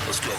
Let's go.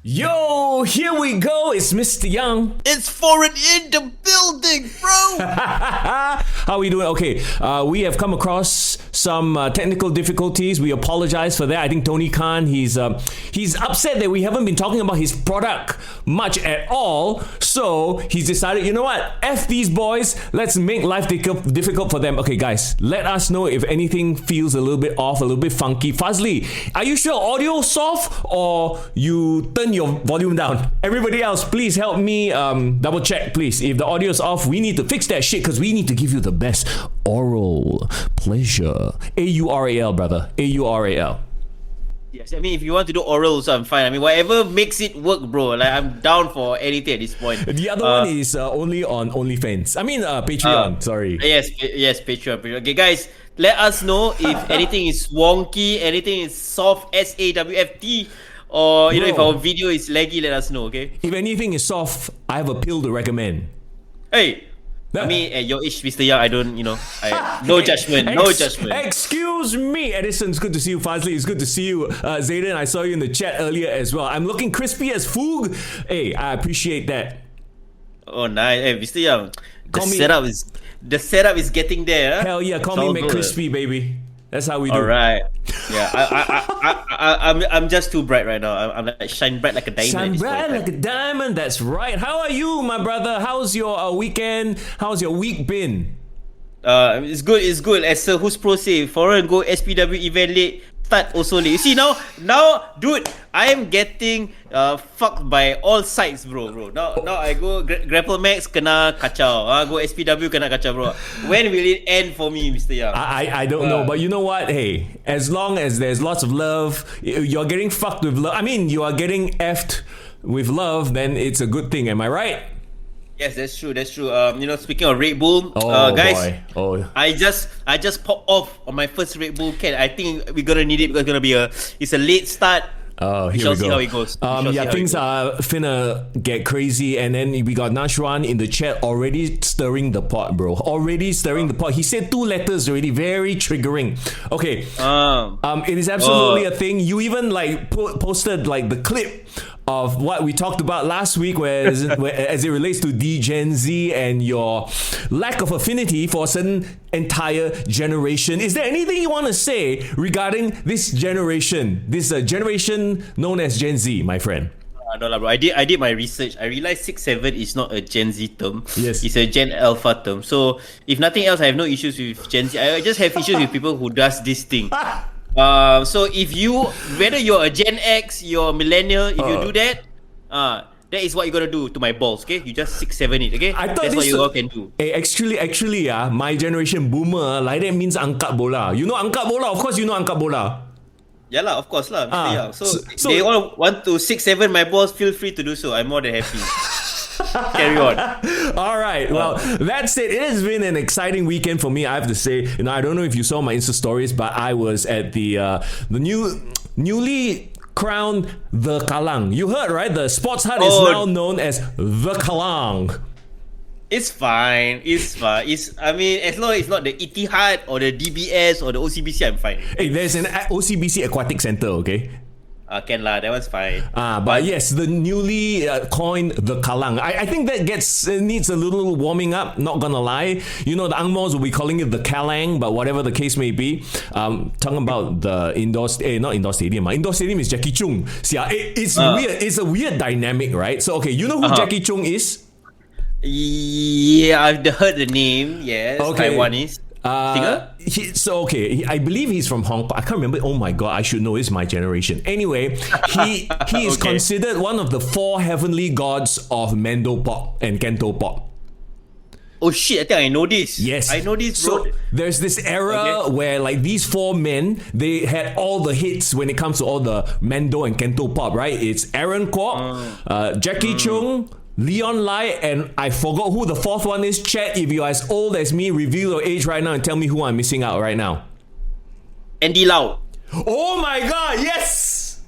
Yo, here we go. It's Mr. Young. It's foreign in the building, bro. How are we doing? Okay, we have come across some technical difficulties. We apologize for that. I think Tony Khan, he's upset that we haven't been talking about his product much at all. So he's decided, you know what? F these boys. Let's make life difficult for them. Okay, guys, let us know if anything feels a little bit off, a little bit funky. Fazli, are you sure audio soft or you turn your volume down? Everybody else, please help me double check, please. If the audio is off, we need to fix that shit because we need to give you the best oral pleasure. A-U-R-A-L, brother. A-U-R-A-L. Yes, I mean, if you want to do oral also, I'm fine. I mean, whatever makes it work, bro. Like, I'm down for anything at this point. The other one is only on OnlyFans. I mean, Patreon, sorry. Yes, Patreon. Okay, guys, let us know if anything is wonky, anything is soft, SAWFT, or, if our video is laggy, let us know, okay? If anything is soft, I have a pill to recommend. Hey! I mean, at your age, Mr. Young, I don't, no judgment, no judgment. Excuse me, Edison. It's good to see you, Fazli. It's good to see you, Zayden. I saw you in the chat earlier as well. I'm looking crispy as foog. Hey, I appreciate that. Oh, nice. Hey, Mr. Young, the setup is getting there. Huh? Hell yeah, call me McCrispy, baby. That's how we do. All right. Yeah, I'm just too bright right now. I'm like shine bright like a diamond. Shine bright like a diamond. That's right. How are you, my brother? How's your weekend? How's your week been? It's good. It's good. As who's pro say, foreign go SPW event late. Start also late. You see now, dude, I am getting fucked by all sides, bro. Now I go Grapple Max kena kacau. Go SPW kena kacau, bro. When will it end for me, Mr. Young? I don't know, but you know what? Hey, as long as there's lots of love, you're getting fucked with love. I mean, you are getting effed with love, then it's a good thing. Am I right? Yes, that's true. Speaking of Red Bull, guys, I just popped off on my first Red Bull can. I think we're gonna need it because it's a late start. Here we shall go. See how it goes. Things are finna get crazy, and then we got Nashwan in the chat already stirring the pot, bro. Already stirring the pot. He said 2 letters already, very triggering. Okay, it is absolutely a thing. You even posted the clip of what we talked about last week, as it relates to Gen Z and your lack of affinity for a certain entire generation. Is there anything you want to say regarding this generation known as Gen Z, my friend? No, bro. I did my research. I realized 6-7 is not a Gen Z term. Yes, it's a Gen Alpha term. So if nothing else, I have no issues with Gen Z. I just have issues with people who does this thing. So whether you're a Gen X, you're a millennial, if you do that, that is what you're gonna do to my balls, okay? You just 6-7 it, okay? That's what you all can do. Hey, actually, my generation boomer, like that means angkat bola. You know angkat bola? Of course you know angkat bola. Yeah lah, of course lah, Mr. Young. So they all want to 6-7 my balls, feel free to do so. I'm more than happy. Carry on. All right. Well, that's it. It has been an exciting weekend for me, I have to say. I don't know if you saw my Insta stories, but I was at the newly crowned The Kallang. You heard, right? The sports hut is now known as The Kallang. It's fine. I mean, as long as it's not the Etihad or the DBS or the OCBC, I'm fine. Hey, there's an OCBC Aquatic Center, okay? Can lah, that one's fine. But yes, the newly coined The Kallang. I think that needs a little warming up, not gonna lie. The Angmos will be calling it The Kallang, but whatever the case may be. Talking about the not indoor stadium. Indoor stadium is Jackie Chung. See, it's weird. It's a weird dynamic, right? So, okay, you know who Jackie Chung is? Yeah, I've heard the name. Yes, okay. Taiwanese. I believe he's from Hong Kong. I can't remember. Oh my god, I should know. It's my generation. Anyway, he is considered one of the 4 heavenly gods of Mando pop and Kento pop. Oh shit, I think I know this. Yes, I know this, bro. So there's this era where these 4 men, they had all the hits when it comes to all the Mando and Kento pop, right? It's Aaron Kwok, Jackie Chung, Leon Lai, and I forgot who the 4th one is. Chat, if you're as old as me, reveal your age right now and tell me who I'm missing out right now. Andy Lau. Oh my god, yes!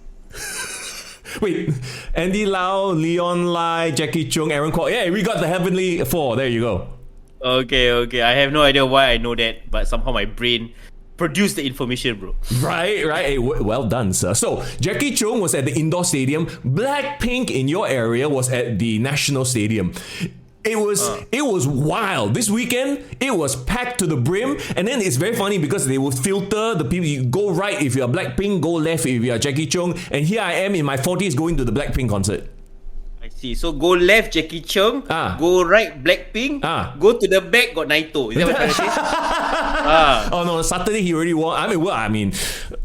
Wait, Andy Lau, Leon Lai, Jackie Chung, Aaron Kwok. Yeah, we got the heavenly 4. There you go. Okay. I have no idea why I know that, but somehow my brain produce the information, bro. Right. Hey, well done, sir. So, Jackie Chung was at the indoor stadium. Blackpink in your area was at the National Stadium. It was wild. This weekend, it was packed to the brim. And then it's very funny because they will filter the people. You go right if you're Blackpink, go left if you're Jackie Chung. And here I am in my 40s going to the Blackpink concert. I see. So go left Jackie Chung, go right Blackpink, go to the back got Naito. Is that what you're trying to say? Oh no, Saturday he already won. I mean,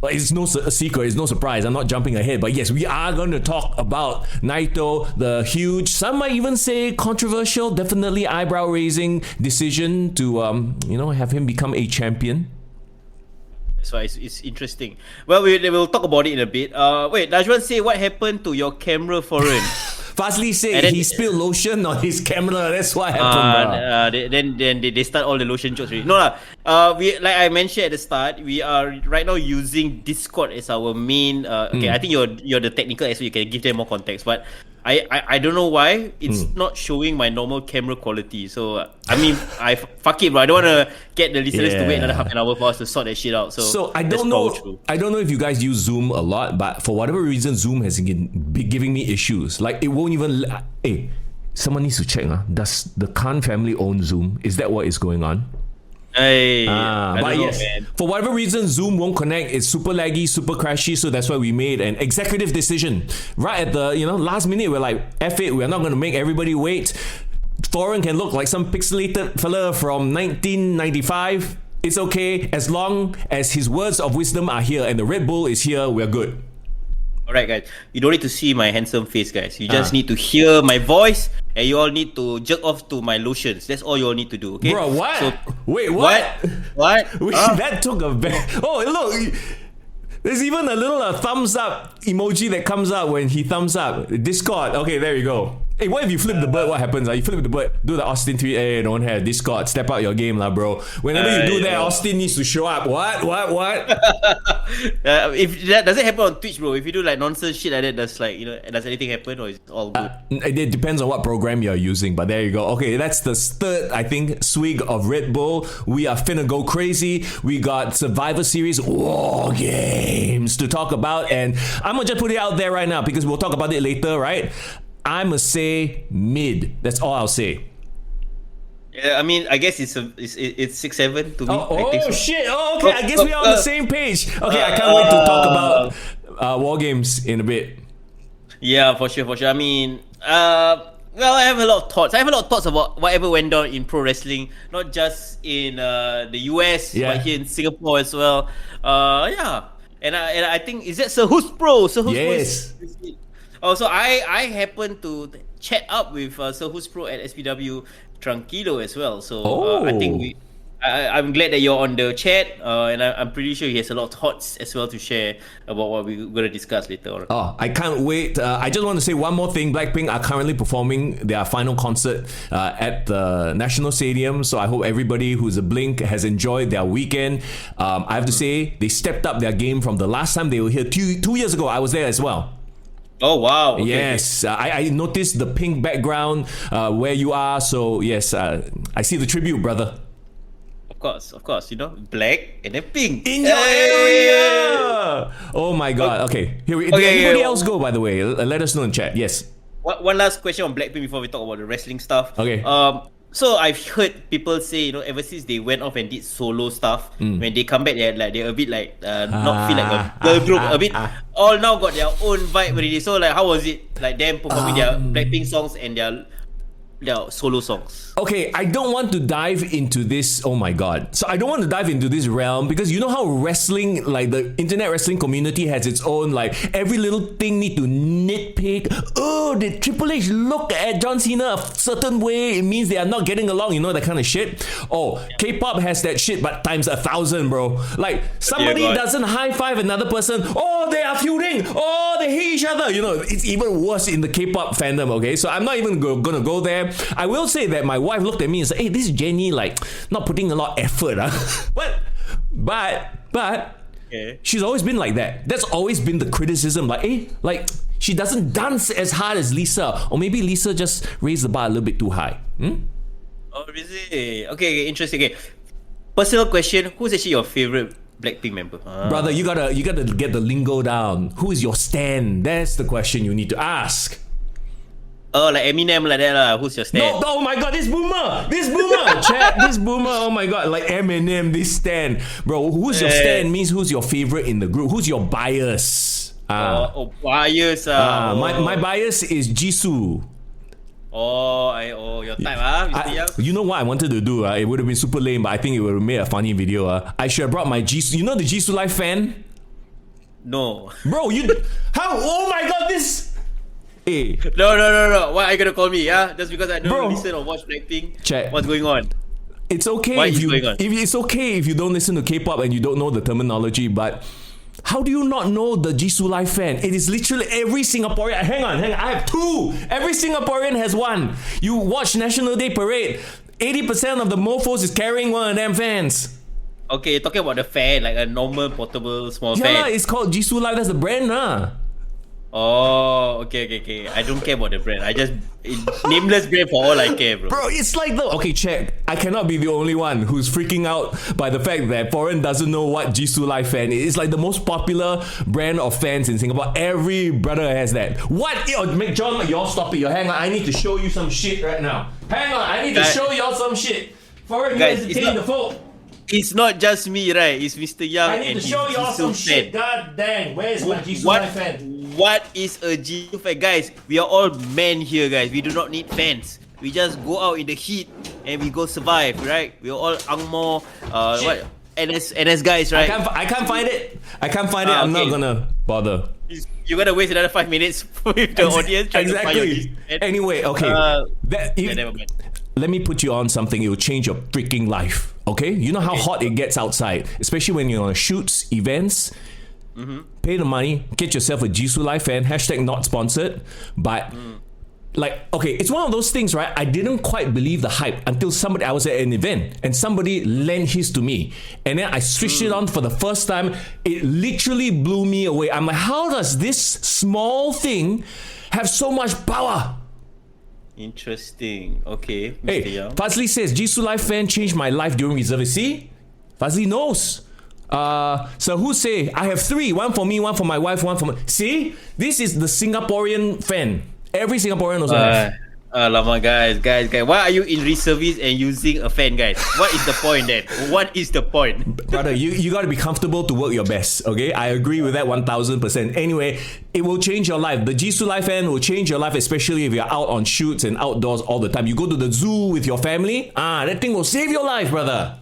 it's no secret, it's no surprise. I'm not jumping ahead, but yes, we are going to talk about Naito, the huge, some might even say controversial, definitely eyebrow-raising decision to have him become a champion. That's why it's interesting. Well, we'll talk about it in a bit. Wait, Najwan, say what happened to your camera foreign? Fazli said he spilled lotion on his camera. That's what happened. Then they start all the lotion jokes. Really. No lah. We, like I mentioned at the start, we are right now using Discord as our main. Okay, I think you're the technical expert. You can give them more context, but I don't know why it's not showing my normal camera quality. So I mean, fuck it, bro. I don't want to get the listeners to wait another half an hour for us to sort that shit out. So I don't know. I don't know if you guys use Zoom a lot, but for whatever reason, Zoom has been giving me issues. Like it won't even. Hey, someone needs to check. Does the Khan family own Zoom? Is that what is going on? Hey, but yes, for whatever reason, Zoom won't connect. It's super laggy, super crashy. So that's why we made an executive decision right at the last minute. We're like, F it, we're not going to make everybody wait. Foreign can look like some pixelated fella from 1995. It's okay as long as his words of wisdom are here and the Red Bull is here. We're good. Alright, guys. You don't need to see my handsome face, guys. You just need to hear my voice, and you all need to jerk off to my lotions. That's all you all need to do, okay? Bro, what? So, wait, what? What? That took a bit. Oh, look. There's even a little thumbs up emoji that comes up when he thumbs up. Discord. Okay, there you go. Hey, what if you flip the bird? What happens? You flip the bird, do the Austin tweet. Hey, don't have Discord. Step out your game, lah, bro. Whenever you do that, Austin needs to show up. What? If that does it happen on Twitch, bro? If you do like nonsense shit like that, does does anything happen or is it all good? It depends on what program you're using, but there you go. Okay, that's the third, I think, swig of Red Bull. We are finna go crazy. We got Survivor Series War Games to talk about, and I'm gonna just put it out there right now because we'll talk about it later, right? I'ma say mid. That's all I'll say. Yeah, I mean, I guess it's 6-7 to me. Oh, I think so. Shit! Oh, okay. I guess we're on the same page. Okay, I can't wait to talk about War Games in a bit. Yeah, for sure. I mean, well, I have a lot of thoughts. I have a lot of thoughts about whatever went down in pro wrestling, not just in the US, but here in Singapore as well. Yeah, and I think is that Sir Who's Pro? Sir Who's yes. Pro. Oh, so I happened to chat up with Sir Who's Pro at SPW Tranquillo as well. So I think I'm glad that you're on the chat, and I'm pretty sure he has a lot of thoughts as well to share about what we're going to discuss later on. Oh, I can't wait. I just want to say one more thing. Blackpink are currently performing their final concert at the National Stadium. So I hope everybody who's a Blink has enjoyed their weekend. I have to say, they stepped up their game from the last time they were here 2 years ago. I was there as well. Oh wow! Okay, yes, I noticed the pink background where you are. So yes, I see the tribute, brother. Of course. Black and then pink in your area. Oh my god! Okay, here we. Did anybody else go? By the way, let us know in chat. Yes. One last question on Blackpink before we talk about the wrestling stuff. Okay. So I've heard people say, ever since they went off and did solo stuff, when they come back, they're a bit like not feel like a girl group, a bit. All now got their own vibe already. So like, how was it like them performing their Blackpink songs and their solo songs? Okay, I don't want to dive into this. Oh my god! So I don't want to dive into this realm because you know how wrestling, like the internet wrestling community, has its own like every little thing need to nitpick. Oh, did Triple H look at John Cena a certain way? It means they are not getting along. You know that kind of shit. Oh, K-pop has that shit, but times 1,000, bro. Like somebody doesn't high five another person. Oh, they are feuding. Oh, they hate each other. It's even worse in the K-pop fandom. Okay, so I'm not even gonna go there. I will say that my wife looked at me and said, "Hey, this is Jenny like not putting a lot of effort." But she's always been like that. That's always been the criticism. Like she doesn't dance as hard as Lisa, or maybe Lisa just raised the bar a little bit too high. Oh, really? Okay, interesting. Okay. Personal question: who's actually your favorite Blackpink member. Brother, you gotta get the lingo down. Who is your stan? That's the question you need to ask. Oh, like Eminem like that lah. Who's your stan? No, oh my god, this boomer, chat, this boomer. Oh my god, like Eminem, this stan, bro. Who's your stan means who's your favorite in the group. Who's your bias? Bias. My bias is Jisoo. Your type, Mr. Young. You know what I wanted to do? It would have been super lame, but I think it would have made a funny video. I should have brought my Jisoo. You know the Jisoo Live fan? No. Bro, how? Oh my god, this. Hey. No. Why are you gonna call me? Yeah, just because I don't listen or watch Blackpink. Check. What's going on? It's okay it's okay if you don't listen to K-pop and you don't know the terminology, but how do you not know the Jisoo Live fan? It is literally every Singaporean. Hang on. I have two. Every Singaporean has one. You watch National Day Parade. 80% of the mofos is carrying one of them fans. Okay, you're talking about the fan, like a normal portable small fan. Yeah, it's called Jisoo Live. That's the brand, Oh, okay. I don't care about the brand. Nameless brand for all I care, bro. Bro, it's like check. I cannot be the only one who's freaking out by the fact that foreign doesn't know what Jisoo Live fan is. It's like the most popular brand of fans in Singapore. Every brother has that. What? John, y'all stop it. Hang on, I need to show you some shit right now. Hang on, I need to show y'all some shit. Foreign, guys, entertain the folk. It's not just me, right? It's Mr. Young and his Jisoo fan. I need to show y'all some shit. God dang, where's my Jisoo Live fan? What is a Jisoo fan? Guys, we are all men here, guys. We do not need fans. We just go out in the heat and we go survive, right? We are all angmo, NS guys, right? I can't find it. I'm not gonna bother. You're gonna waste another 5 minutes with the audience trying to find your Jisoo fan. Anyway, okay. Never mind. Let me put you on something. It will change your freaking life. Okay? You know how hot it gets outside, especially when you're on shoots, events. Pay the money, get yourself a Jisoo Live fan. # not sponsored. But it's one of those things, right? I didn't quite believe the hype until I was at an event and somebody lent his to me. And then I switched it on for the first time. It literally blew me away. I'm like, how does this small thing have so much power? Interesting. Okay, Mr. Hey, Young. Fazli says, Jisoo Live fan changed my life during reserve. See? Fazli knows. So who say I have 3, one for me, one for my wife, one for my. See, this is the Singaporean fan. Every Singaporean also has. Lama guys. Why are you in reservice and using a fan, guys? What is the point then? What is the point? Brother, you got to be comfortable to work your best, okay? I agree with that 1000%. Anyway, it will change your life. The Jisoo Live fan will change your life, especially if you're out on shoots and outdoors all the time. You go to the zoo with your family, that thing will save your life, brother.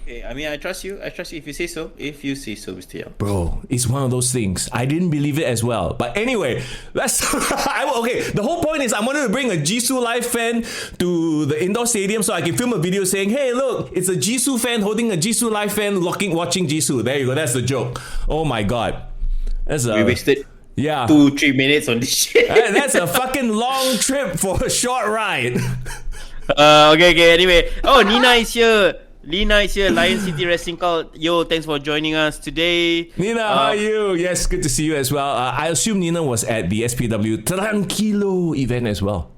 Okay, I mean, I trust you if you say so. Mr. Young. Bro, it's one of those things. I didn't believe it as well. But anyway, the whole point is I wanted to bring a Jisoo Live fan to the indoor stadium so I can film a video saying, hey, look, it's a Jisoo fan holding a Jisoo Live fan watching Jisoo. There you go. That's the joke. Oh my God. We wasted 2-3 minutes on this shit. That's a fucking long trip for a short ride. Okay. Anyway. Oh, Nina is here. Lina is here, Lion City Wrestling Call. Yo, thanks for joining us today. Nina, how are you? Yes, good to see you as well. I assume Nina was at the SPW Tranquillo event as well.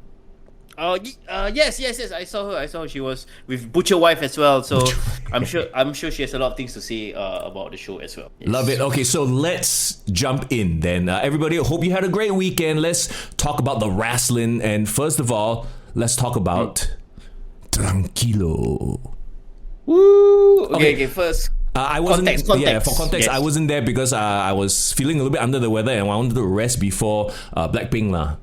Yes. I saw her. She was with Butcher Wife as well. So I'm sure she has a lot of things to say about the show as well. Yes. Love it. Okay, so let's jump in then. Everybody, hope you had a great weekend. Let's talk about the wrestling. And first of all, let's talk about Tranquillo. Woo! Okay. First, I wasn't. Context. Yeah, for context, Yes. I wasn't there because I was feeling a little bit under the weather and I wanted to rest before Blackpink lah.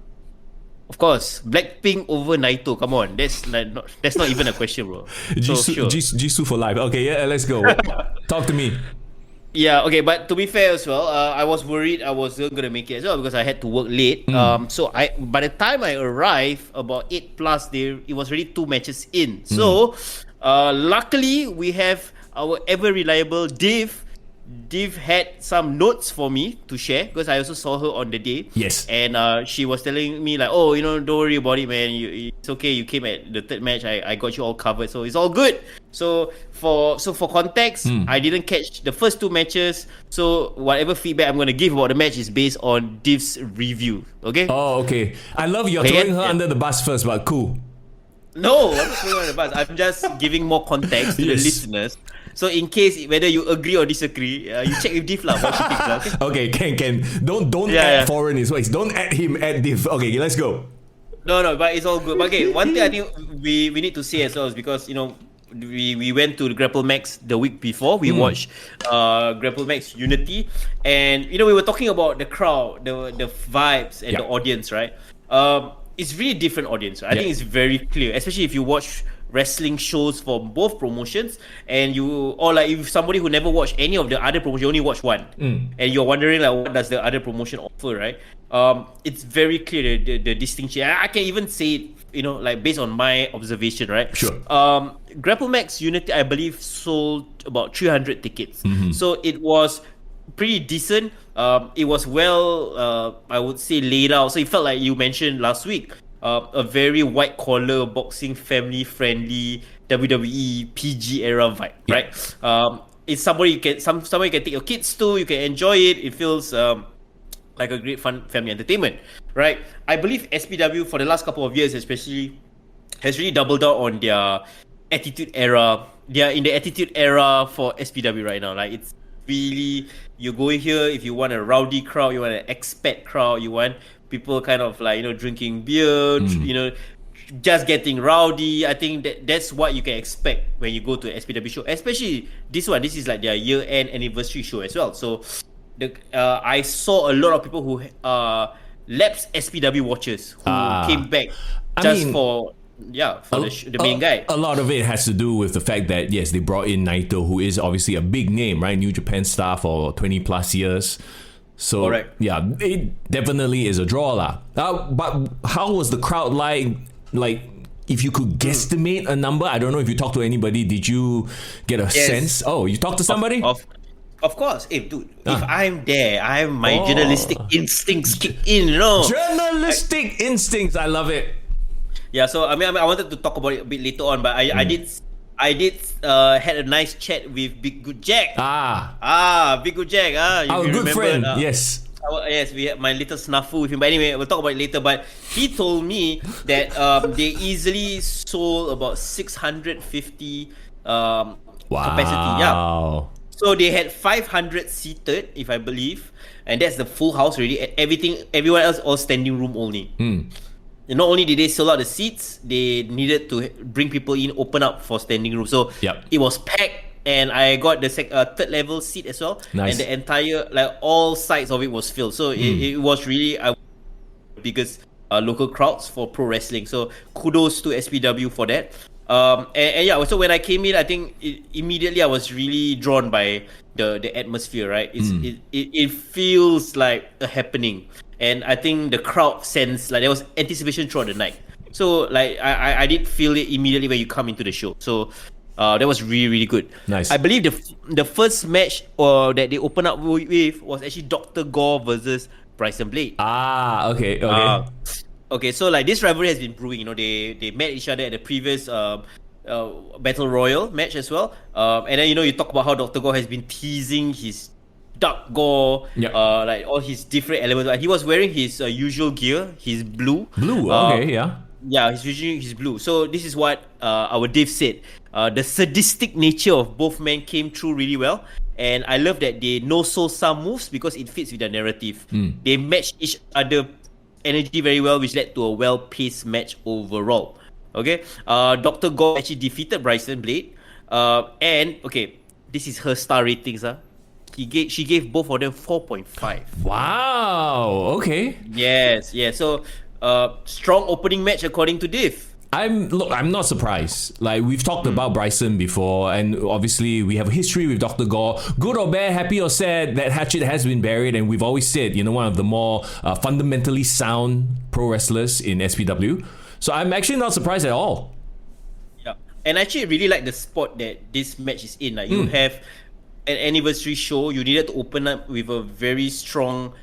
Of course, Blackpink over Naito. Come on, that's not even a question, bro. Jisoo for life. Okay, yeah, let's go. Talk to me. Yeah, okay, but to be fair as well, I was worried I wasn't gonna make it as well because I had to work late. So by the time I arrived, about 8+, it was already 2 matches in. So, luckily we have our ever reliable Div. Div had some notes for me to share because I also saw her on the day. Yes. And she was telling me like, oh, don't worry about it, man. It's okay. You came at the 3rd match. I got you all covered, so it's all good. So for context, I didn't catch the first 2 matches. So whatever feedback I'm gonna give about the match is based on Div's review. Okay. Oh, okay. I love you're throwing her under the bus first, but cool. No, I'm not throwing her under the bus. I'm just giving more context to the listeners. So in case whether you agree or disagree, you check with Div lah what she thinks. Okay, Ken. Don't add foreign his ways. Don't add him, add Div. Okay, let's go. No, but it's all good. But okay, one thing I think we need to say as well is because we went to the Grapple Max the week before. We watched Grapple Max Unity, and we were talking about the crowd, the vibes, and the audience, right? It's really different audience. Right? I think it's very clear, especially if you watch wrestling shows for both promotions, and if somebody who never watched any of the other promotions, you only watch one, and you're wondering like what does the other promotion offer, right? It's very clear the distinction. I can even say it, like based on my observation, right? Sure. Grapple Max Unity, I believe, sold about 300 tickets, so it was pretty decent. It was well, I would say, laid out. So it felt like you mentioned last week. A very white collar boxing, family friendly WWE PG era vibe, right? It's somewhere you can take your kids to. You can enjoy it. It feels like a great fun family entertainment, right? I believe SPW for the last couple of years, especially, has really doubled down on their attitude era. They are in the attitude era for SPW right now. Like it's really, you go here if you want a rowdy crowd, you want an expat crowd, you want people kind of like drinking beer, just getting rowdy. I think that's what you can expect when you go to an SPW show, especially this one. This is like their year-end anniversary show as well. So I saw a lot of people who lapsed SPW watchers who came back for the main guy. A lot of it has to do with the fact that yes, they brought in Naito, who is obviously a big name, right? New Japan star for 20 plus years. So yeah, it definitely is a draw lah. But how was the crowd like? Like, if you could guesstimate a number, I don't know if you talked to anybody. Did you get a sense? Oh, you talked to somebody? Of course, if I'm there, my journalistic instincts kick in. Journalistic instincts, I love it. Yeah, so I wanted to talk about it a bit later on, but I did had a nice chat with Big Good Jack. Big Good Jack. Our good friend. Yes. Yes, we had my little snafu with him. But anyway, we'll talk about it later. But he told me that they easily sold about 650 capacity. Yeah. So they had 500 seated, if I believe, and that's the full house already. Everyone else all standing room only. Not only did they sell out the seats, they needed to bring people in, open up for standing room. So it was packed, and I got the third level seat as well. Nice. And the entire, like all sides of it was filled. So it was really the biggest local crowds for pro wrestling. So kudos to SPW for that. And yeah, so when I came in, I think immediately I was really drawn by the atmosphere, right? It feels like a happening. And I think the crowd sense, like there was anticipation throughout the night. So like I did feel it immediately when you come into the show. So that was really, really good. Nice. I believe the first match that they opened up with was actually Dr. Gore versus Bryson Blade. Okay. Okay, so like this rivalry has been brewing. They met each other at the previous Battle Royal match as well. And then you talk about how Dr. Gore has been teasing his Dark Gore, like all his different elements. He was wearing his usual gear, his blue. Yeah, his blue. So this is what our Dave said. The sadistic nature of both men came through really well. And I love that they no-sold some moves because it fits with their narrative. They matched each other energy very well, which led to a well-paced match overall. Okay, Dr. Gore actually defeated Bryson Blade. And okay, this is her star ratings. She gave both of them 4.5. Wow. Okay. Yes. So strong opening match according to Div. I'm not surprised. Like, we've talked about Bryson before, and obviously we have a history with Dr. Gore. Good or bad, happy or sad, that hatchet has been buried, and we've always said, one of the more fundamentally sound pro wrestlers in SPW. So I'm actually not surprised at all. Yeah, and I actually really like the spot that this match is in. Like, you have an anniversary show. You needed to open up with a very strong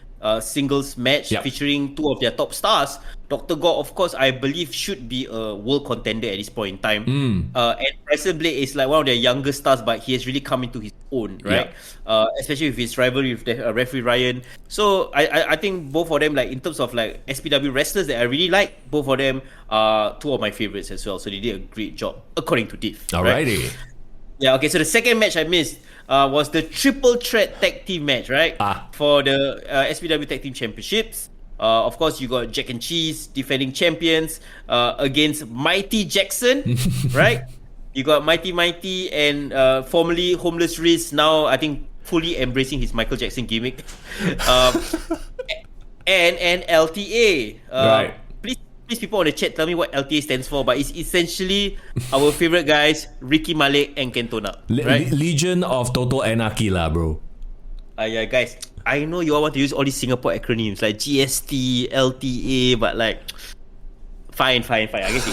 singles match featuring two of their top stars. Dr. Gore, of course, I believe should be a world contender at this point in time. And Bryson Blade is like one of their younger stars, but he has really come into his own, right? Especially with his rivalry with the referee Ryan. So I think both of them, like in terms of like SPW wrestlers that I really like, both of them are two of my favorites as well. So they did a great job, according to Div. Alrighty. Right? Yeah, okay, so the second match I missed was the triple threat tag team match, right? For the SPW Tag Team Championships. Of course, you got Jack and Cheese defending champions against Mighty Jackson, right? You got Mighty and formerly Homeless Riz, now I think fully embracing his Michael Jackson gimmick. And LTA. Right. Please, people on the chat, tell me what LTA stands for. But it's essentially our favorite guys, Ricky Malik and Kentona. Right? Legion of Total Anarchy lah, bro. Yeah, guys. I know you all want to use all these Singapore acronyms like GST, LTA, but like, fine. I guess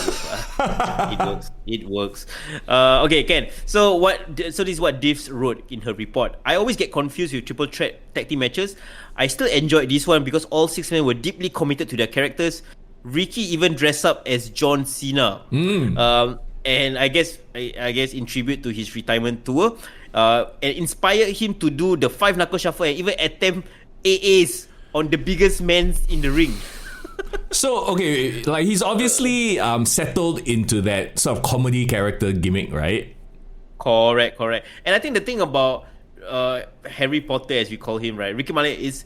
it works. Okay, Ken. So this is what Divs wrote in her report. I always get confused with triple threat tag team matches. I still enjoyed this one because all 6 men were deeply committed to their characters. Ricky even dressed up as John Cena. And I guess in tribute to his retirement tour, and inspired him to do the 5 knuckle shuffle and even attempt AAs on the biggest men in the ring. So, okay, like he's obviously settled into that sort of comedy character gimmick, right? Correct. And I think the thing about Harry Potter, as we call him, right, Ricky Malik, is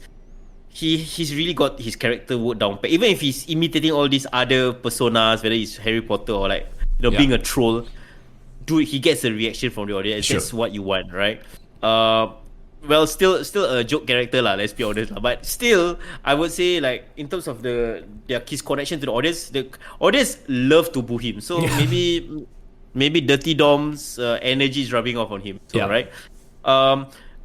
he's really got his character work down. But even if he's imitating all these other personas, whether it's Harry Potter or like being a troll, dude, he gets a reaction from the audience. Sure. That's what you want, right? Well, still a joke character lah. Let's be honest lah. But still, I would say like in terms of his connection to the audience love to boo him. So maybe Dirty Dom's energy is rubbing off on him. So right.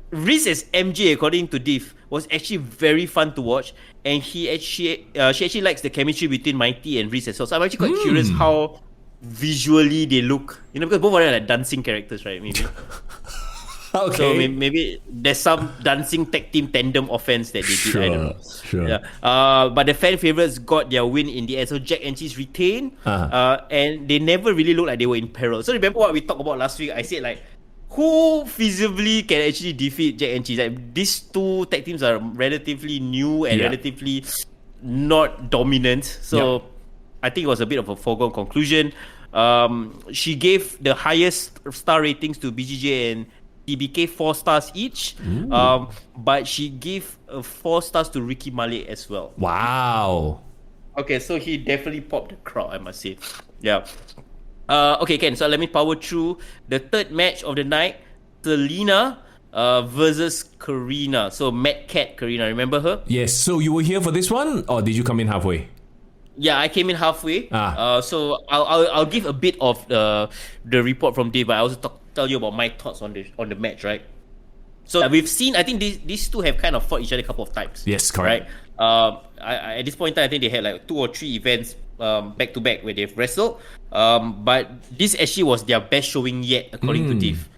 Riz as MJ, according to Div, was actually very fun to watch, and she actually likes the chemistry between Mighty and Riz as well. So I'm actually quite curious how visually they look. You know, because both of them are like dancing characters, right? Maybe. Okay. So maybe there's some dancing tag team tandem offense that they did. I don't know. Sure. Yeah. But the fan favorites got their win in the end. So Jack and Cheese retained, and they never really looked like they were in peril. So remember what we talked about last week? I said like, who feasibly can actually defeat Jack and Cheese? Like, these two tag teams are relatively new and relatively not dominant. So I think it was a bit of a foregone conclusion. She gave the highest star ratings to BGJ and TBK 4 stars each. But she gave 4 stars to Ricky Malik as well. Wow. Okay, so he definitely popped the crowd, I must say. Yeah. Okay, Ken, so let me power through the third match of the night. Selena versus Karina. So Mad Cat Karina, remember her? Yes, so you were here for this one, or did you come in halfway? Yeah, I came in halfway. So I'll give a bit of the report from Dave, but I also tell you about my thoughts on the match, right? So we've seen, I think these two have kind of fought each other a couple of times. Yes, correct. Right? At this point in time, I think they had like 2 or 3 events back to back where they've wrestled. But this actually was their best showing yet, according to Div.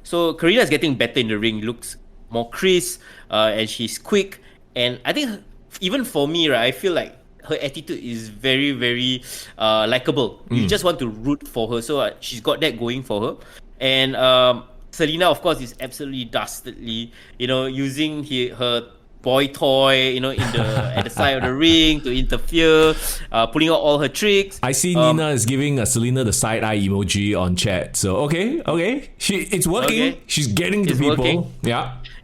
So Karina's getting better in the ring, looks more crisp, and she's quick. And I think even for me, right, I feel like her attitude is very, very likable. You just want to root for her. So she's got that going for her. And Selena, of course, is absolutely dastardly, using her boy toy, at the side of the ring to interfere, pulling out all her tricks. I see Nina is giving Selena the side eye emoji on chat. So okay, it's working. Okay. She's getting to people. Working.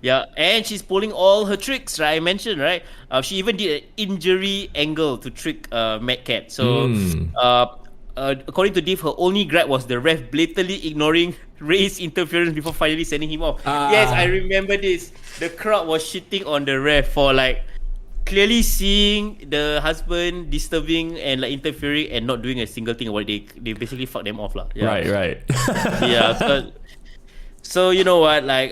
Yeah, and she's pulling all her tricks, right? I mentioned, right? She even did an injury angle to trick Mad Cat. So, according to Div, her only gripe was the ref blatantly ignoring Ray's interference before finally sending him off. Yes, I remember this. The crowd was shitting on the ref for like clearly seeing the husband disturbing and like interfering and not doing a single thing about it. They basically fucked them off lah. Yeah. Right. Yeah. So you know what? Like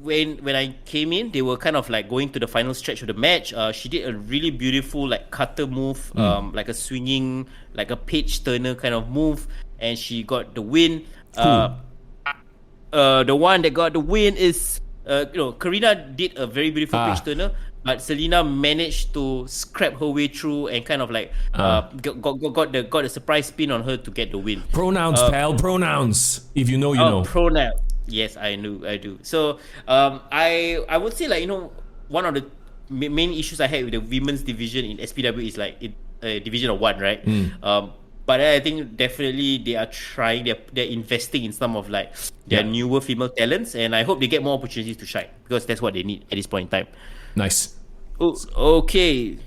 when I came in, they were kind of like going to the final stretch of the match. She did a really beautiful like cutter move, like a swinging, like a page turner kind of move, and she got the win. The one that got the win is Karina did a very beautiful page turner, but Selena managed to scrap her way through and kind of like got the surprise spin on her to get the win. Pronouns, pal, pronouns. If you know, you know. Pronoun. Yes, I do. So I would say like one of the main issues I had with the women's division in SPW is like division of 1, right? But I think definitely they are trying. They're investing in some of like their newer female talents, and I hope they get more opportunities to shine because that's what they need at this point in time. Nice. Oh, okay.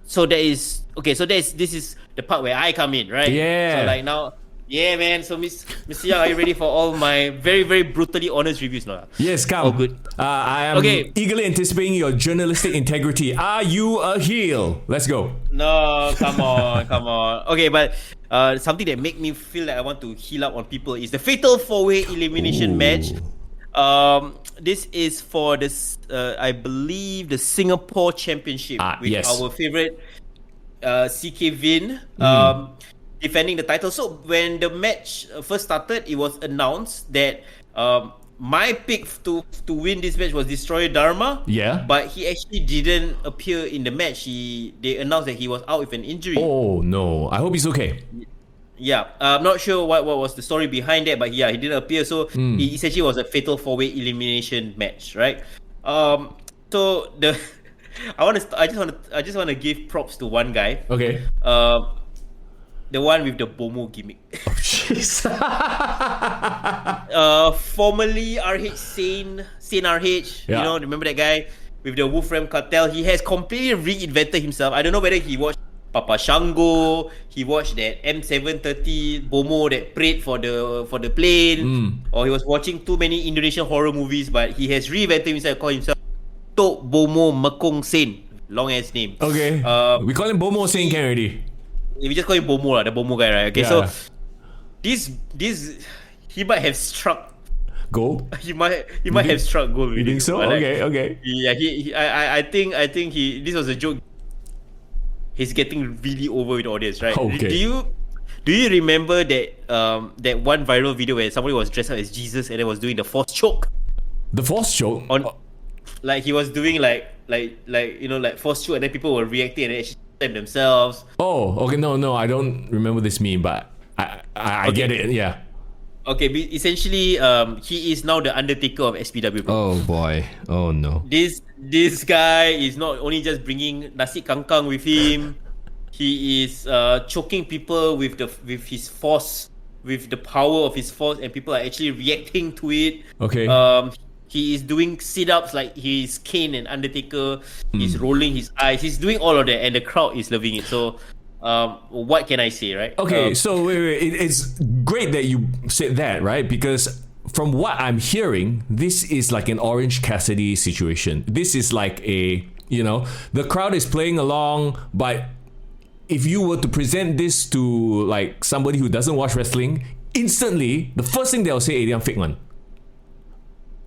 So this is the part where I come in, right? Yeah. So like now, yeah, man. So Mr. Young, are you ready for all my very, very brutally honest reviews now? Yes, come. Oh, good. I am eagerly anticipating your journalistic integrity. Are you a heel? Let's go. No, come on. Okay, but something that make me feel like I want to heal up on people is the Fatal 4-Way Elimination match. This is for this, I believe, the Singapore Championship with our favorite CK Vin defending the title. So when the match first started, it was announced that my pick to win this match was Destroyer Dharma. Yeah. But he actually didn't appear in the match. They announced that he was out with an injury. Oh no! I hope he's okay. Yeah, I'm not sure what was the story behind that, but yeah, he didn't appear. So it essentially was a fatal 4-way elimination match, right? So the I just want to give props to one guy. Okay. The one with the Bomo gimmick. Oh jeez. Formerly RH Sane RH. Yeah. You know, remember that guy with the Wolfram Cartel? He has completely reinvented himself. I don't know whether he watched Papa Shango, he watched that M730 Bomo that prayed for the plane, or he was watching too many Indonesian horror movies, but he has reinvented himself, called himself Tok Bomo Mekong Sen. Long ass name. Okay. We call him Bomo Sen already. We just call him Bomo, the Bomo guy, right? Okay, so this he might have struck gold. He might have struck gold. You think so? Okay. Yeah, I think this was a joke. He's getting really over with the audience, right? Okay. Do you remember that that one viral video where somebody was dressed up as Jesus and then was doing the force choke? The force choke? Like he was doing like you know, like force choke, and then people were reacting and they actually them themselves. Oh, okay. No, I don't remember this meme, but I get it. Yeah. Okay, essentially, he is now the Undertaker of SPW. Oh boy. Oh no. This guy is not only just bringing nasi kangkang with him, he is choking people with his force, with the power of his force, and people are actually reacting to it. Okay. He is doing sit-ups like he's Kane and Undertaker. He's rolling his eyes. He's doing all of that, and the crowd is loving it. So, what can I say, right? Okay, so wait. It's great that you said that, right? Because from what I'm hearing, this is like an Orange Cassidy situation. This is like the crowd is playing along, but if you were to present this to like somebody who doesn't watch wrestling, instantly the first thing they'll say, "Hey, fake man."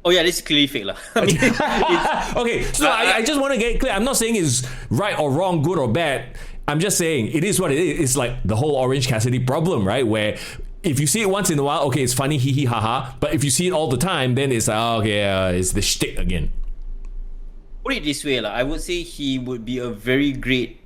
Oh yeah, this is clearly fake lah. Okay, so I just want to get clear. I'm not saying it's right or wrong, good or bad. I'm just saying it is what it is. It's like the whole Orange Cassidy problem, right? Where if you see it once in a while, okay, it's funny, hee hee ha ha. But if you see it all the time, then it's like, it's the shtick again. Put it this way, I would say he would be a very great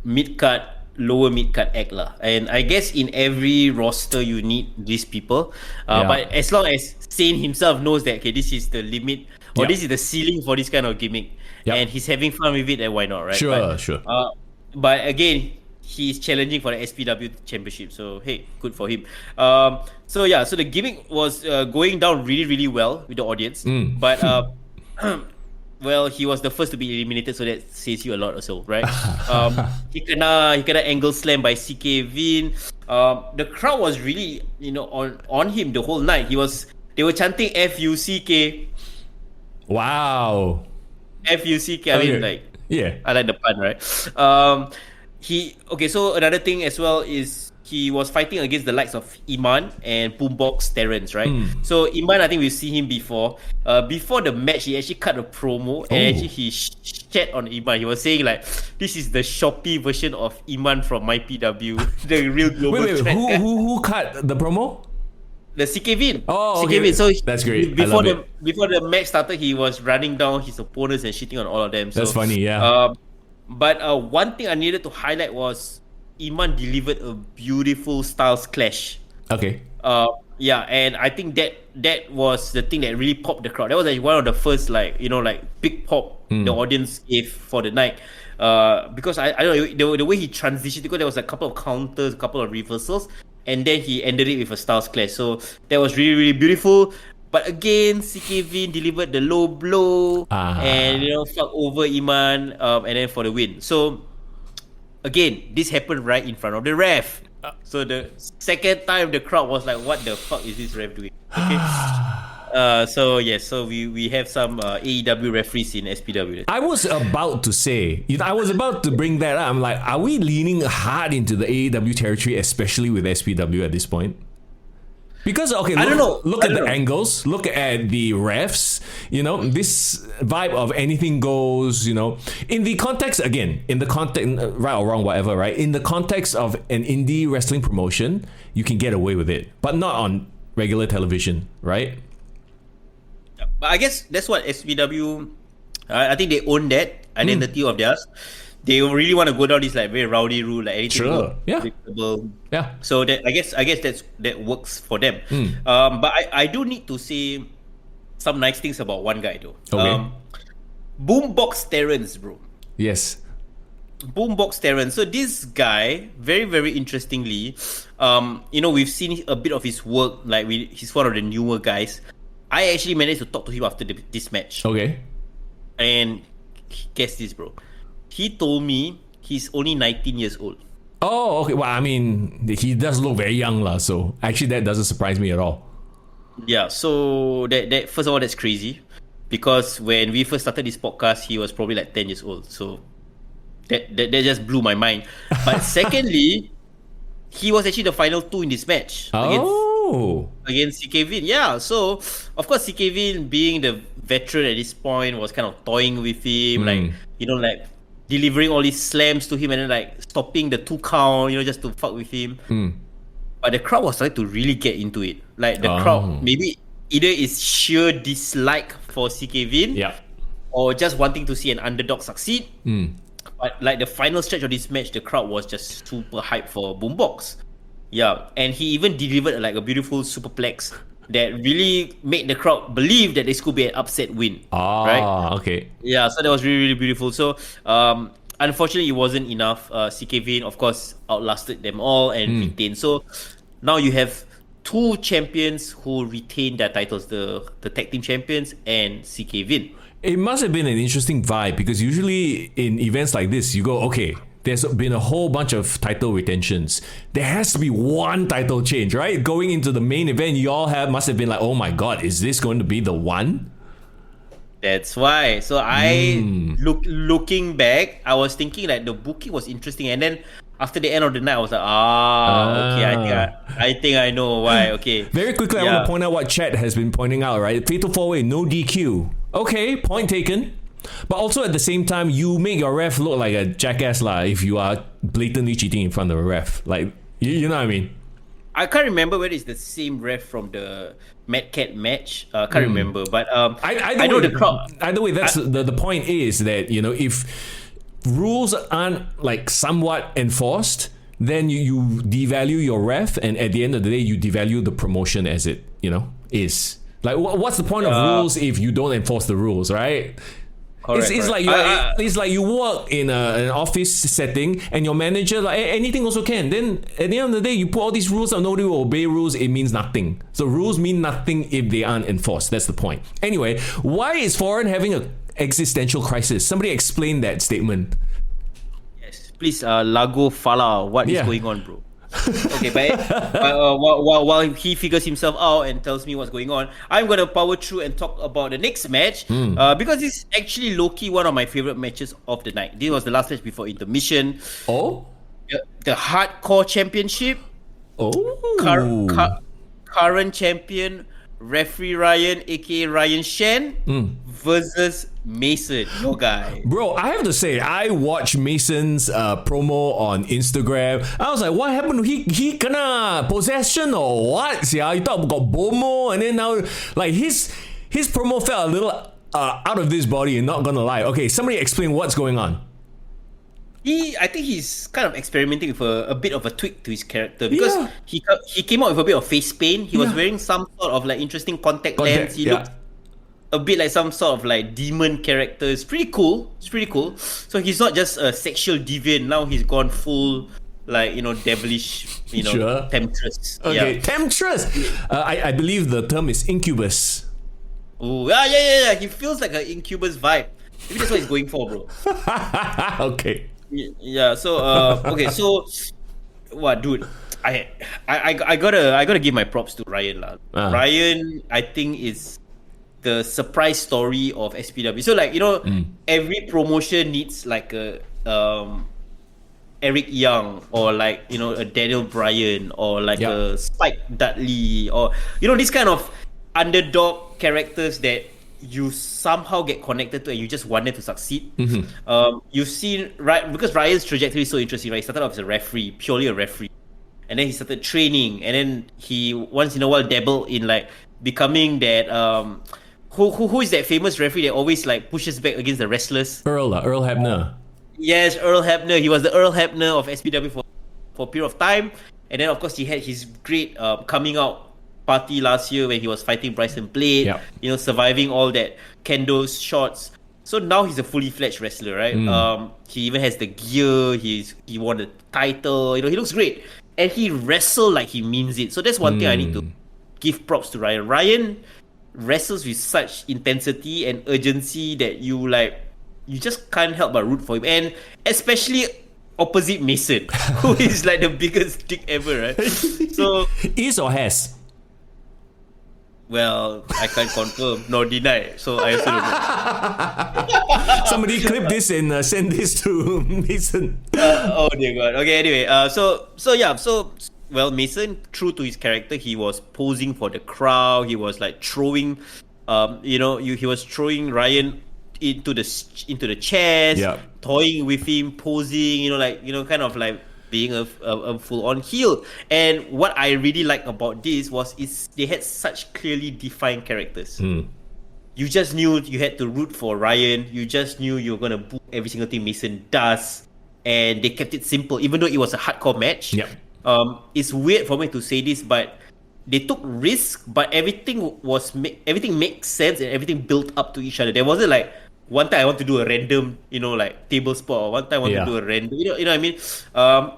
mid-card, lower mid-card act lah. And I guess in every roster you need these people. But as long as Sane himself knows that, okay, this is the limit, or this is the ceiling for this kind of gimmick, and he's having fun with it, then why not, right? Sure. But again, he's challenging for the SPW Championship, so hey, good for him. So the gimmick was going down really, really well with the audience, but well, he was the first to be eliminated, so that says you a lot also, right? He kena angle slam by CK Vin. The crowd was really, on him the whole night. They were chanting FUCK. Wow. FUCK. I mean, like, yeah, I like the pun, right? So another thing as well is he was fighting against the likes of Iman and Boombox Terrence, right? So Iman, I think we've seen him before. Before the match, he actually cut a promo and actually he shat on Iman. He was saying like, this is the Shopee version of Iman from MyPW, the real global Wait, who cut the promo? The CK Vin. Oh, okay. CK Vin. So that's great. Before the match started, he was running down his opponents and shitting on all of them. So, that's funny, yeah. But one thing I needed to highlight was Iman delivered a beautiful Styles Clash. Okay. Yeah, and I think that was the thing that really popped the crowd. That was like one of the first big pop the audience gave for the night. Because I don't know the way he transitioned, because there was a couple of counters, a couple of reversals, and then he ended it with a Styles Clash. So that was really, really beautiful. But again, CK Vin delivered the low blow and fuck over Iman, and then for the win. So again, this happened right in front of the ref. So the second time the crowd was like, "What the fuck is this ref doing?" Okay. So we have some AEW referees in SPW. I was about to say, I was about to bring that up. I'm like, are we leaning hard into the AEW territory, especially with SPW at this point? Because I don't know. Look at the angles. Look at the refs. This vibe of anything goes. In the context right or wrong, whatever. Right. In the context of an indie wrestling promotion, you can get away with it, but not on regular television, right? But I guess that's what SPW. I think they own that identity of theirs. They really want to go down this like very rowdy rule, like anything predictable. Yeah. So that I guess that works for them. But I do need to say some nice things about one guy though. Okay. Boombox Terrence, bro. Yes. Boombox Terrence. So this guy, very, very interestingly, we've seen a bit of his work. Like he's one of the newer guys. I actually managed to talk to him after this match. Okay. And guess this, bro. He told me he's only 19 years old. Oh, okay. Well, I mean, he does look very young, lah. So actually, that doesn't surprise me at all. Yeah. So that first of all, that's crazy, because when we first started this podcast, he was probably like 10 years old. So that just blew my mind. But secondly, he was actually the final two in this match against CK Vin. Yeah. So of course, CK Vin, being the veteran at this point, was kind of toying with him, like delivering all these slams to him and then like stopping the 2 count, just to fuck with him. But the crowd was starting to really get into it. Like the crowd, maybe either is sheer dislike for CK Vin, or just wanting to see an underdog succeed. But like the final stretch of this match, the crowd was just super hyped for Boombox. Yeah, and he even delivered like a beautiful superplex that really made the crowd believe that this could be an upset win. Right? Okay. Yeah, so that was really, really beautiful. So, unfortunately, it wasn't enough. CK Vin, of course, outlasted them all and retained. So, now you have 2 champions who retained their titles, the tag team champions and CK Vin. It must have been an interesting vibe, because usually in events like this, you go, okay, there's been a whole bunch of title retentions. There has to be one title change, right? Going into the main event, you all must have been like, oh my god, is this going to be the one? That's why. So looking back, I was thinking like the booking was interesting, and then after the end of the night, I was like, okay, I think I know why. Okay. Very quickly, I want to point out what Chat has been pointing out, right? Fatal 4-way, no DQ. Okay, point taken. But also at the same time, you make your ref look like a jackass lah if you are blatantly cheating in front of a ref. Like, you know what I mean? I can't remember whether it's the same ref from the Mad Cat match. Can't remember, but I know the crowd. Either way, that's the point is that if rules aren't like somewhat enforced, then you devalue your ref, and at the end of the day, you devalue the promotion as it is. Like, what's the point of rules if you don't enforce the rules, right? Correct, it's like you work in an office setting and your manager like anything also can. Then at the end of the day, you put all these rules and nobody will obey rules. It means nothing. So rules mean nothing if they aren't enforced. That's the point. Anyway, why is Foreign having an existential crisis? Somebody explain that statement. Yes, please, Lago Fala, what is going on, bro? Okay, but while he figures himself out and tells me what's going on, I'm gonna power through and talk about the next match, because it's actually low-key one of my favorite matches of the night. This was the last match before intermission. The Hardcore Championship. Current champion Referee Ryan, aka Ryan Shen, versus Mason, your guy. Bro, I have to say, I watched Mason's promo on Instagram. I was like, what happened? He kena possession or what? Yeah, you thought got Bomo, and then now like his promo felt a little out of this body, and not gonna lie. Okay, somebody explain what's going on. I think he's kind of experimenting with a bit of a tweak to his character because Yeah. he came out with a bit of face paint. He was Yeah. wearing some sort of like interesting contact lens. He looked a bit like some sort of like demon character. It's pretty cool. It's pretty cool. So he's not just a sexual deviant. Now he's gone full like devilish, Sure. temptress. Okay, Yeah. temptress. I believe the term is incubus. Oh yeah. He feels like an incubus vibe. Maybe that's what he's going for, bro. Okay. Yeah. So okay. So what, dude? I gotta give my props to Ryan lah. Ryan, I think is the surprise story of SPW. So like every promotion needs like a Eric Young or like a Daniel Bryan or like a Spike Dudley or these kind of underdog characters that you somehow get connected to and you just want them to succeed. You've seen because Ryan's trajectory is so interesting, right? He started off as a referee, purely a referee, and then he started training, and then he once in a while dabbled in like becoming that who is that famous referee that always like pushes back against the wrestlers? Earl Hebner. Yes, Earl Hebner. He was the Earl Hebner of SPW for a period of time, and then of course he had his great coming out party last year when he was fighting Bryson Blade. Surviving all that kendo shots. So now he's a fully fledged wrestler, right? He even has the gear. He won the title. He looks great, and he wrestled like he means it. So that's one thing I need to give props to Ryan. Ryan wrestles with such intensity and urgency that you just can't help but root for him, and especially opposite Mason, who is like the biggest dick ever, right? So is or has? Well, I can't confirm nor deny, so I also don't know. Somebody clip this and send this to Mason. Oh dear God. Okay, anyway, so Mason, true to his character, he was posing for the crowd. He was like throwing, he was throwing Ryan into the chairs, toying with him, posing, kind of like being a full-on heel. And what I really like about this is they had such clearly defined characters. You just knew you had to root for Ryan. You just knew you were gonna boo every single thing Mason does, and they kept it simple, even though it was a hardcore match. It's weird for me to say this, but they took risk, but everything makes sense and everything built up to each other. There wasn't like one time I want to do a random, like table spot, or one time I want to do a random, you know what I mean?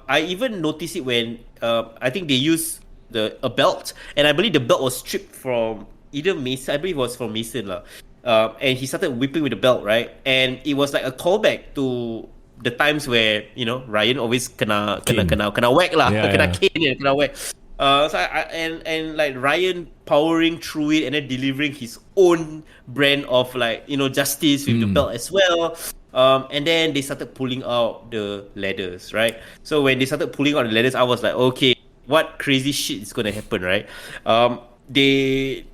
I even noticed it when I think they used a belt, and I believe the belt was stripped from either Mason. I believe it was from Mason lah. And he started whipping with the belt, right? And it was like a callback to the times where Ryan always kena whack lah, kena cane, kena whack. So and like Ryan powering through it and then delivering his own brand of like justice with the belt as well. And then they started pulling out the ladders, right? So when they started pulling out the ladders, I was like, okay, what crazy shit is gonna happen, right? The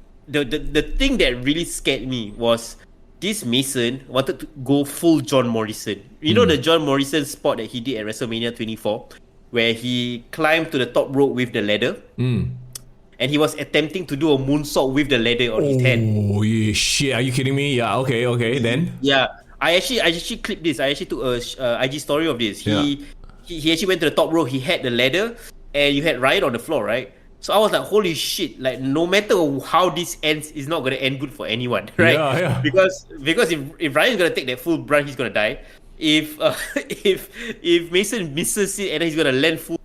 thing that really scared me was this Mason wanted to go full John Morrison. The John Morrison spot that he did at WrestleMania 24, where he climbed to the top rope with the ladder, and he was attempting to do a moonsault with the ladder on his head. Oh shit! Are you kidding me? Yeah. Okay. Then. Yeah, I actually clipped this. I actually took a IG story of this. He actually went to the top rope. He had the ladder, and you had Ryan on the floor, right? So I was like, holy shit! Like, no matter how this ends, it's not gonna end good for anyone, right? Yeah. Because if Ryan's gonna take that full brunt, he's gonna die. If Mason misses it and then he's gonna land full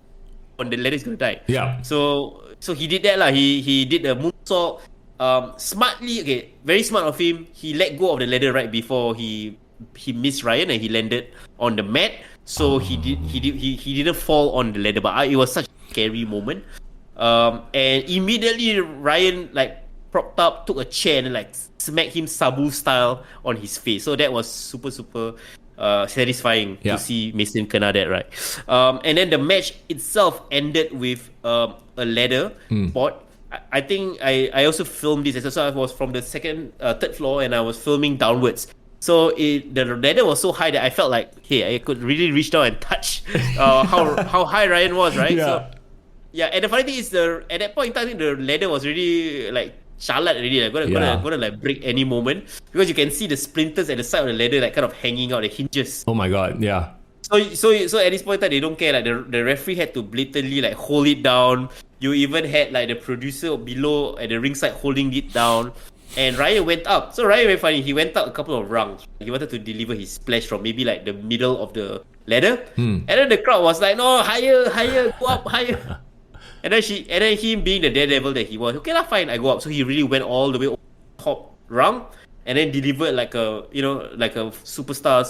on the ladder, he's gonna die. Yeah. So he did that lah. He did the moonsault smartly. Okay, very smart of him. He let go of the ladder right before he missed Ryan and he landed on the mat. So he didn't fall on the ladder, but it was such a scary moment. And immediately Ryan like propped up, took a chair and like smacked him Sabu style on his face. So that was super satisfying to see Mason kena that, right? And then the match itself ended with a ladder spot. I think I also filmed this. So I was from the third floor, and I was filming downwards. So the ladder was so high that I felt like, hey, I could really reach down and touch how high Ryan was, right? Yeah. So yeah, and the funny thing is, at that point in time, I think the ladder was really like charlotte already, like gonna like break any moment, because you can see the splinters at the side of the ladder like kind of hanging out, the hinges. Oh my god, yeah. So at this point in time, they don't care. Like the referee had to blatantly like hold it down. You even had like the producer below at the ringside holding it down. And Ryan went up. So Ryan very funny. He went up a couple of rungs. He wanted to deliver his splash from maybe like the middle of the ladder. And then the crowd was like, no, higher, go up, higher. And then him being the daredevil that he was, okay lah, fine, I go up. So he really went all the way up top rung and then delivered like a superstar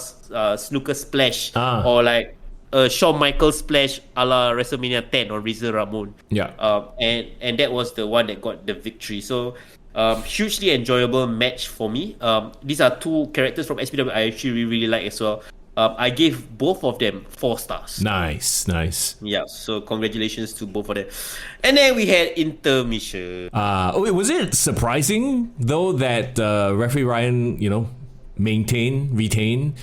snooker splash or like a Shawn Michaels splash a la WrestleMania 10 or Razor Ramon. Yeah. And that was the one that got the victory. So hugely enjoyable match for me. These are two characters from SPW I actually really like as well. I gave both of them 4 stars. Nice. Yeah, so congratulations to both of them. And then we had intermission. Was it surprising though that referee Ryan, retain?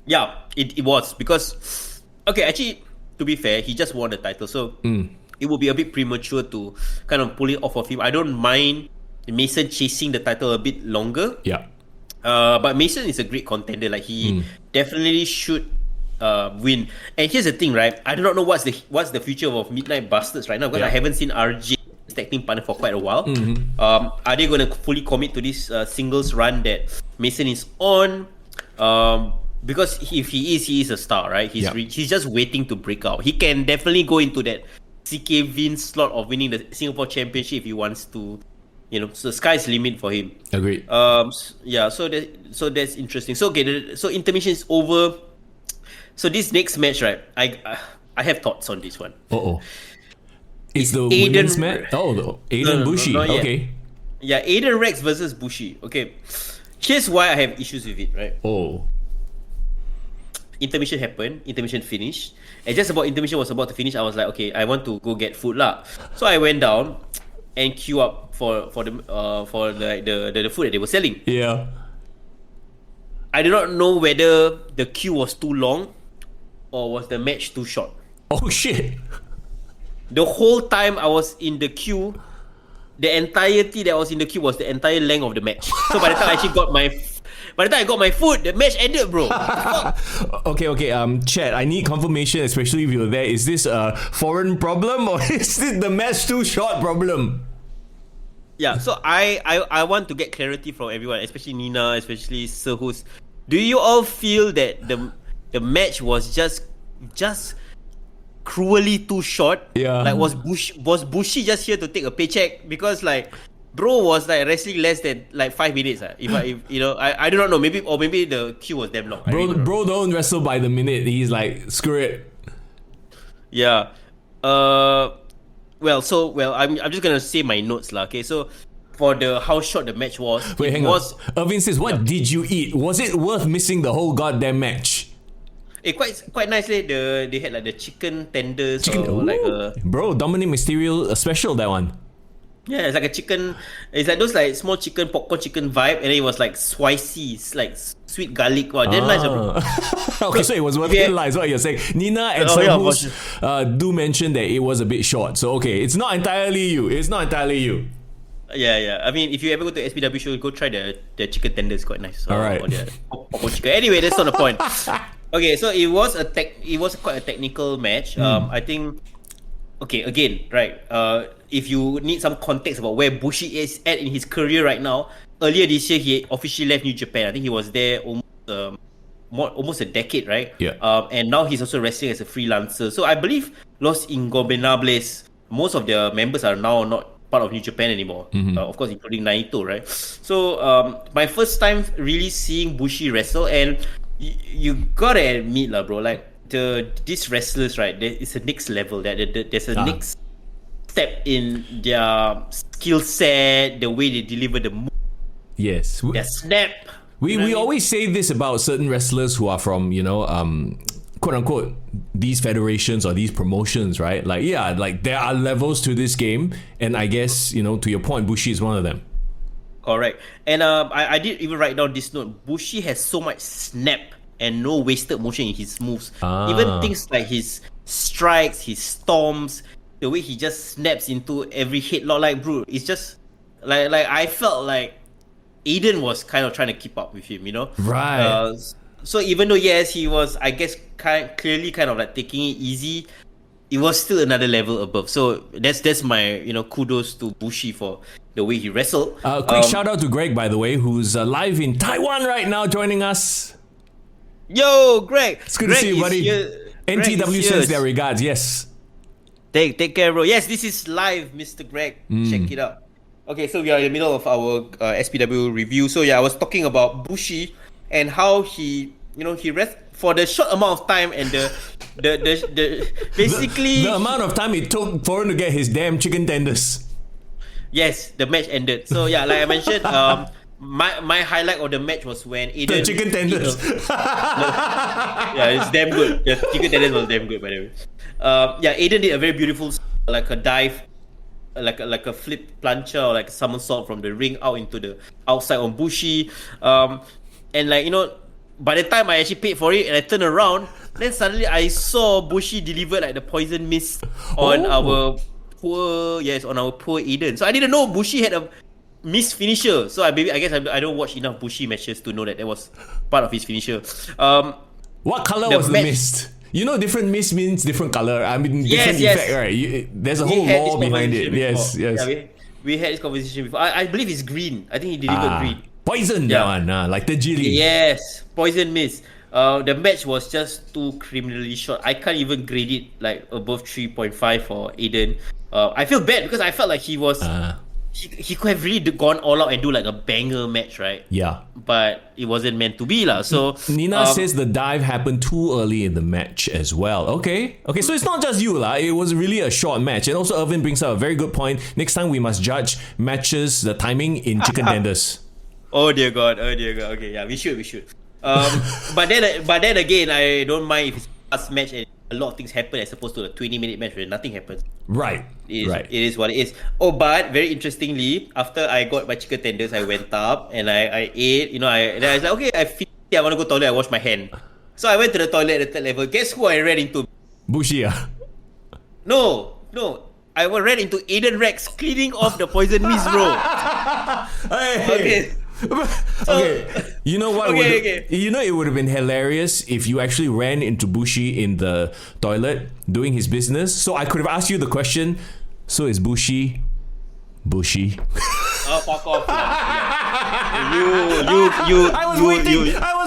Yeah, it was because actually, to be fair, he just won the title, so it would be a bit premature to kind of pull it off of him. I don't mind Mason chasing the title a bit longer. Yeah. But Mason is a great contender. Like he definitely should win. And here's the thing, right? I do not know what's the future of Midnight Bastards right now because I haven't seen RJ tag team partner for quite a while. Are they going to fully commit to this singles run that Mason is on? Because if he is a star, right? He's just waiting to break out. He can definitely go into that CK Vince slot of winning the Singapore Championship if he wants to. So sky's the limit for him. Agreed. So that's interesting. So so intermission is over. So this next match, right? I have thoughts on this one. It's the women's match. Aiden Bushi. Okay. Yeah, Aiden Rex versus Bushi. Okay. Here's why I have issues with it, right? Intermission happened. Intermission finished. And just about intermission was about to finish, I was like, okay, I want to go get food lah. So I went down and queue up for the food that they were selling. Yeah. I do not know whether the queue was too long or was the match too short. Oh shit. The whole time I was in the queue, the entirety that was in the queue was the entire length of the match. So by the time I actually got my food, the match ended, bro. Okay. Chad, I need confirmation, especially if you're there. Is this a foreign problem or is this the match too short problem? Yeah, so I want to get clarity from everyone, especially Nina, especially Sir Hus. Do you all feel that the match was just cruelly too short? Yeah. Like was Bushi just here to take a paycheck? Because like bro was like wrestling less than like 5 minutes. I do not know. Maybe the queue was damn long. Bro don't wrestle by the minute. He's like, screw it. Yeah. I'm just gonna say my notes lah. Okay, so for how short the match was. Wait, hang on. Irvin says, "What did you eat? Was it worth missing the whole goddamn match?" Quite nicely. They had like the chicken tenders. Bro, Dominic Mysterio special, that one. Yeah, it's like a chicken. It's like those like small chicken popcorn chicken vibe, and then it was like spicy, like sweet garlic. Wow, damn nice, bro. Okay, so it was worth it. Is what you're saying. Nina and Sir do mention that it was a bit short. So okay, it's not entirely you. Yeah. I mean, if you ever go to SPW show, go try the chicken tenders. Quite nice. All right. Or the popcorn chicken. Anyway, that's not the point. Okay, so it was quite a technical match. I think. Okay, again, right. If you need some context about where Bushi is at in his career right now, earlier this year he officially left New Japan. I think he was there almost a decade, right? Yeah. And now he's also wrestling as a freelancer. So I believe Los Ingobernables, most of their members are now not part of New Japan anymore. Of course, including Naito, right? So my first time really seeing Bushi wrestle, and you gotta admit lah, bro, like these wrestlers, right? It's a next level. There's a next step in their skill set, the way they deliver the move. Yes. Their snap. We always say this about certain wrestlers who are from, quote unquote, these federations or these promotions, right? Like, yeah, like there are levels to this game. And I guess, to your point, Bushi is one of them. Correct. And I did even write down this note. Bushi has so much snap and no wasted motion in his moves. Even things like his strikes, his storms, the way he just snaps into every headlock, like, bro, it's just like I felt like Aiden was kind of trying to keep up with him, Right. So even though yes, he was, I guess, clearly kind of like taking it easy, it was still another level above. So that's my kudos to Bushi for the way he wrestled. Quick shout out to Greg, by the way, who's live in Taiwan right now, joining us. Yo, Greg. It's good to see you, buddy. NTW sends their regards. Yes. Take care, bro. Yes, this is live, Mr. Greg. Check it out. Okay, so we are in the middle of our SPW review. So yeah, I was talking about Bushi and how he rest for the short amount of time and the basically the amount of time it took for him to get his damn chicken tenders. Yes, the match ended. So yeah, like I mentioned, my highlight of the match was when Aiden... The chicken tenders. Yeah, it's damn good. The chicken tenders was damn good, by the way. Yeah, Aiden did a very beautiful, like a dive, like a flip plancha or like a somersault from the ring out into the outside on Bushi. And like, by the time I actually paid for it and I turned around, then suddenly I saw Bushi deliver like the poison mist on our poor Aiden. So I didn't know Bushi had a mist finisher. So I guess I don't watch enough Bushi matches to know that was part of his finisher. What color was the mist? Different mist means different color. I mean, different effect, right? There's a whole lore behind it. Yes. Yeah, we had this conversation before. I believe it's green. I think he delivered green. Poison, that one, like the jelly. Yes, poison mist. The match was just too criminally short. I can't even grade it like above 3.5 for Aiden. I feel bad because I felt like he was... He could have really gone all out and do like a banger match, right? Yeah. But it wasn't meant to be lah. So Nina says the dive happened too early in the match as well. Okay, so it's not just you lah. It was really a short match. And also Irvin brings up a very good point. Next time we must judge matches, the timing in chicken tenders. Oh dear God. Okay, yeah, we should. But then again, I don't mind if it's a fast match and a lot of things happen as opposed to a 20-minute match where nothing happens. Right. It is what it is. Oh, but very interestingly, after I got my chicken tenders, I went up and I ate. And I was like, okay, I want to go toilet. I wash my hand. So I went to the toilet at the third level. Guess who I ran into? Bushi. No. I ran into Aiden Rex cleaning off the poison mist, bro. Okay. Okay, you know what? Okay. It would have been hilarious if you actually ran into Bushi in the toilet doing his business. So I could have asked you the question. So is Bushi? Oh, fuck off! Yeah. I was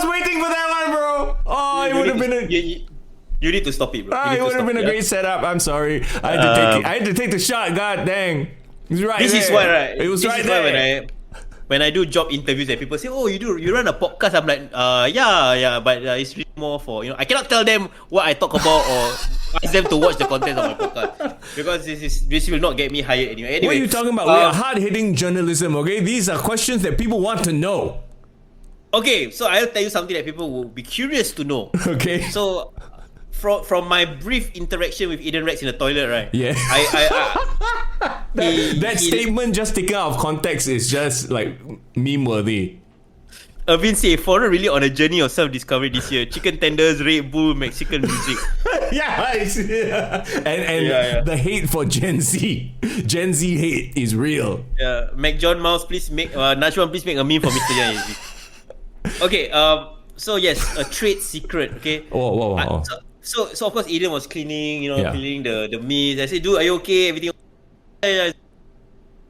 waiting for that one, bro. Oh, it would have been You need to stop it, bro. It would have been a great setup. I'm sorry. I had to take the shot. God dang. It's right. This is why, right? It was right there. When I do job interviews and people say, "Oh, you run a podcast," I'm like, yeah, but it's really more for I cannot tell them what I talk about or ask them to watch the content of my podcast because this will not get me hired anyway. What are you talking about? We are hard-hitting journalism, okay? These are questions that people want to know. Okay, so I'll tell you something that people will be curious to know. Okay. So, from my brief interaction with Aiden Rex in the toilet, right? Yeah. That statement just taken out of context is just like meme worthy. Irvin say foreign really on a journey of self-discovery this year. Chicken tenders, Red Bull, Mexican music. And the hate for Gen Z. Gen Z hate is real. Yeah, John Mouse, please make Nacho, please make a meme for Mr. Yan. Okay, so yes, a trade secret. Okay. Whoa. So of course Aiden was cleaning, cleaning the meat. I said, dude, are you okay? Everything okay?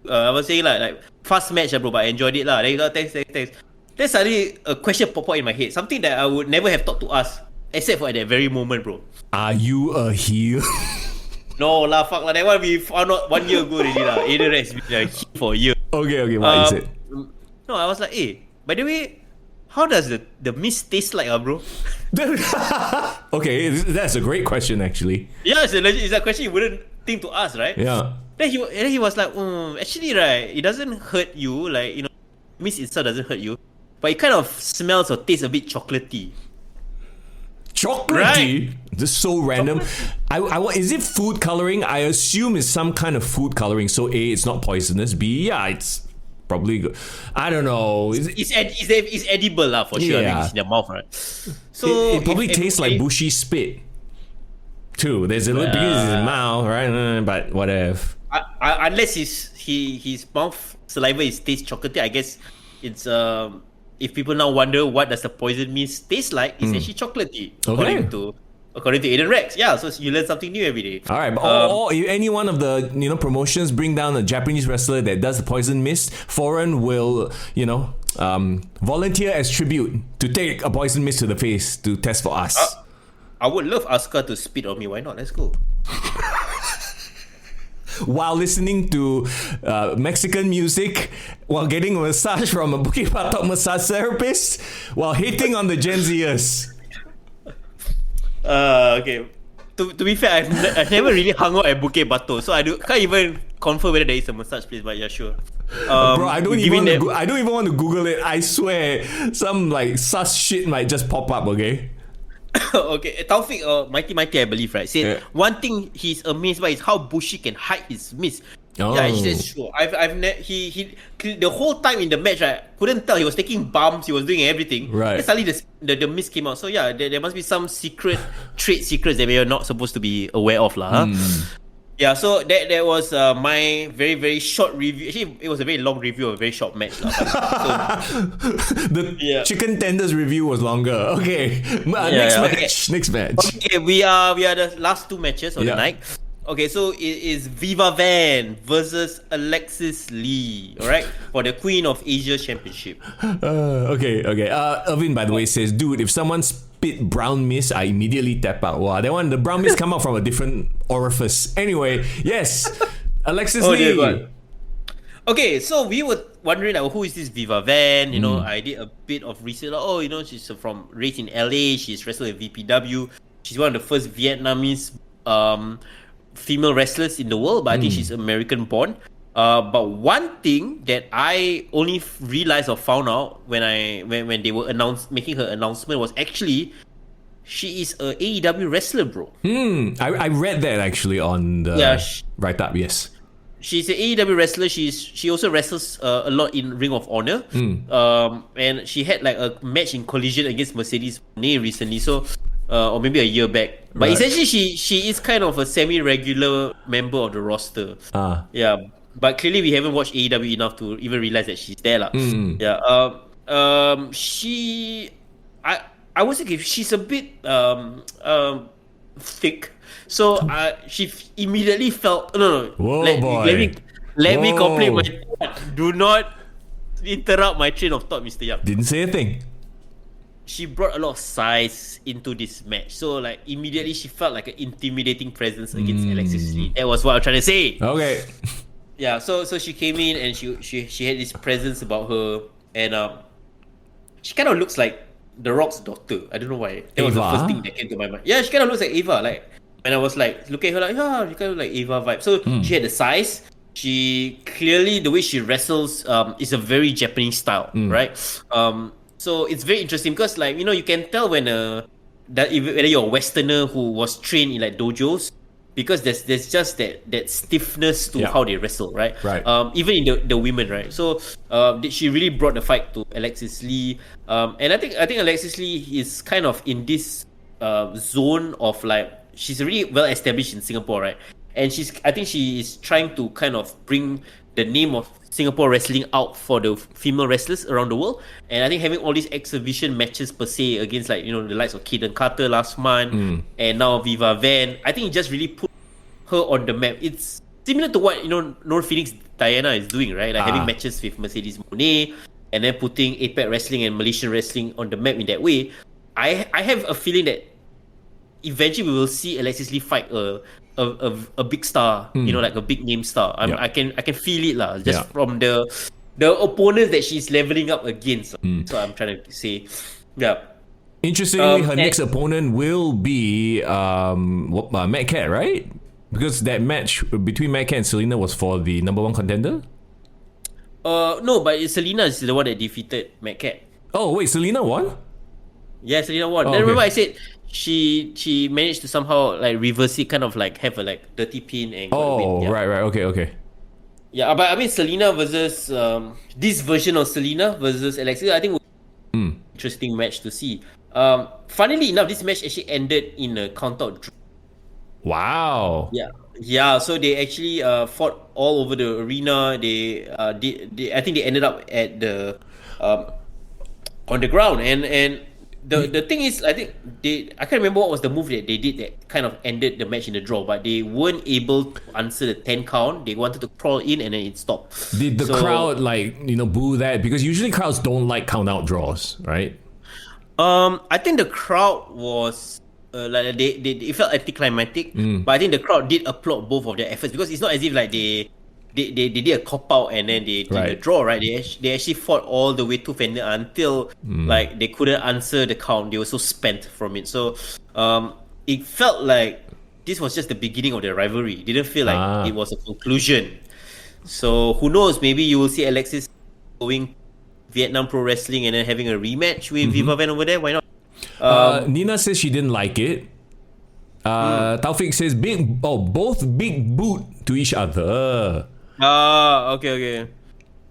I was saying like fast match, bro, but I enjoyed it lah. Then thanks. Then suddenly a question popped out in my head, something that I would never have thought to ask, except for at that very moment, bro. Are you a heel? No lah, fuck lah. That one we found out 1 year ago already lah. Aiden Rex been a heel for a year. Okay, what is it? No, I was like, hey, by the way, how does the mist taste like, bro? Okay, that's a great question, actually. Yeah, it's a question you wouldn't think to ask, right? Yeah. Then he was like, actually, right, it doesn't hurt you, like, mist itself doesn't hurt you, but it kind of smells or tastes a bit chocolatey. Chocolatey? Right. This is so random. Is it food coloring? I assume it's some kind of food coloring. So A, it's not poisonous. B, yeah, it's probably good. I don't know. It's edible lah for sure. Yeah. I mean, it's in the mouth, right? So it probably tastes like Bushi spit too. There's a little because it's in his mouth, right? But whatever. Unless his mouth saliva is taste chocolatey, I guess it's if people now wonder what does the poison mist taste like, it's actually chocolatey, according to Aiden Rex. Yeah, so you learn something new every day. All right, or if any one of the promotions bring down a Japanese wrestler that does the poison mist, Foreign will volunteer as tribute to take a poison mist to the face to test for us. I would love Asuka to spit on me. Why not? Let's go. While listening to Mexican music, while getting a massage from a Bukit Batok massage therapist, while hating on the Gen Zers. Okay. To be fair, I've never really hung out at Bukit Batok, so can't even confirm whether there is a massage place. But yeah, sure. Bro, I don't even want to Google it. I swear, some like sus shit might just pop up. Okay. Okay, Taufik, Mighty, I believe, right? Said one thing he's amazed by is how Bushi can hide his mist. Oh. Yeah, he says sure. He the whole time in the match, right, couldn't tell. He was taking bumps, he was doing everything. Right. And suddenly the mist came out. So yeah, there must be some trade secrets that we are not supposed to be aware of, lah. Yeah, so that was my very, very short review. Actually, it was a very long review of a very short match. The chicken tenders review was longer. Okay. Next match. Okay, we are the last two matches of the night. Okay, so it is Viva Van versus Alexis Lee, alright? For the Queen of Asia Championship. Okay. Irvin, by the way, says, dude, if someone spit brown mist, I immediately tap out. Wow, that one, the brown mist come out from a different orifice. Anyway, yes, Alexis Lee. Dear God. Okay, so we were wondering, like, who is this Viva Van? You know, I did a bit of research. Like, she's from raised in LA. She's wrestled at VPW. She's one of the first Vietnamese female wrestlers in the world, but I think she's American born. But one thing that I only realized or found out when they were making her announcement was actually she is a AEW wrestler, bro. I read that actually on the write-up. Yes, she's an AEW wrestler. She also wrestles a lot in Ring of Honor. And she had like a match in Collision against Mercedes Moné recently. So. Or maybe a year back. But essentially, she is kind of a semi-regular member of the roster. Yeah. But clearly, we haven't watched AEW enough to even realize that she's there. Yeah. I would say she's a bit thick. So she immediately felt... No. Whoa, let me complete my thought. Do not interrupt my train of thought, Mr. Young. Didn't say a thing. She brought a lot of size into this match. So like immediately she felt like an intimidating presence against Alexis Lee. That was what I'm trying to say. Okay. Yeah, so she came in and she had this presence about her, and she kind of looks like The Rock's daughter. I don't know why. That was the first thing that came to my mind. Yeah, she kind of looks like Ava. Like when I was like looking at her like, yeah, she kind of like Ava vibe. So she had the size. She clearly, the way she wrestles is a very Japanese style, right? So it's very interesting because, like, you know, you can tell when whether you're a Westerner who was trained in like dojos, because there's just that stiffness to how they wrestle, right? Right. Even in the women, right? So she really brought the fight to Alexis Lee, and I think Alexis Lee is kind of in this zone of like she's really well established in Singapore, right? And I think she is trying to kind of bring the name of Singapore wrestling out for the female wrestlers around the world. And I think having all these exhibition matches per se against, like, you know, the likes of Kaden Carter last month and now Viva Van, I think it just really put her on the map. It's similar to what, you know, Nor Phoenix Diana is doing, right? Like having matches with Mercedes Moné and then putting APAC wrestling and Malaysian wrestling on the map in that way. I have a feeling that eventually we will see Alexis Lee fight a big star, you know, like a big name star. I can feel it lah, just from the opponents that she's leveling up against. So I'm trying to say, Interestingly, her next opponent will be Matt Cat, right? Because that match between Matt Cat and Selena was for the number one contender. No, but Selena is the one that defeated Matt Cat. Oh wait, Selena won? Yeah, Selena won. Then remember I said she managed to somehow like reverse it, kind of like have a like dirty pin and right, okay. Yeah, but I mean Selena versus this version of Selena versus Alexis, I think interesting match to see. Funnily enough, this match actually ended in a countout draw. Wow. Yeah. So they actually fought all over the arena. They I think they ended up at the on the ground, and the thing is, I think I can't remember what was the move that they did that kind of ended the match in the draw, but they weren't able to answer the 10 count. They wanted to crawl in and then it stopped. Did the crowd boo that? Because usually crowds don't like count out draws, right? I think the crowd was like it felt anticlimactic, but I think the crowd did applaud both of their efforts, because it's not as if like they did a cop out and then they did a draw, right? They actually fought all the way to end until like they couldn't answer the count. They were so spent from it. So it felt like this was just the beginning of their rivalry. It didn't feel like it was a conclusion. So who knows? Maybe you will see Alexis going Vietnam Pro Wrestling and then having a rematch with Viva Van over there. Why not? Nina says she didn't like it. Taufik says both big boot to each other. Okay.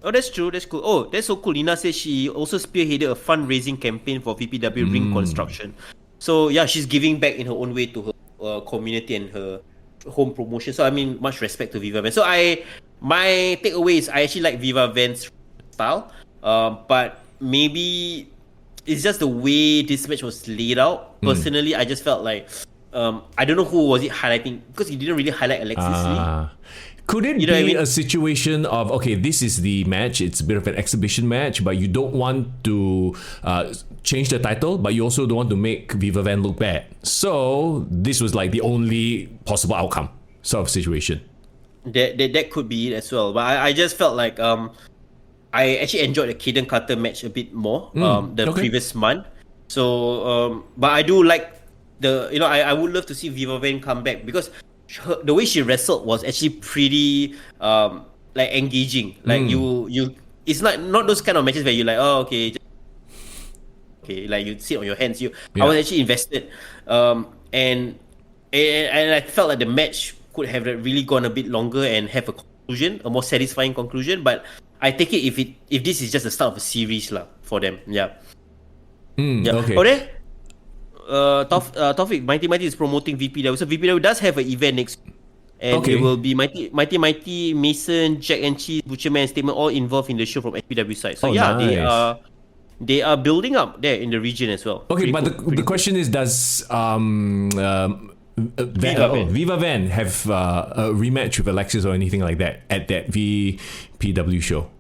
Oh, that's true. That's cool. Oh, that's so cool. Nina says she also spearheaded a fundraising campaign for VPW ring construction. So yeah, she's giving back in her own way to her community and her home promotion. So I mean, much respect to Viva Van. So my takeaway is I actually like Viva Van's style, but maybe it's just the way this match was laid out. Personally, I just felt like I don't know who was it highlighting, because he didn't really highlight Alexis Lee. Could it be a situation of, okay, this is the match, it's a bit of an exhibition match, but you don't want to change the title, but you also don't want to make Viva Van look bad. So this was like the only possible outcome sort of situation. That could be it as well. But I just felt like I actually enjoyed the Kaden Carter match a bit more previous month. So but I do like I would love to see Viva Van come back, because the way she wrestled was actually pretty like engaging. Like you it's not those kind of matches where you're like, oh okay, like you sit on your hands. I was actually invested, and I felt like the match could have really gone a bit longer and have a more satisfying conclusion. But I take it if this is just the start of a series lah for them. Yeah. Okay. Oh, there. Taufik, Mighty is promoting VPW. So VPW does have an event next week. And it will be Mighty, Mason, Jack and Cheese, Butcherman, and Statement all involved in the show from SPW side. So nice. They are building up there in the region as well. Okay, but the question is, does Viva Van have a rematch with Alexis or anything like that at that VPW show?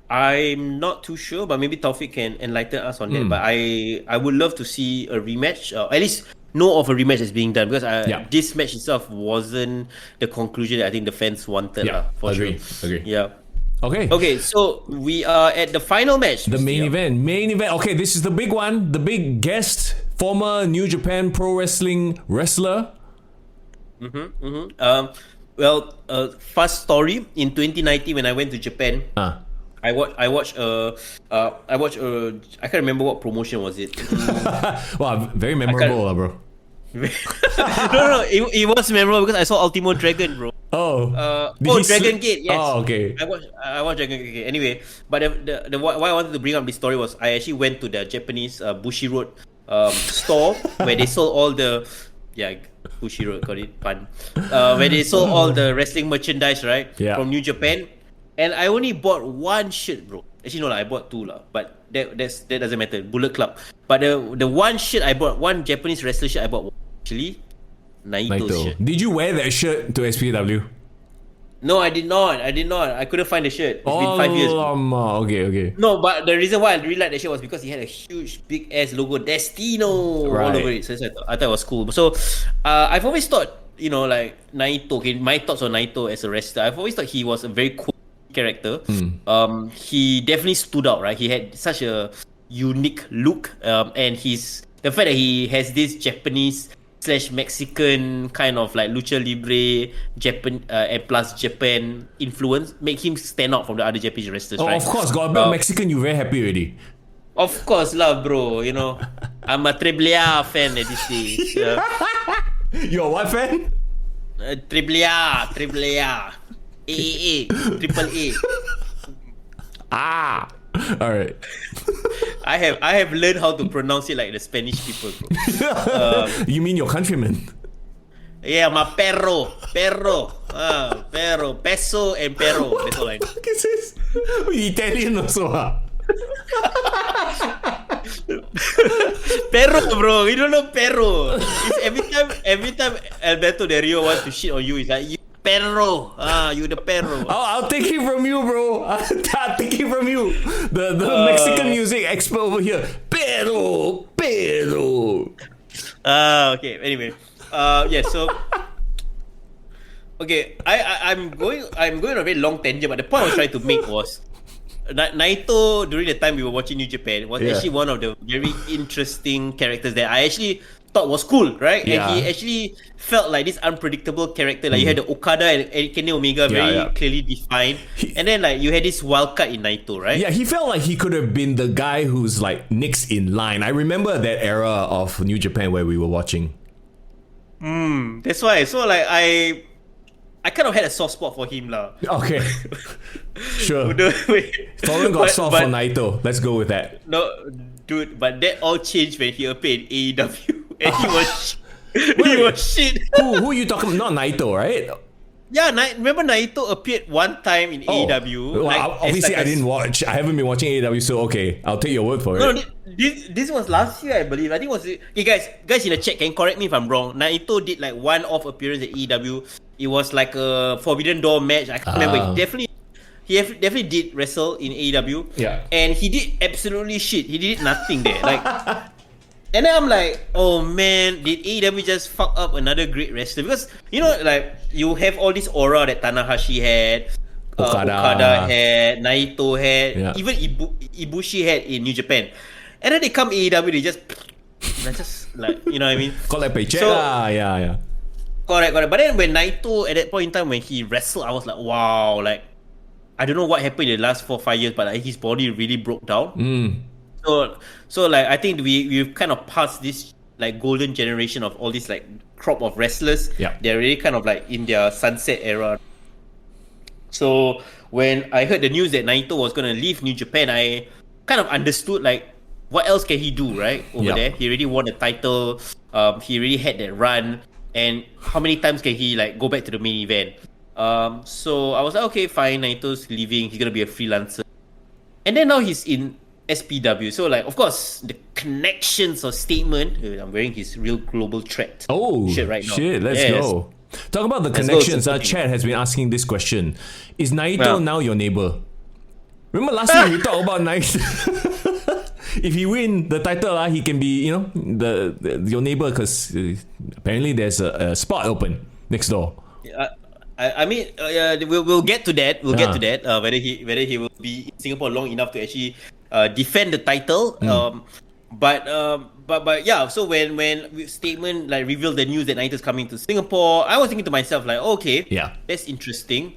I'm not too sure, but maybe Taufik can enlighten us on that. But I would love to see a rematch, at least know of a rematch that's being done, because this match itself wasn't the conclusion that I think the fans wanted. Agree. Yeah. Okay, so we are at the final match. The main event. Okay, this is the big one. The big guest, former New Japan Pro Wrestling wrestler. Fast story. In 2019, when I went to Japan, I watched I can't remember what promotion was it. Wow, very memorable, bro. No, it was memorable because I saw Ultimo Dragon, bro. Dragon Gate, yes. Oh, okay. I watched Dragon Gate. Anyway, but the why I wanted to bring up this story was I actually went to the Japanese Bushi Road store where they sold all the Bushi Road, got it, pun. Where they sold all the wrestling merchandise, right? Yeah. From New Japan. And I only bought one shirt, bro. Actually, no, I bought two, but that doesn't matter. Bullet Club. But the one shirt I bought, one Japanese wrestler shirt I bought was actually Naito's shirt. Did you wear that shirt to SPW? No, I did not. I couldn't find the shirt. It's been 5 years. Okay. No, but the reason why I really liked the shirt was because he had a huge, big ass logo, Destino, all over it. So I thought it was cool. So I've always thought, like Naito, okay, my thoughts on Naito as a wrestler, I've always thought he was a very cool character. He definitely stood out, right? He had such a unique look, and the fact that he has this Japanese / Mexican kind of like lucha libre Japan and plus Japan influence make him stand out from the other Japanese wrestlers. Right? Of course, got a bit Mexican, you very happy already. Of course lah, bro. I'm a Triple A fan at this stage. You're what fan? Triple A, AAA, Triple A. Alright. I have learned how to pronounce it like the Spanish people, bro. You mean your countrymen? Yeah, my perro, peso and perro. That's all I know. What is this? You Italian also, Perro, bro. You don't know Perro. It's every time Alberto Del Rio wants to shit on you, it's like, you Perro. You the Perro. I'll take it from you, bro. I'll take it from you. The Mexican music expert over here. Pero. Okay. Anyway, so okay, I'm going on a very long tangent, but the point I was trying to make was Naito during the time we were watching New Japan was actually one of the very interesting characters that I actually thought was cool, right? Yeah. And he actually felt like this unpredictable character. Like you had the Okada and Kenny Omega very clearly defined, and then like you had this wild card in Naito, right? Yeah, he felt like he could have been the guy who's like next in line. I remember that era of New Japan where we were watching. That's why. So like I kind of had a soft spot for him lah. Okay. Sure. Foreign got soft for Naito. Let's go with that. No, dude, but that all changed when he appeared in AEW. And he was shit. Who are you talking about? Not Naito, right? Yeah, remember Naito appeared one time in AEW. Well, like, obviously, I didn't watch. I haven't been watching AEW, so okay, I'll take your word for it. No, this was last year, I believe. I think it was. Hey guys in the chat, can you correct me if I'm wrong? Naito did like one-off appearance at AEW. It was like a Forbidden Door match. I can't remember. He definitely did wrestle in AEW. Yeah. And he did absolutely shit. He did nothing there. Like, and then I'm like, oh man, did AEW just fuck up another great wrestler? Because you know, like you have all this aura that Tanahashi had, Okada had, Naito had, even Ibushi had in New Japan, and then they come AEW, they just like, you know what I mean? Got like paycheck. Yeah. Correct. But then when Naito at that point in time when he wrestled, I was like, wow, like I don't know what happened in the last 4-5 years, but like, his body really broke down. So like I think we've kind of passed this like golden generation of all this like crop of wrestlers. Yeah. They're really kind of like in their sunset era. So when I heard the news that Naito was gonna leave New Japan, I kind of understood like what else can he do, right? Over there. He already won the title. He really had that run. And how many times can he like go back to the main event? So I was like, okay, fine, Naito's leaving. He's gonna be a freelancer. And then now he's in SPW. So like, of course, the connections or statement. I'm wearing his Real Global Threat shirt right now. Let's go. Talk about the connections. Chad has been asking this question. Is Naito now your neighbor? Remember last week we talked about Naito. If he win the title, he can be, you know, your neighbor because apparently there's a spot open next door. I mean, we'll get to that. We'll get to that. Whether he will be in Singapore long enough to actually defend the title. But yeah. So when Statement like revealed the news that Naito's coming to Singapore, I was thinking to myself like, okay, that's interesting.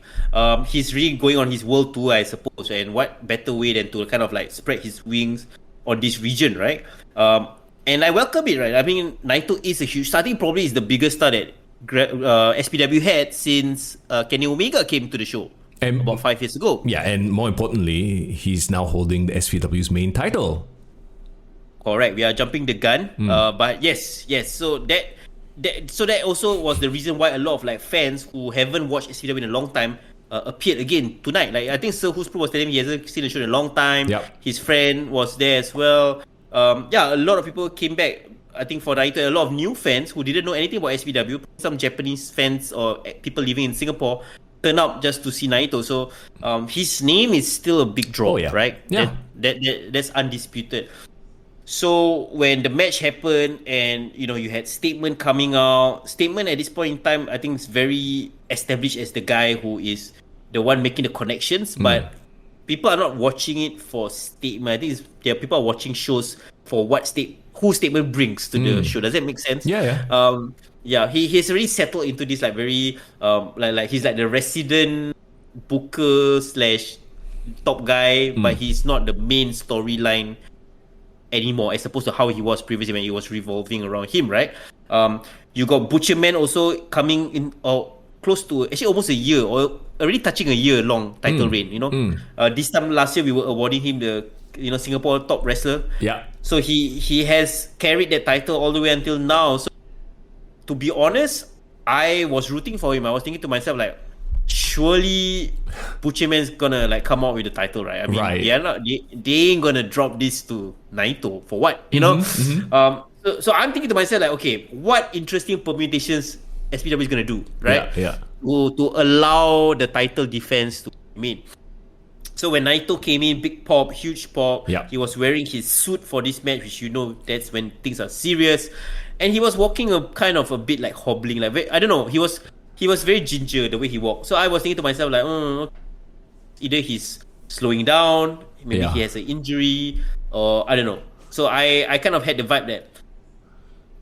He's really going on his world tour, I suppose. And what better way than to kind of like spread his wings on this region, right? And I welcome it, right? I mean, Naito is a huge star. I think probably is the biggest star that SPW had since Kenny Omega came to the show about 5 years ago. Yeah, and more importantly, he's now holding the SPW's main title. Correct. We are jumping the gun. But yes. So that also was the reason why a lot of like fans who haven't watched SPW in a long time appeared again tonight. Like I think Sir Who's Pro was telling me he hasn't seen the show in a long time. His friend was there as well. A lot of people came back. I think for Naito, a lot of new fans who didn't know anything about SPW, some Japanese fans or people living in Singapore turned up just to see Naito. So his name is still a big draw, right? Yeah. That's undisputed. So when the match happened and you had Statement coming out, Statement at this point in time, I think is very established as the guy who is the one making the connections, but people are not watching it for Statement. I think there are people are watching shows for who Statement brings to the show. Does that make sense? Yeah. He's already settled into this like very like he's like the resident booker / top guy, but he's not the main storyline anymore as opposed to how he was previously when it was revolving around him, right? You got Butcherman also coming in close to actually almost a year or already touching a year long title reign, this time last year we were awarding him the Singapore top wrestler. So he has carried that title all the way until now. So to be honest, I was rooting for him. I was thinking to myself like, surely Butcherman's gonna like come out with the title, right? I mean, Right. they ain't gonna drop this to Naito for what, you know? So I'm thinking to myself like, okay, what interesting permutations SPW is gonna do, right? Yeah. To allow the title defense to be made. So when Naito came in, big pop, huge pop. Yeah. He was wearing his suit for this match, which that's when things are serious. And he was walking a bit like hobbling, like I don't know. He was very ginger the way he walked. So I was thinking to myself like, either he's slowing down, maybe he has an injury, or I don't know. So I kind of had the vibe that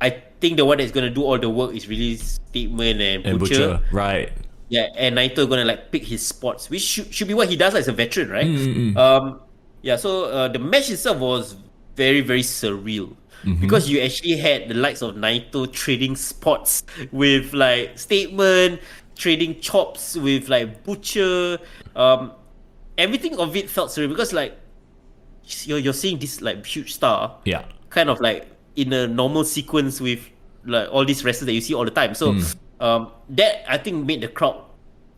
I think the one that's gonna do all the work is really Statement and Butcher. Right. Yeah, and Naito gonna like pick his spots, which should be what he does as a veteran, right? So the match itself was very, very surreal because you actually had the likes of Naito trading spots with like Statement, trading chops with like Butcher. Everything of it felt surreal because like you're seeing this like huge star, kind of like in a normal sequence with like all these wrestlers that you see all the time. So that I think made the crowd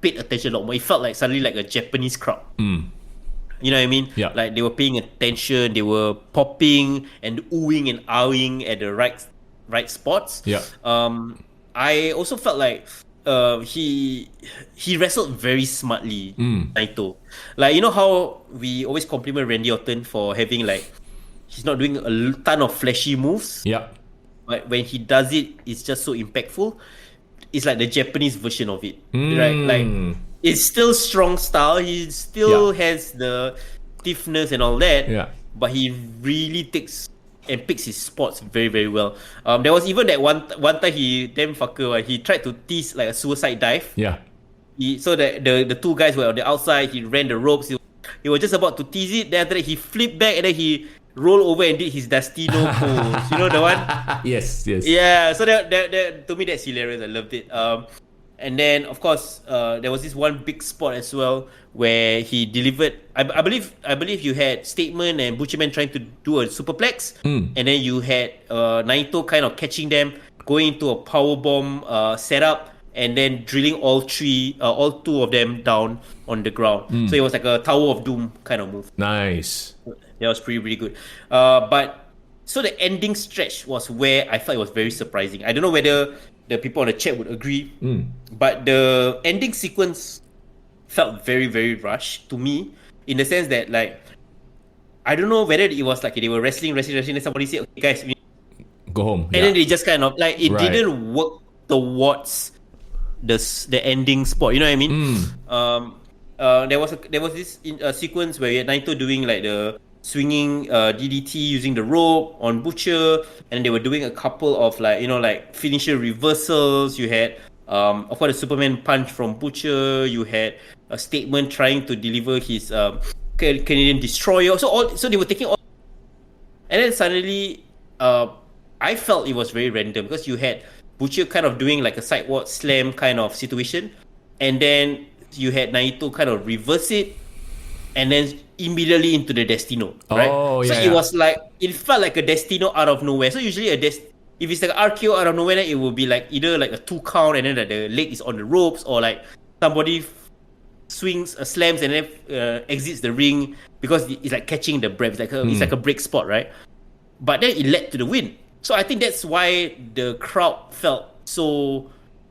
paid attention a lot more. It felt like suddenly like a Japanese crowd. You know what I mean? Yeah. Like they were paying attention, they were popping and oohing and ahhing at the right spots. Yeah. I also felt like he wrestled very smartly, Naito. Like, you know how we always compliment Randy Orton for having like, he's not doing a ton of flashy moves. Yeah. But when he does it, it's just so impactful. It's like the Japanese version of it, right? Like, it's still strong style. He still has the stiffness and all that. Yeah. But he really takes and picks his spots very, very well. There was even that one time he tried to tease like a suicide dive. Yeah. So the two guys were on the outside. He ran the ropes. He was just about to tease it. Then after that, he flipped back and then he rolled over and did his Destino pose. You know the one? Yes. Yeah. So that to me that's hilarious. I loved it. And then of course there was this one big spot as well where he delivered. I believe you had Statement and Butcherman trying to do a superplex, and then you had Naito kind of catching them, going into a powerbomb setup, and then drilling all two of them down on the ground. So it was like a Tower of Doom kind of move. Nice. That was pretty good. But so the ending stretch was where I thought it was very surprising. I don't know whether the people on the chat would agree, but the ending sequence felt very, very rushed to me, in the sense that like I don't know whether it was like they were wrestling, and somebody said, "Okay, guys, we go home," and then they just kind of like it didn't work towards the ending spot. You know what I mean? There was this sequence where you had Naito doing like the swinging DDT using the rope on Butcher, and they were doing a couple of like finisher reversals. You had of course the Superman punch from Butcher. You had a Statement trying to deliver his Canadian Destroyer. So they were taking all, and then suddenly I felt it was very random because you had Butcher kind of doing like a sidewalk slam kind of situation, and then you had Naito kind of reverse it, and then immediately into the Destino, right? It felt like a Destino out of nowhere. So usually if it's like an RKO out of nowhere, then it will be like either like a 2 count and then like the leg is on the ropes, or like somebody slams and then exits the ring because it's like catching the breath. It's like a break spot, right? But then it led to the win. So I think that's why the crowd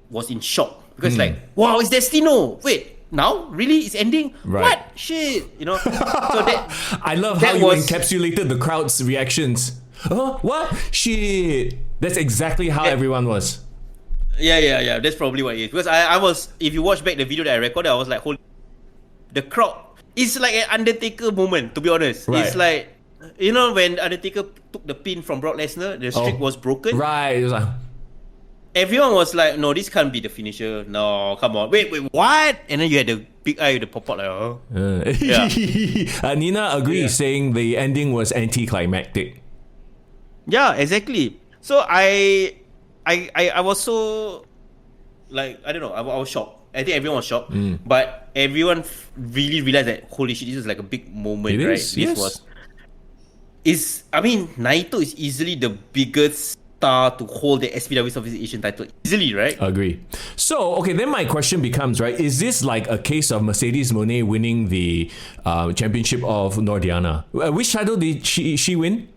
was in shock, because like, wow, it's Destino. Wait, now really it's ending? Right. What shit? So that I love how you encapsulated the crowd's reactions. What shit? That's exactly how everyone was. Yeah. That's probably what it is. Because I was, if you watch back the video that I recorded, I was like, the crowd. It's like an Undertaker moment, to be honest. Right. It's like, when Undertaker took the pin from Brock Lesnar, the streak was broken. Right. It was like, everyone was like, no, this can't be the finisher. No, come on. Wait, what? And then you had the big eye with the pop-out like, oh. Nina agrees, saying the ending was anticlimactic. Yeah, exactly. So I was so, like, I don't know, I was shocked. I think everyone was shocked. But everyone really realized that, holy shit, this is like a big moment, right? Yes. I mean, Naito is easily the biggest star to hold the SPW Southeast Asian title easily, right? Agree. So, okay, then my question becomes, right, is this like a case of Mercedes Moné winning the championship of Nordiana? Which title did she win?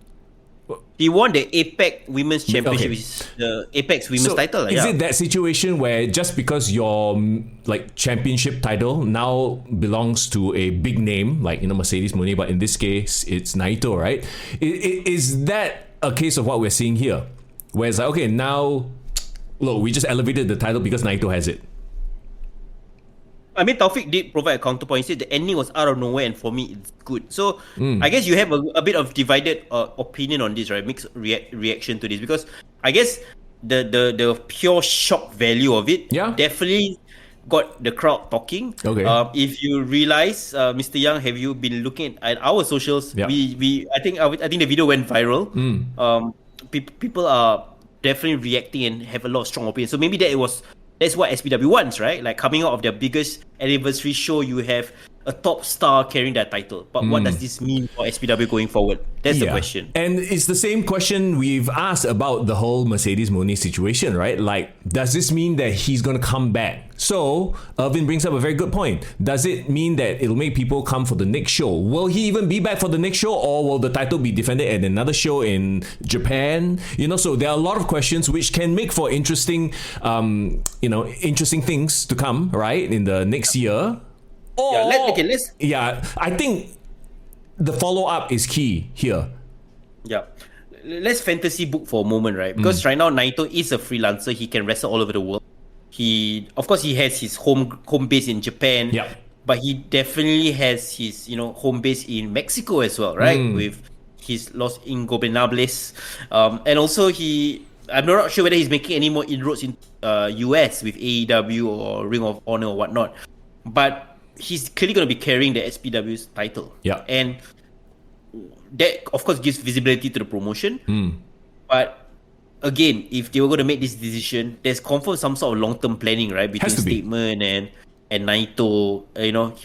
He won the APEC Women's Championship, Okay. which is the Apex Women's So title. is it that situation where just because your like championship title now belongs to a big name like Mercedes Moné, but in this case it's Naito, right? Is that a case of what we're seeing here, where it's like, okay, now look, we just elevated the title because Naito has it? I mean, Taufik did provide a counterpoint. He said the ending was out of nowhere, and for me, it's good. So I guess you have a bit of divided opinion on this, right? Mixed reaction to this, because I guess the pure shock value of it definitely got the crowd talking. Okay. If you realize, Mr. Young, have you been looking at our socials? Yeah. I think the video went viral. People are definitely reacting and have a lot of strong opinions. So maybe that's what SPW wants, right? Like coming out of their biggest anniversary show, you have a top star carrying that title. But what does this mean for SPW going forward? That's the question. And it's the same question we've asked about the whole Mercedes Moné situation, right? Like, does this mean that he's going to come back? So, Irvin brings up a very good point. Does it mean that it'll make people come for the next show? Will he even be back for the next show, or will the title be defended at another show in Japan? So there are a lot of questions which can make for interesting, interesting things to come, right, in the next year. Or, let's. Yeah, I think the follow-up is key here. Yeah. Let's fantasy book for a moment, right? Because right now Naito is a freelancer. He can wrestle all over the world. Of course, he has his home base in Japan. Yeah. But he definitely has his, home base in Mexico as well, right? With his Los Ingobernables. And also I'm not sure whether he's making any more inroads in US with AEW or Ring of Honor or whatnot. But he's clearly going to be carrying the SPW's title. Yeah. And that, of course, gives visibility to the promotion. But again, if they were going to make this decision, there's confirmed some sort of long-term planning, right? Between Statement and Naito.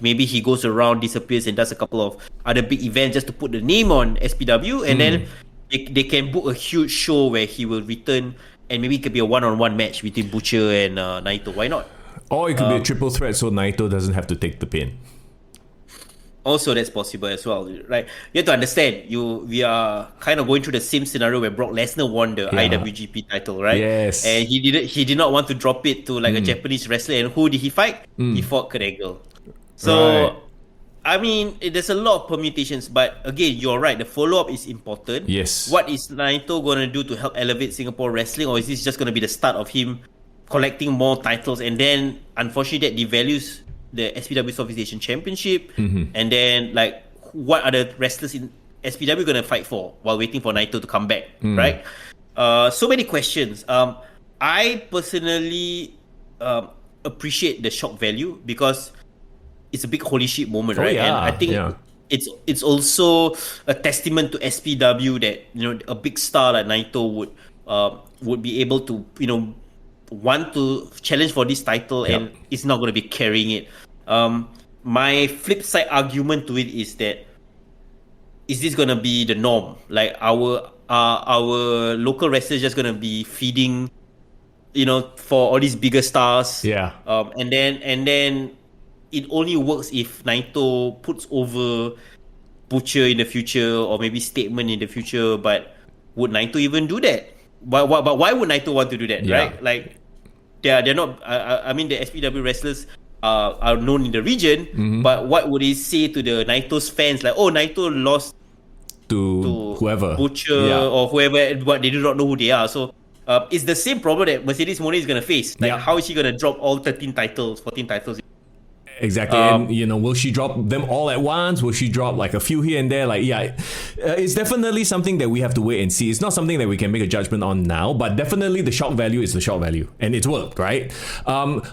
Maybe he goes around, disappears, and does a couple of other big events just to put the name on SPW. And then they can book a huge show where he will return, and maybe it could be a one-on-one match between Butcher and Naito. Why not? Or it could be a triple threat so Naito doesn't have to take the pin. Also, that's possible as well, right? You have to understand, we are kind of going through the same scenario where Brock Lesnar won the IWGP title, right? Yes. And he did not want to drop it to like a Japanese wrestler. And who did he fight? He fought Kurt Angle. So, I mean, there's a lot of permutations. But again, you're right. The follow-up is important. Yes. What is Naito going to do to help elevate Singapore wrestling? Or is this just going to be the start of him collecting more titles, and then unfortunately that devalues the SPW Southeast Asian Championship, and then like what are the wrestlers in SPW going to fight for while waiting for Naito to come back, right? So many questions. I personally appreciate the shock value because it's a big holy shit moment, right? Yeah, and I think it's also a testament to SPW that a big star like Naito would be able to want to challenge for this title and is not going to be carrying it. My flip side argument to it is that is this going to be the norm? Like our local wrestlers just going to be feeding, for all these bigger stars. Yeah. And then it only works if Naito puts over Butcher in the future or maybe Statement in the future. But would Naito even do that? But why would Naito want to do that, right? Like, they're not. I mean, the SPW wrestlers are known in the region, but what would he say to the Naito's fans? Like, oh, Naito lost to whoever, Butcher or whoever, but they do not know who they are. So it's the same problem that Mercedes Moné is going to face. Like, how is she going to drop all 13 titles, 14 titles? Exactly. And, will she drop them all at once? Will she drop like a few here and there? Like, it's definitely something that we have to wait and see. It's not something that we can make a judgment on now, but definitely the shock value is the shock value. And it's worked, right?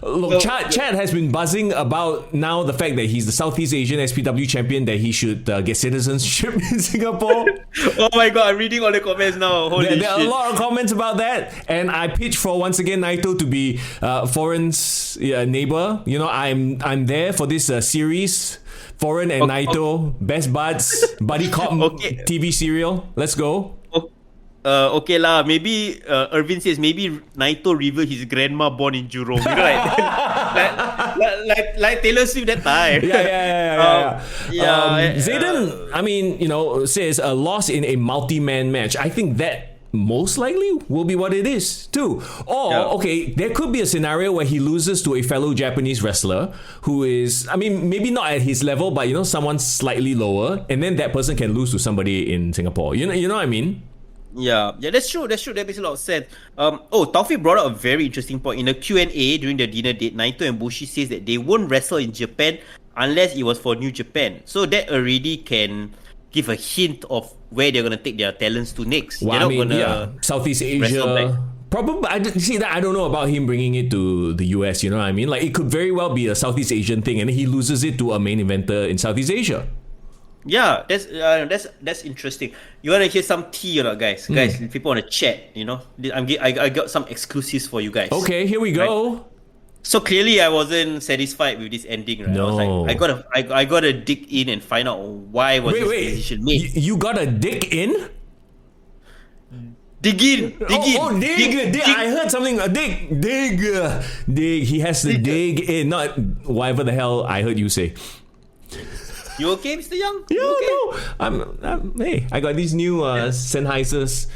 Look, Chad has been buzzing about now the fact that he's the Southeast Asian SPW champion, that he should get citizenship in Singapore. Oh my God, I'm reading all the comments now. Holy shit. There are a lot of comments about that. And I pitch for, once again, Naito to be Foreign's neighbor. I'm there for this series, Foreign and Naito, best buds, buddy cop TV serial. Let's go. Okay lah, maybe Irvin says maybe Naito revealed his grandma born in Jurong. You know, like Taylor Swift that time. Zayden, I mean, says a loss in a multi-man match. I think that most likely will be what it is too. Or okay, there could be a scenario where he loses to a fellow Japanese wrestler who is, I mean, maybe not at his level, but someone slightly lower, and then that person can lose to somebody in Singapore. You know what I mean? Yeah, that's true. That makes a lot of sense. Taufik brought up a very interesting point. In a Q&A during the dinner date, Naito and Bushi says that they won't wrestle in Japan unless it was for New Japan. So that already can give a hint of where they're gonna take their talents to next. Well, Southeast Asia. Probably, I don't know about him bringing it to the US. You know what I mean? Like, it could very well be a Southeast Asian thing, and he loses it to a main eventer in Southeast Asia. Yeah, that's interesting. You wanna hear some tea or not, guys? Guys, people wanna chat. I got some exclusives for you guys. Okay, here we go. Right? So clearly, I wasn't satisfied with this ending. Right? No. I was like, I gotta dig in and find out why was this decision made. You gotta dig in? Dig in. Dig. I heard something. Dig. He has to dig in, not whatever the hell I heard you say. You okay, Mr. Young? Yeah, okay? I'm hey, I got these new Sennheisers.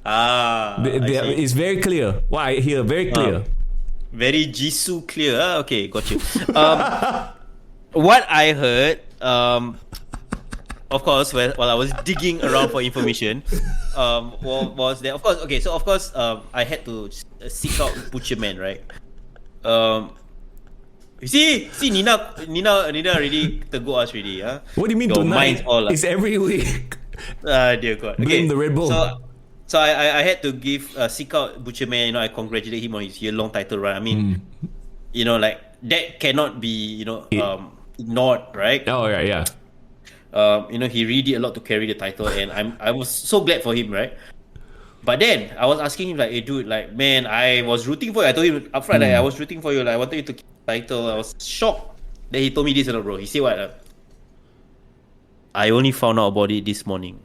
It's very clear. Well, I hear very clear. Very Jisoo clear. Okay, got you. What I heard, of course, while I was digging around for information, was that, of course, okay, so of course, I had to seek out Butcherman, right? You see, Nina already tegur us already, huh? What do you mean Your tonight? All, it's every week. Dear God. Blame the Red Bull. So I had to seek out Butcherman. I congratulate him on his year-long title run. I mean, like that cannot be ignored, right? Oh yeah. He really did a lot to carry the title, and I was so glad for him, right? But then I was asking him like, hey dude, like, man, I was rooting for you. I told him upfront, like, I was rooting for you. Like, I wanted you to keep the title. I was shocked that he told me this, bro. He said what? I only found out about it this morning.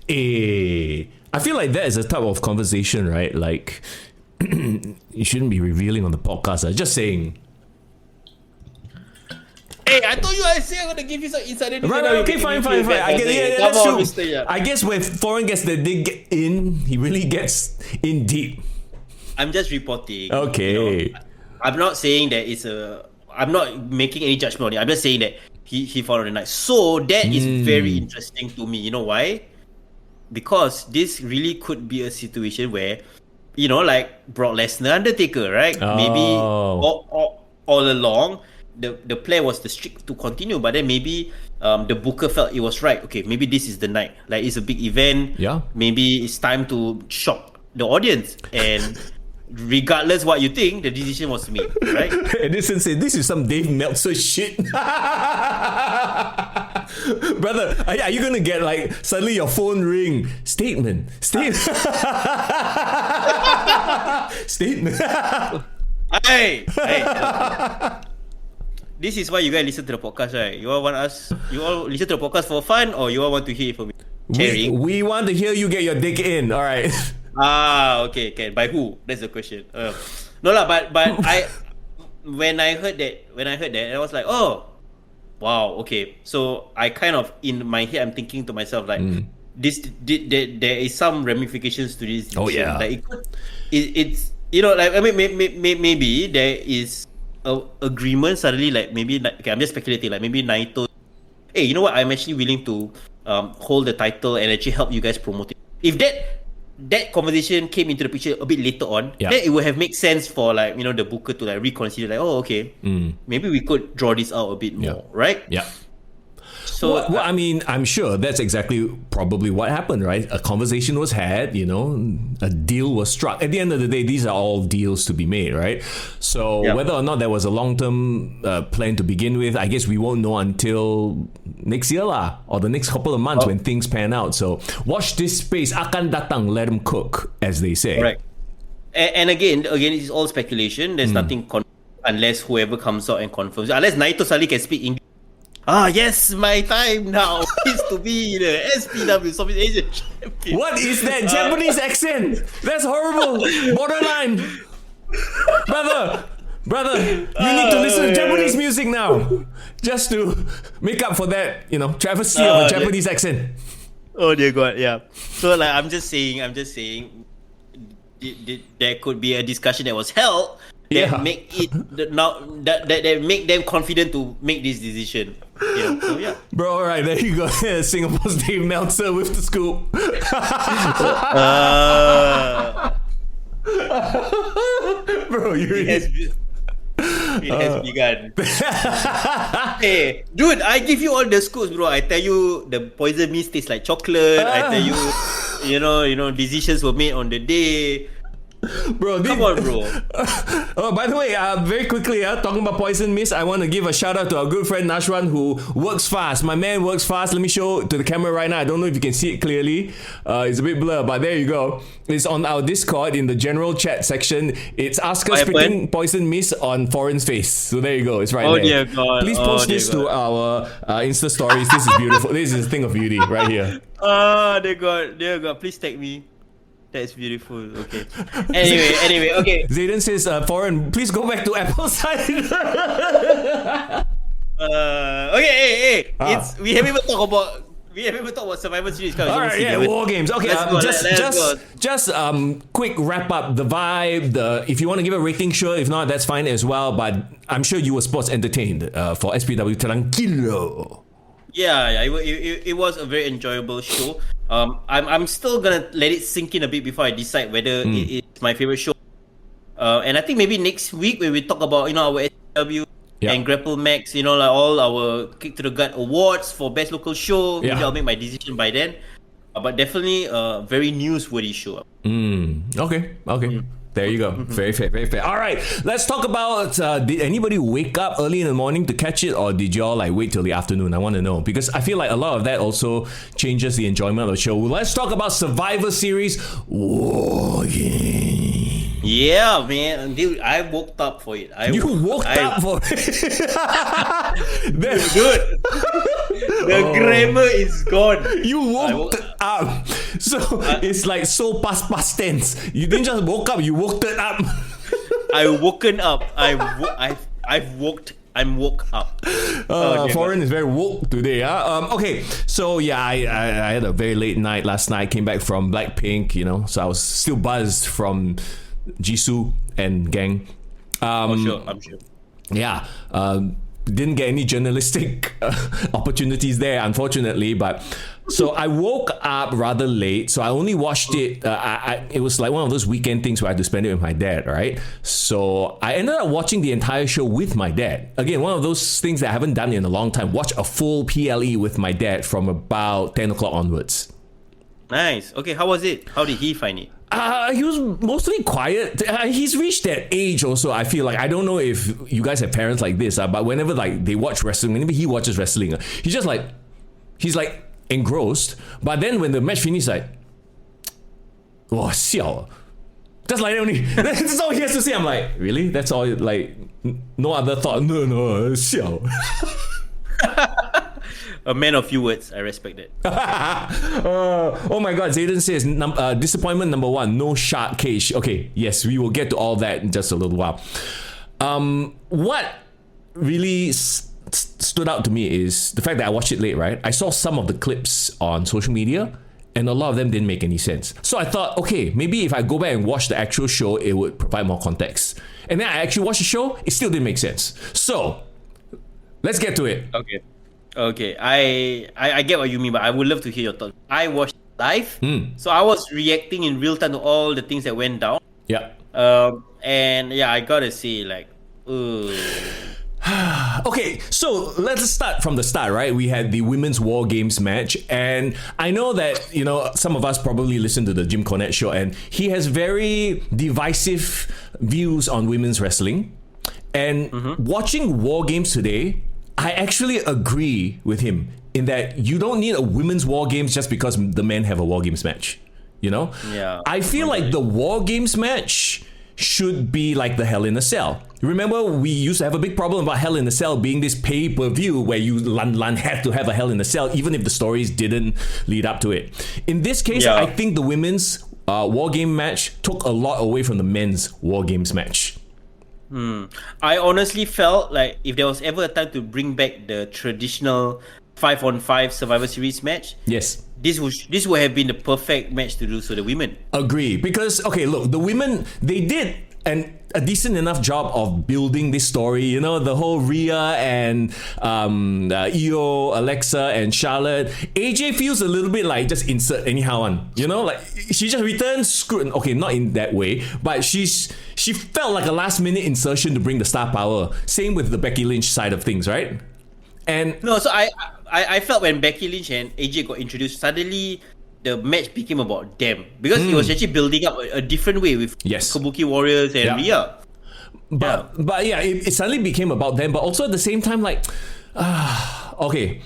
I feel like that is a type of conversation, right? Like, you shouldn't be revealing on the podcast. Just saying. Hey, I told you I'm gonna give you some insider news. Right, okay, fine. I guess, that's true. I guess when Foreign gets the dig in, he really gets in deep. I'm just reporting. Okay. I'm not saying that I'm not making any judgment on it. I'm just saying that he found on the night. So that is very interesting to me. You know why? Because this really could be a situation where, like Brock Lesnar, Undertaker, right? Oh. Maybe all along, the plan was the streak to continue, but then maybe the booker felt it was right. Okay, maybe this is the night. Like, it's a big event. Yeah. Maybe it's time to shock the audience. And regardless what you think, the decision was made, right? Edison said, this is some Dave Meltzer shit. Brother, are you gonna get like suddenly your phone ring? Statement. Hey. This is why you guys listen to the podcast, right? You all listen to the podcast for fun, or you all want to hear it from me? We want to hear you get your dick in. All right. Okay. By who? That's the question. No lah, but when I heard that, I was like, oh, wow, okay. So I kind of, in my head, I'm thinking to myself like, there is some ramifications to this. Oh yeah. Like it's like, I mean, maybe there is a agreement suddenly, like maybe like, okay, I'm just speculating, like maybe Naito, hey, you know what? I'm actually willing to hold the title and actually help you guys promote it. If that conversation came into the picture a bit later on, then it would have made sense for like the booker to like reconsider, like, oh, okay, maybe we could draw this out a bit more, right? Yeah. So well, I mean, I'm sure that's exactly probably what happened, right? A conversation was had, a deal was struck. At the end of the day, these are all deals to be made, right? So whether or not there was a long-term plan to begin with, I guess we won't know until next year lah, or the next couple of months when things pan out. So watch this space. Akan datang, let them cook, as they say. Right. And again, it's all speculation. There's nothing unless whoever comes out and confirms. Unless Naito suddenly can speak English. Yes, my time now is to be the SPW Southeast Asian champion. What is that Japanese accent? That's horrible. Borderline. Brother, you need to listen to Japanese music now. Just to make up for that, travesty of a Japanese accent. Oh dear God, yeah. So like, I'm just saying, there could be a discussion that was held that make it that make them confident to make this decision. So yeah. Bro, alright, there you go. Singapore's Dave Meltzer with the scoop. Bro, it has begun. Hey, dude, I give you all the scoops, bro. I tell you, the poison mist tastes like chocolate. I tell you, decisions were made on the day. Bro, come on, bro. Oh, by the way, very quickly, talking about poison mist, I want to give a shout out to our good friend Nashwan, who works fast. My man works fast. Let me show to the camera right now. I don't know if you can see it clearly. It's a bit blurred, but there you go. It's on our Discord in the general chat section. It's Ask us spitting poison mist on Foreign's face. So there you go. It's right there. Oh dear God. Please post this to our Insta stories. This is beautiful. This is a thing of beauty right here. Oh dear God. Please tag me. That's beautiful. Okay. Anyway, okay. Zayden says, Foreign, please go back to Apple cider. Okay, hey. We haven't even talked about Survivor Series. All right, yeah, War Games. Okay, just quick wrap up the vibe. If you want to give a rating, sure. If not, that's fine as well. But I'm sure you were sports entertained for SPW Tranquillo. Yeah, it was a very enjoyable show. I'm still gonna let it sink in a bit before I decide whether it's my favorite show. And I think maybe next week when we talk about our SPW and Grapple Max, like all our Kick to the Gut awards for best local show, maybe I'll make my decision by then. But definitely a very newsworthy show. Okay. There you go. Very fair, very fair. All right, let's talk about, did anybody wake up early in the morning to catch it, or did y'all wait till the afternoon? I want to know, because I feel like a lot of that also changes the enjoyment of the show. Let's talk about Survivor Series War Games. Yeah, man. Dude, I woke up for it. You woke up for it? Dude, the grammar is gone. You woke up. So it's like so past tense. You didn't just woke up, you woke it up. I woken up. I'm woke up. Foreign is very woke today. Okay, so yeah, I had a very late night last night. Came back from Blackpink, so I was still buzzed from Jisoo and gang. I'm sure. Yeah, didn't get any journalistic opportunities there, unfortunately. But so I woke up rather late, so I only watched it. It was like one of those weekend things where I had to spend it with my dad, right? So I ended up watching the entire show with my dad. Again, one of those things that I haven't done in a long time. Watch a full PLE with my dad from about 10 o'clock onwards. Nice. Okay, how was it? How did he find it? He was mostly quiet. He's reached that age also. I feel like, I don't know if you guys have parents like this, but whenever they watch wrestling, whenever he watches wrestling, he's engrossed. But then when the match finishes, siao. Just like that only. That's all he has to say. I'm like, really? That's all? No other thought? No, siao. A man of few words. I respect that. Oh my God. Zayden says, disappointment number 1, no shark cage. Okay, yes, we will get to all that in just a little while. What really stood out to me is the fact that I watched it late, right? I saw some of the clips on social media, and a lot of them didn't make any sense. So I thought, okay, maybe if I go back and watch the actual show, it would provide more context. And then I actually watched the show, it still didn't make sense. So, let's get to it. Okay, I get what you mean, but I would love to hear your thoughts. I watched live, so I was reacting in real time to all the things that went down. Yeah. And yeah, I gotta say, Okay, so let's start from the start, right? We had the Women's War Games match, and I know that, some of us probably listen to the Jim Cornette show, and he has very divisive views on women's wrestling. And watching War Games today, I actually agree with him in that you don't need a women's War Games just because the men have a War Games match. Yeah. I feel like the War Games match should be like the Hell in a Cell. Remember, we used to have a big problem about Hell in a Cell being this pay-per-view where you have to have a Hell in a Cell even if the stories didn't lead up to it. In this case, I think the women's War Game match took a lot away from the men's War Games match. I honestly felt like if there was ever a time to bring back the traditional 5-on-5 Survivor Series match, yes, this would have been the perfect match to do so, the women. Agree. Because, okay, look, the women, they did a decent enough job of building this story. You know, the whole Rhea and Io, Alexa and Charlotte. AJ feels a little bit like just insert anyhow on. You know, like she just returns screwed. Okay, not in that way, but she felt like a last minute insertion to bring the star power. Same with the Becky Lynch side of things, right? And no, so I felt when Becky Lynch and AJ got introduced, suddenly the match became about them because it was actually building up a different way with Kabuki Warriors and Rhea. But yeah, it suddenly became about them. But also at the same time, like, okay,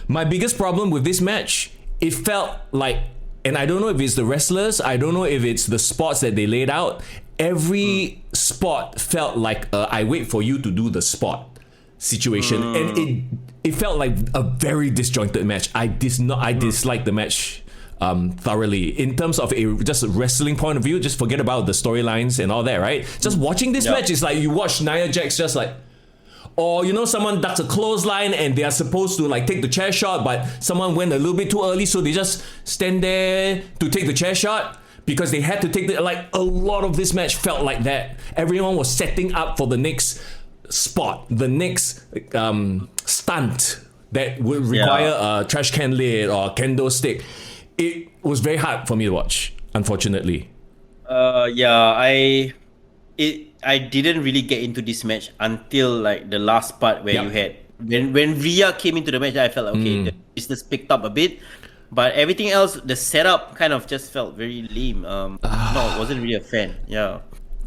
my biggest problem with this match, it felt like, and I don't know if it's the wrestlers, I don't know if it's the spots that they laid out. Every spot felt like I wait for you to do the spot situation, and it felt like a very disjointed match. I disliked the match thoroughly in terms of just a wrestling point of view. Just forget about the storylines and all that, right? Just watching this match is like you watch Nia Jax just like, or you know, someone ducks a clothesline and they are supposed to like take the chair shot, but someone went a little bit too early, so they just stand there to take the chair shot because they had to take like a lot of this match felt like that. Everyone was setting up for the next spot, the next stunt that would require a trash can lid or a kendo stick. It was very hard for me to watch, unfortunately. I didn't really get into this match until like the last part where you had when Rhea came into the match. I felt like, okay, the business picked up a bit, but everything else, the setup kind of just felt very lame. No, wasn't really a fan.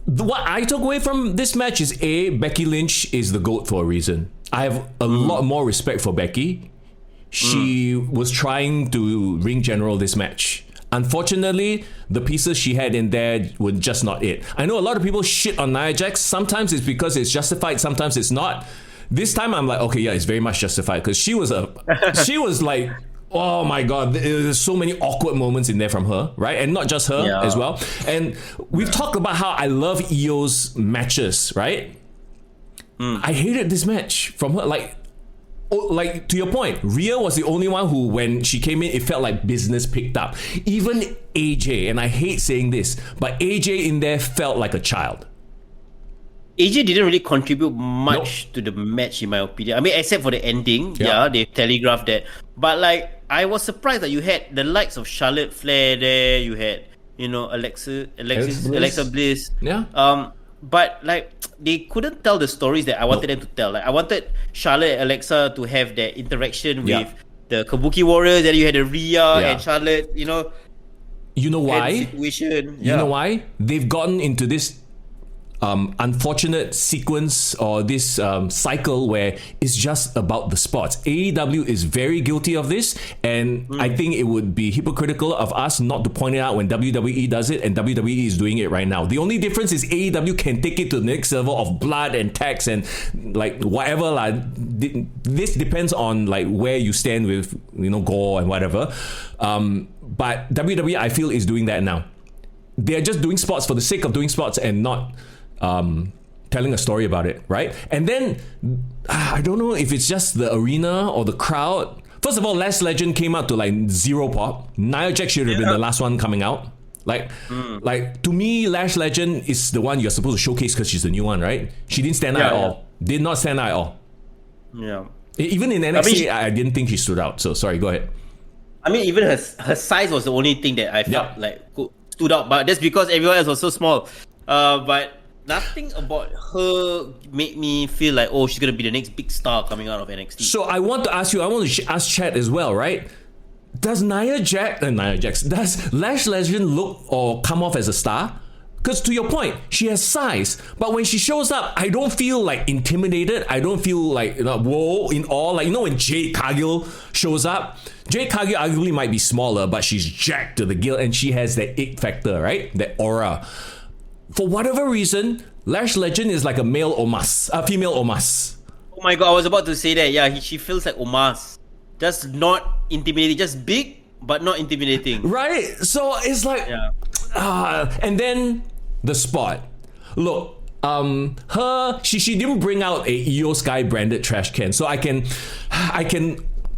What I took away from this match is Becky Lynch is the GOAT for a reason. I have a lot more respect for Becky. She was trying to ring general this match. Unfortunately, the pieces she had in there were just not it. I know a lot of people shit on Nia Jax. Sometimes it's because it's justified, sometimes it's not. This time I'm like, okay, yeah, it's very much justified because she was like, oh my God, there's so many awkward moments in there from her, right? And not just her as well. And we've talked about how I love Io's matches, right? I hated this match from her. Like to your point, Rhea was the only one who, when she came in, it felt like business picked up. Even AJ, and I hate saying this, but AJ in there felt like a child. AJ didn't really contribute much to the match, in my opinion. I mean, except for the ending. They telegraphed that. But like, I was surprised that you had the likes of Charlotte Flair there. You had, you know, Alexa Bliss. Yeah. But like, they couldn't tell the stories that I wanted them to tell. Like, I wanted Charlotte and Alexa to have that interaction with the Kabuki Warriors. Then you had the Rhea and Charlotte. You know why? Situation. You know why? They've gotten into this unfortunate sequence or this cycle where it's just about the spots. AEW is very guilty of this, and I think it would be hypocritical of us not to point it out when WWE does it, and WWE is doing it right now. The only difference is AEW can take it to the next level of blood and tax and like whatever. Like, this depends on like where you stand with, you know, gore and whatever. But WWE, I feel, is doing that now. They're just doing spots for the sake of doing spots and not telling a story about it, right? And then I don't know if it's just the arena or the crowd. First of all, Lash Legend came out to like zero pop. Nia Jax should have been the last one coming out. Like to me, Lash Legend is the one you're supposed to showcase because she's the new one, right? She didn't stand out at all. Did not stand out at all. Yeah. Even in NXT, I didn't think she stood out. So sorry, go ahead. I mean, even her size was the only thing that I felt like stood out, but that's because everyone else was so small. But nothing about her made me feel like, oh, she's gonna be the next big star coming out of NXT. So I want to ask you, I want to ask Chad as well, right? Does does Lash Legend look or come off as a star? Because to your point, she has size, but when she shows up, I don't feel like intimidated. I don't feel like, you know, whoa, in awe. Like, you know, when Jade Cargill shows up, Jade Cargill arguably might be smaller, but she's jacked to the gill and she has that it factor, right? That aura. for whatever reason, Lash Legend is like a female Omas. Oh my god, I was about to say that. Yeah, she feels like Omas. Just not intimidating, just big but not intimidating. Right? So it's like, and then the spot. Look, she didn't bring out a Io Sky branded trash can, so I can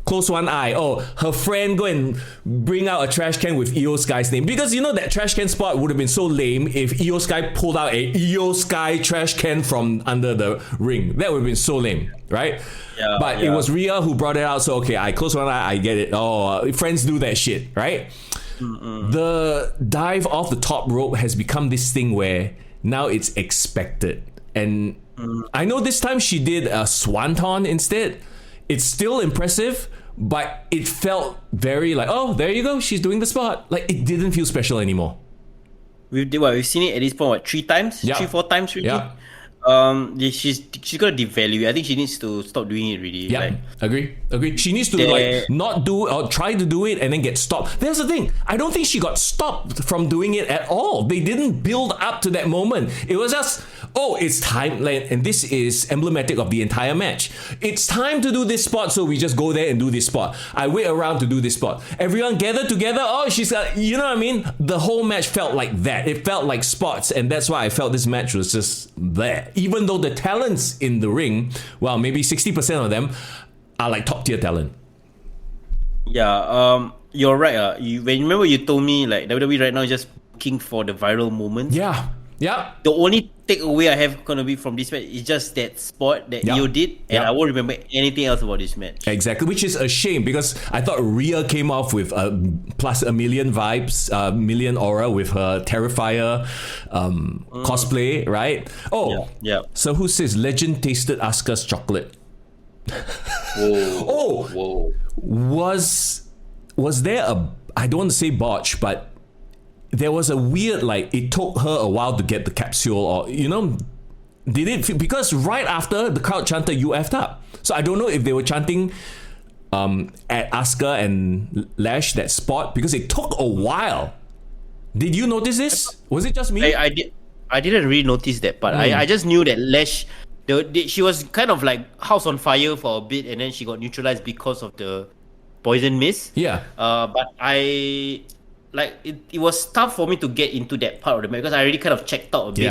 close one eye. Oh, her friend go and bring out a trash can with Io Sky's name, because you know that trash can spot would have been so lame if Io Sky pulled out a Io Sky trash can from under the ring. That would have been so lame, right? Yeah, but it was Rhea who brought it out, so okay, I close one eye, I get it. Oh, friends do that shit, right? The dive off the top rope has become this thing where now it's expected. And I know this time she did a swanton instead. It's still impressive, but it felt very like, oh, there you go, she's doing the spot. Like, it didn't feel special anymore. We've seen it at this point, 3 times? 3-4 times really? Yeah. She's gonna devalue it. I think she needs to stop doing it really. Yeah, agree. She needs to not do or try to do it and then get stopped. There's the thing. I don't think she got stopped from doing it at all. They didn't build up to that moment. It was just, oh, it's time, and this is emblematic of the entire match. It's time to do this spot, so we just go there and do this spot. I wait around to do this spot. Everyone gather together. Oh, she's got, you know what I mean? The whole match felt like that. It felt like spots, and that's why I felt this match was just there. Even though the talents in the ring, well, maybe 60% of them are like top tier talent. Yeah, you're right. Remember you told me like WWE right now is just looking for the viral moments. Yeah. The only takeaway I have gonna be from this match is just that spot that Io did, and I won't remember anything else about this match. Exactly, which is a shame because I thought Rhea came off with plus a million vibes, million aura with her Terrifier cosplay, right? Oh, yeah. So who says Legend tasted Asuka's chocolate? Whoa. Was there a, I don't want to say botch, but there was a weird, like, it took her a while to get the capsule, or, you know, did it, because right after the crowd chanted, "You effed up." So I don't know if they were chanting at Asuka and Lash that spot, because it took a while. Did you notice this? Was it just me? I didn't really notice that part. I just knew that Lash, she was kind of like house on fire for a bit, and then she got neutralized because of the poison mist. Yeah. But it was tough for me to get into that part of the match because I already kind of checked out a bit.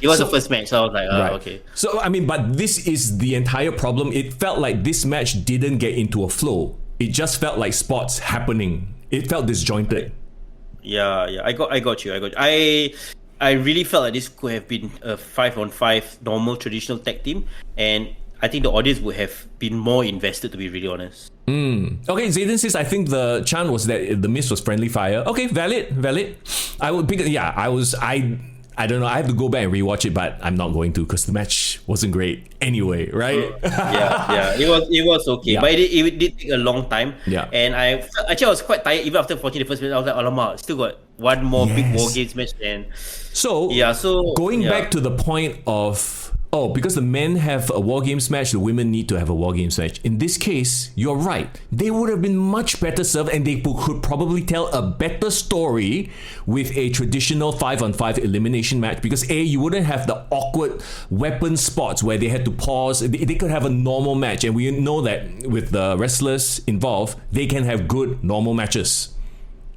It was the first match, so I was like, okay. So, I mean, but this is the entire problem. It felt like this match didn't get into a flow. It just felt like spots happening. It felt disjointed. Yeah. I got you. I really felt like this could have been a 5-on-5 normal traditional tag team, and I think the audience would have been more invested, to be really honest. Okay, Zayden says, I think the chant was that the mist was friendly fire. Okay, valid. I would pick. Yeah, I don't know. I have to go back and rewatch it, but I'm not going to because the match wasn't great anyway, right? It was okay, but it did take a long time. Yeah, and I was quite tired even after watching the first match. I was like, alamak, still got one more big War Games match. And so going back to the point of, because the men have a War Games match, the women need to have a War Games match. In this case, you're right. They would have been much better served, and they could probably tell a better story with a traditional 5-on-5 elimination match, because you wouldn't have the awkward weapon spots where they had to pause. They could have a normal match, and we know that with the wrestlers involved, they can have good normal matches.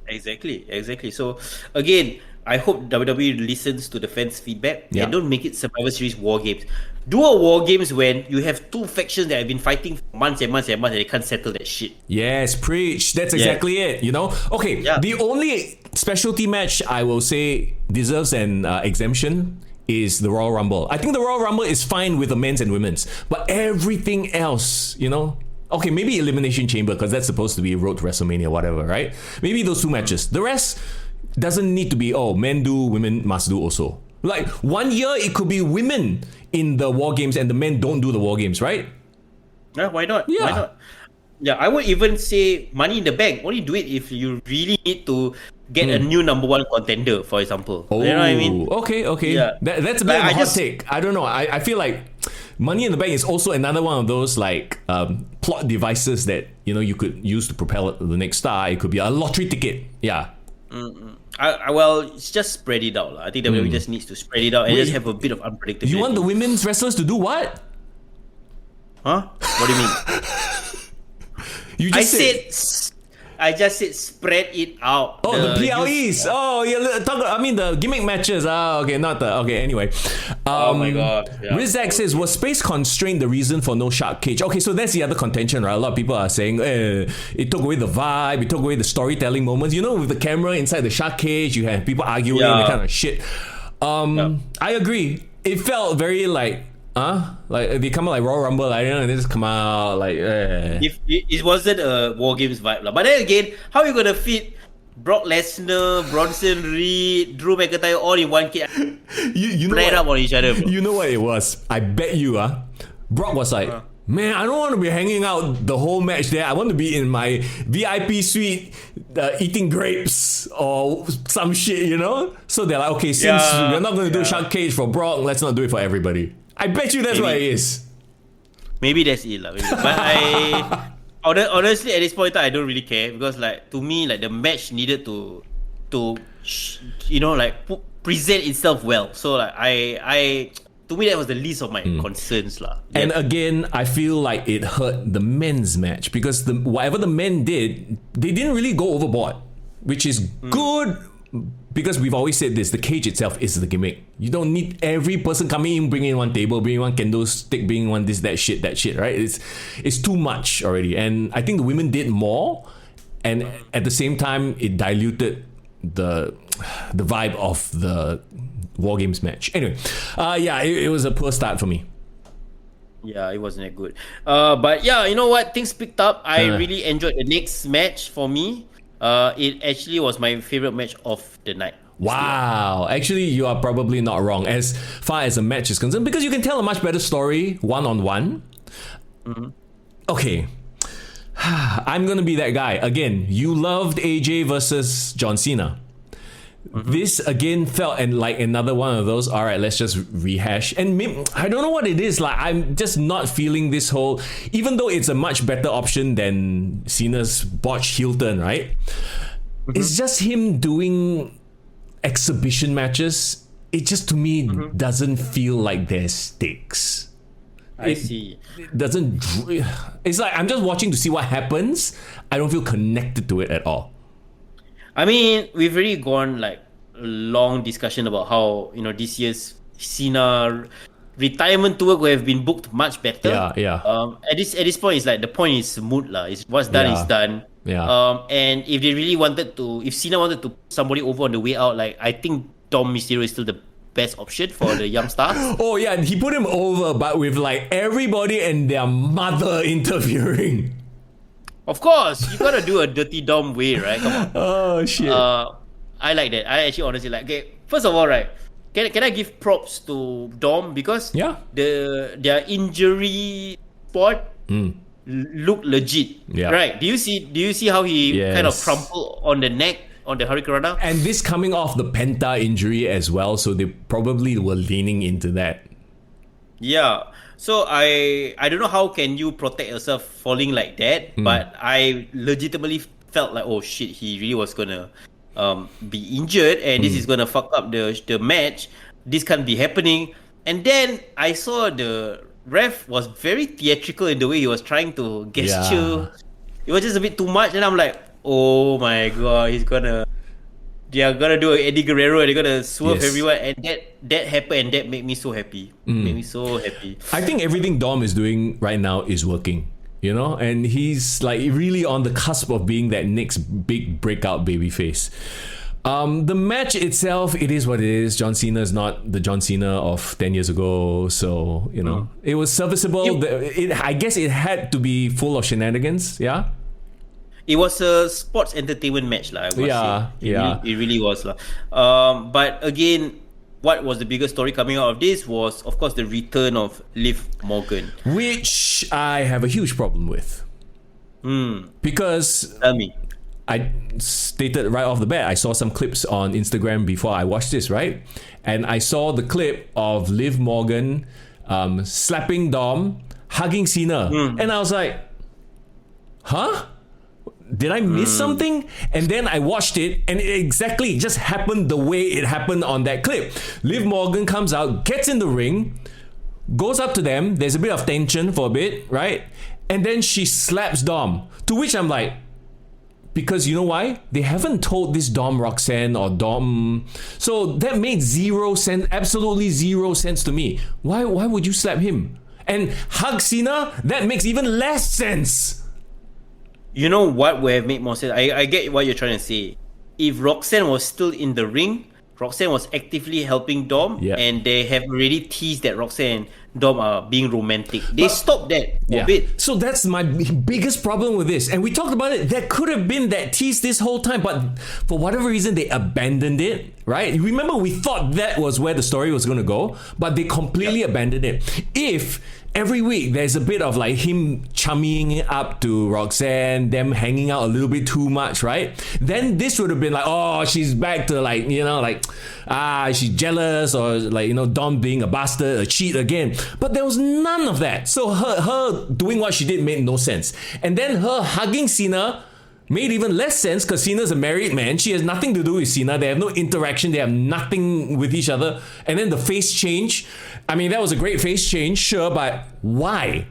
Exactly. So again, I hope WWE listens to the fans' feedback and don't make it Survivor Series War Games. Do a War Games when you have two factions that have been fighting for months and they can't settle that shit. Yes, preach. That's exactly it, you know? Okay, the only specialty match I will say deserves an exemption is the Royal Rumble. I think the Royal Rumble is fine with the men's and women's, but everything else, you know? Okay, maybe Elimination Chamber, because that's supposed to be Road to WrestleMania, whatever, right? Maybe those two matches. The rest doesn't need to be, men do, women must do also. Like, 1 year it could be women in the War Games and the men don't do the War Games, right? Yeah, why not? Why not? Yeah, I would even say Money in the Bank. Only do it if you really need to get a new number one contender, for example. You know what I mean? Okay. Yeah. That's a bit of a hot take. I don't know. I feel like Money in the Bank is also another one of those like plot devices that, you know, you could use to propel the next star. It could be a lottery ticket. Yeah. well, it's just spread it out. I think WWE just needs to spread it out and just have a bit of unpredictability. You want the women's wrestlers to do what? Huh? What do you mean? I just said spread it out. Oh, the PLEs. Oh, yeah. The gimmick matches. Okay, not the. Okay, anyway. Oh my god. Yeah. Rizak says, was space constraint the reason for no shark cage? Okay, so that's the other contention, right? A lot of people are saying it took away the vibe, it took away the storytelling moments. You know, with the camera inside the shark cage, you have people arguing and that kind of shit. I agree. It felt very like. Like they come out like Royal Rumble, like, and they just come out like. If it wasn't a War Games vibe, but then again, how are you gonna fit Brock Lesnar, Bronson Reed, Drew McIntyre all in one kit? You know played up on each other, bro. You know what it was? I bet you, Brock was like, man, I don't want to be hanging out the whole match there. I want to be in my VIP suite eating grapes or some shit, you know? So they're like, okay, since we're not going to do Shark Cage for Brock, let's not do it for everybody. I bet you that's what it is. Maybe that's it, lah. But honestly, at this point, I don't really care because, like, to me, like the match needed to present itself well. So, like, to me, that was the least of my concerns, lah. And again, I feel like it hurt the men's match because whatever the men did, they didn't really go overboard, which is good. Because we've always said this, the cage itself is the gimmick. You don't need every person coming in, bringing one table, bringing one kendo stick, bringing one this, that shit, right? It's too much already. And I think the women did more. And at the same time, it diluted the vibe of the War Games match. Anyway, it was a poor start for me. Yeah, it wasn't that good. But yeah, you know what? Things picked up. I really enjoyed the next match for me. It actually was my favorite match of the night. Wow. Actually, you are probably not wrong as far as a match is concerned because you can tell a much better story one-on-one. Okay. I'm going to be that guy. Again, you loved AJ versus John Cena. This again felt like another one of those. All right, let's just rehash. And maybe, I don't know what it is. Like, I'm just not feeling this whole. Even though it's a much better option than Cena's botched heel turn, right? It's just him doing exhibition matches. It just to me doesn't feel like there's stakes. I see. It doesn't. It's like I'm just watching to see what happens. I don't feel connected to it at all. I mean, we've really gone like a long discussion about how, you know, this year's Cena retirement tour would have been booked much better. Yeah. At this point, it's like the point is moot lah. It's what's done is done. Yeah. And if they really wanted to, if Cena wanted to put somebody over on the way out, like I think Dom Mysterio is still the best option for the young stars. Oh yeah, he put him over, but with like everybody and their mother interfering. Of course, you gotta do a dirty Dom way, right? Come on. Oh shit. I like that. I actually honestly like. Okay, first of all, right, can I give props to Dom because their injury spot looked legit. Yeah. Right. Do you see how he kind of crumpled on the neck on the Hurricane Rana? And this coming off the Penta injury as well, so they probably were leaning into that. Yeah. So I don't know how can you protect yourself falling like that, but I legitimately felt like, oh shit, he really was gonna be injured and this is gonna fuck up the match. This can't be happening. And then I saw the ref was very theatrical in the way he was trying to gesture. It was just a bit too much, and I'm like, oh my god, they are gonna do an Eddie Guerrero and they're gonna swerve everyone, and that happened, and that made me so happy. Made me so happy. I think everything Dom is doing right now is working, you know, and he's like really on the cusp of being that next big breakout babyface. The match itself, it is what it is. John Cena is not the John Cena of 10 years ago, so you know it was serviceable. I guess it had to be full of shenanigans. Yeah. It was a sports entertainment match, lah. It really was, lah. But again, what was the biggest story coming out of this was, of course, the return of Liv Morgan, which I have a huge problem with. Because tell me, I stated right off the bat, I saw some clips on Instagram before I watched this, right? And I saw the clip of Liv Morgan slapping Dom, hugging Cena, and I was like, huh? did I miss something? And then I watched it, and it exactly just happened the way it happened on that clip. Liv Morgan comes out, gets in the ring, goes up to them. There's a bit of tension for a bit, right? And then she slaps Dom. To which I'm like, because you know why? They haven't told this Dom Roxanne or Dom. So that made zero sense, absolutely zero sense to me. Why would you slap him? And hug Cena? That makes even less sense. You know what would have made more sense? I get what you're trying to say. If Roxanne was still in the ring, Roxanne was actively helping Dom, and they have already teased that Roxanne and Dom are being romantic. They stopped that for a bit. So that's my biggest problem with this. And we talked about it. There could have been that tease this whole time, but for whatever reason, they abandoned it, right? Remember, we thought that was where the story was going to go, but they completely abandoned it. If every week there's a bit of like him chummying up to Roxanne, them hanging out a little bit too much, right? Then this would have been like, oh, she's back to like, she's jealous, or like, Dom being a bastard, a cheat again. But there was none of that. So her doing what she did made no sense. And then her hugging Cena made even less sense, because Cena's a married man. She has nothing to do with Cena. They have no interaction. They have nothing with each other. And then the face change. I mean, that was a great face change, sure, but why?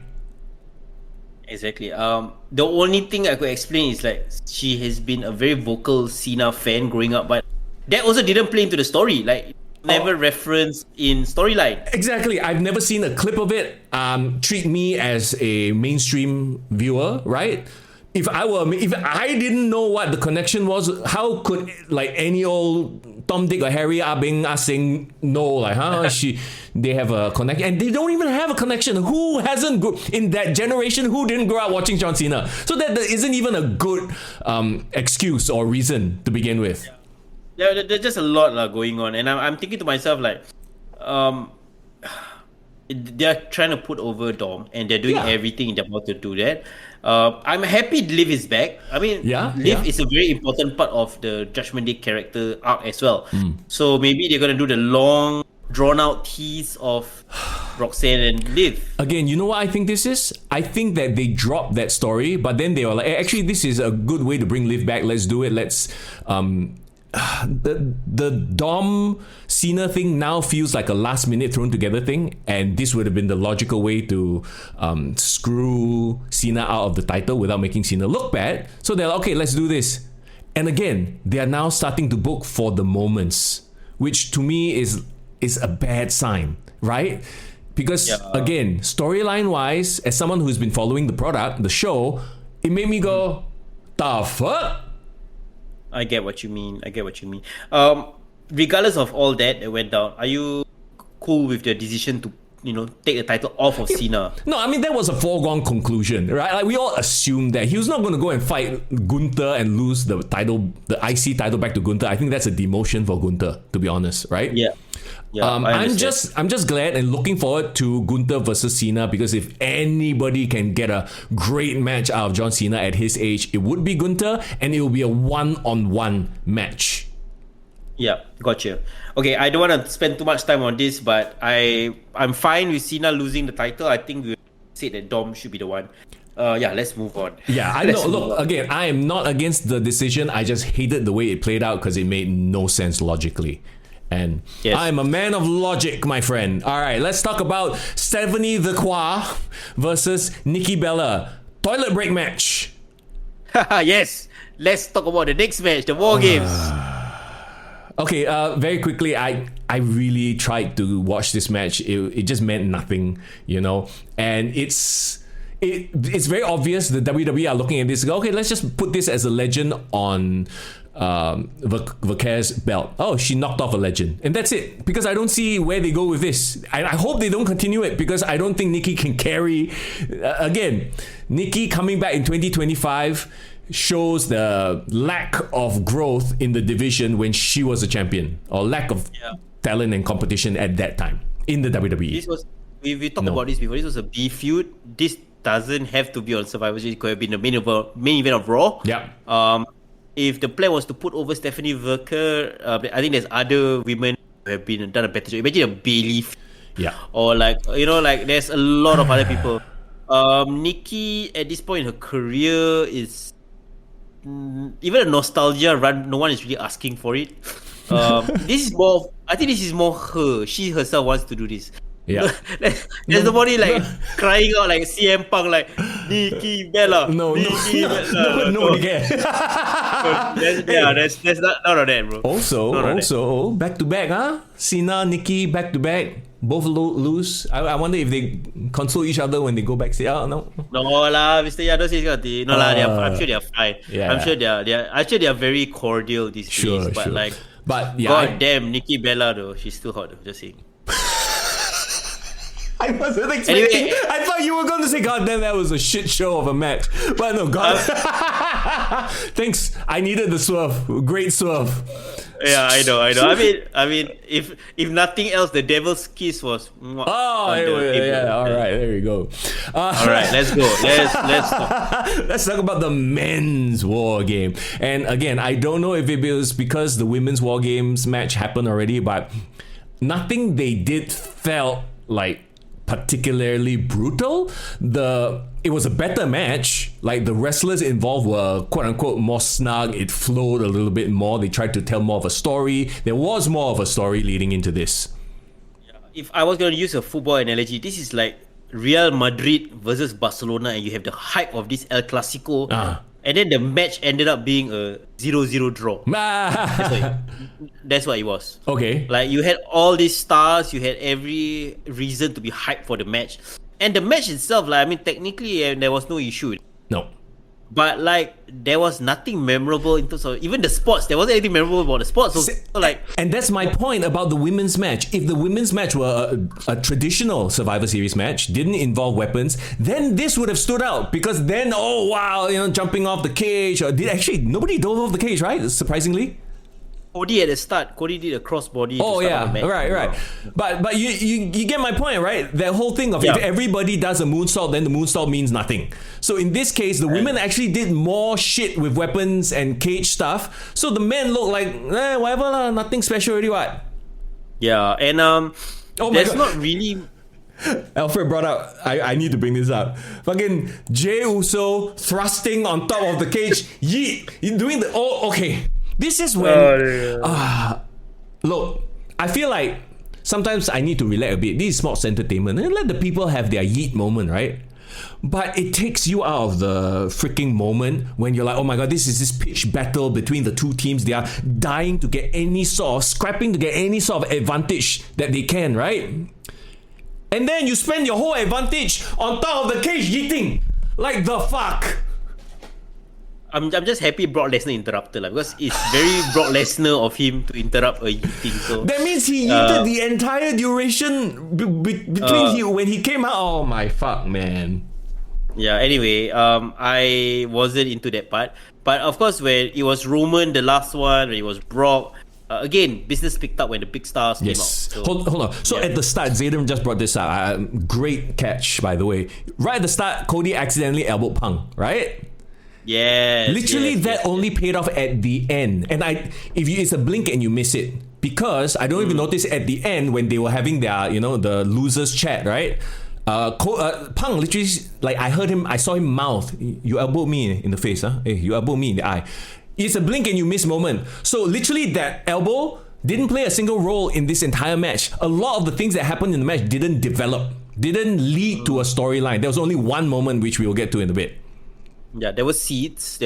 Exactly. The only thing I could explain is like she has been a very vocal Cena fan growing up, but that also didn't play into the story. Like, never referenced in storyline. Exactly. I've never seen a clip of it. Treat me as a mainstream viewer, right? If I didn't know what the connection was, how could like any old Tom, Dick, or Harry being us saying no, like they have a connection, and they don't even have a connection. Who hasn't in that generation? Who didn't grow up watching John Cena? So that isn't even a good excuse or reason to begin with. Yeah, there's just a lot going on, and I'm thinking to myself like, they're trying to put over Dom, and they're doing everything in their power to do that. I'm happy Liv is back. I mean, Liv is a very important part of the Judgment Day character arc as well. So maybe they're gonna do the long, drawn-out tease of Roxanne and Liv. Again, you know what I think this is? I think that they dropped that story, but then they were like, actually, this is a good way to bring Liv back. Let's do it. Let's the Dom Cena thing now feels like a last minute thrown together thing, and this would have been the logical way to screw Cena out of the title without making Cena look bad. So they're like, okay, let's do this. And again, they are now starting to book for the moments, which to me is a bad sign, right? Because again, storyline wise, as someone who's been following the product, the show, it made me go, the fuck? I get what you mean. Regardless of all that went down, are you cool with the decision to, take the title off of Cena? No, I mean, that was a foregone conclusion, right? Like, we all assumed that he was not going to go and fight Gunther and lose the title, the IC title back to Gunther. I think that's a demotion for Gunther, to be honest, right? Yeah. I'm just glad and looking forward to Gunther versus Cena, because if anybody can get a great match out of John Cena at his age, it would be Gunther, and it will be a one-on-one match. Yeah, gotcha. Okay, I don't want to spend too much time on this, but I'm fine with Cena losing the title. I think we said that Dom should be the one. Let's move on. Yeah, I know. Look, again, I am not against the decision. I just hated the way it played out because it made no sense logically. And I'm a man of logic, my friend. All right, let's talk about Stephanie the Qua versus Nikki Bella. Toilet break match. Yes. Let's talk about the next match, the War Games. Okay, very quickly, I really tried to watch this match. It just meant nothing, and it's very obvious the WWE are looking at this. Okay, let's just put this as a legend on Vaquer's belt. Oh, she knocked off a legend, and that's it. Because I don't see where they go with this. I hope they don't continue it, because I don't think Nikki can carry. Again, Nikki coming back in 2025 shows the lack of growth in the division when she was a champion, or lack of talent and competition at that time in the WWE. We talked about this before. This was a B feud. This doesn't have to be on Survivor Series. It could have been the main event of Raw. Yeah. If the plan was to put over Stephanie Vaquer, I think there's other women who have done a better job. Imagine a Bayley. Yeah. Or there's a lot of other people. Nikki at this point in her career is even a nostalgia run, no one is really asking for it. This is more. I think this is more her. She herself wants to do this. Yeah. There's nobody like crying out like CM Punk like Nikki Bella. Nikki Bella. Nobody cares. There's none of that, bro. Also, back to back, huh? Cena, Nikki, back to back. Both lose. I wonder if they console each other when they go backstage. Oh, no. No lah, Mr. Yado says no lah. I'm sure they are fine. Yeah. I'm sure they are very cordial these days. But yeah, God damn, Nikki Bella though, she's still hot though. Just saying. I wasn't expecting. I thought you were going to say, "God damn, that was a shit show of a match." But no, God. Thanks. I needed the swerve. Great swerve. Yeah, I know. I mean, if nothing else, the Devil's Kiss was. Yeah. All right, there you go. All right, let's go. Let's talk. Let's talk about the men's war game. And again, I don't know if it was because the women's war games match happened already, but nothing they did felt like particularly brutal. It was a better match. Like the wrestlers involved were quote unquote more snug. It flowed a little bit more. They tried to tell more of a story. There was more of a story leading into this. If I was going to use a football analogy, this is like Real Madrid versus Barcelona, and you have the hype of this El Clasico. And then the match ended up being a 0-0 draw. That's what it was. Okay. Like you had all these stars, you had every reason to be hyped for the match. And the match itself, like, I mean, technically there was no issue. No. But like there was nothing memorable in terms of even the sports. There wasn't anything memorable about the sports. So and that's my point about the women's match. If the women's match were a traditional Survivor Series match, didn't involve weapons, then this would have stood out because then, oh wow, jumping off the cage, or nobody dove off the cage, right? Surprisingly. Cody at the start, Cody did a crossbody. Oh yeah, right. But you get my point, right? That whole thing of if everybody does a moonsault, then the moonsault means nothing. So in this case, the women actually did more shit with weapons and cage stuff. So the men look like whatever lah, nothing special already, what? Yeah, and that's not really. Alfred brought up, I need to bring this up. Fucking Jey Uso thrusting on top of the cage, yeet, doing the okay. This is when look, I feel like sometimes I need to relax a bit. This is sports entertainment and let the people have their yeet moment, right? But it takes you out of the freaking moment when you're like, oh my god, this is this pitch battle between the two teams. They are dying to get scrapping to get any sort of advantage that they can, right? And then you spend your whole advantage on top of the cage yeeting. Like the fuck. I'm just happy Brock Lesnar interrupted because it's very Brock Lesnar of him to interrupt a yeeting. So that means he yeeted the entire duration between when he came out. Oh my fuck, man. Yeah. Anyway, I wasn't into that part, but of course when it was Roman, the last one, when it was Brock. Again, business picked up when the big stars came out. So, hold on. So at the start, Zayden just brought this up. Great catch, by the way. Right at the start, Cody accidentally elbowed Punk, right? Yeah. Literally, that only paid off at the end. And it's a blink and you miss it. Because I don't even notice at the end when they were having their, the losers chat, right? Punk literally, like I saw him mouth, you elbowed me in the face, huh? Hey, you elbowed me in the eye. It's a blink and you miss moment. So literally that elbow didn't play a single role in this entire match. A lot of the things that happened in the match didn't develop, didn't lead to a storyline. There was only one moment which we will get to in a bit. Yeah, there were seats,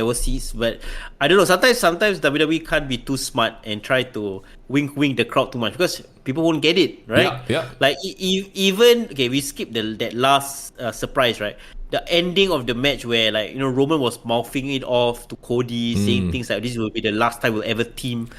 but I don't know. Sometimes WWE can't be too smart and try to wink the crowd too much because people won't get it, right? Yeah. Like even we skipped that last surprise, right? The ending of the match where Roman was mouthing it off to Cody, saying things like this will be the last time we'll ever team.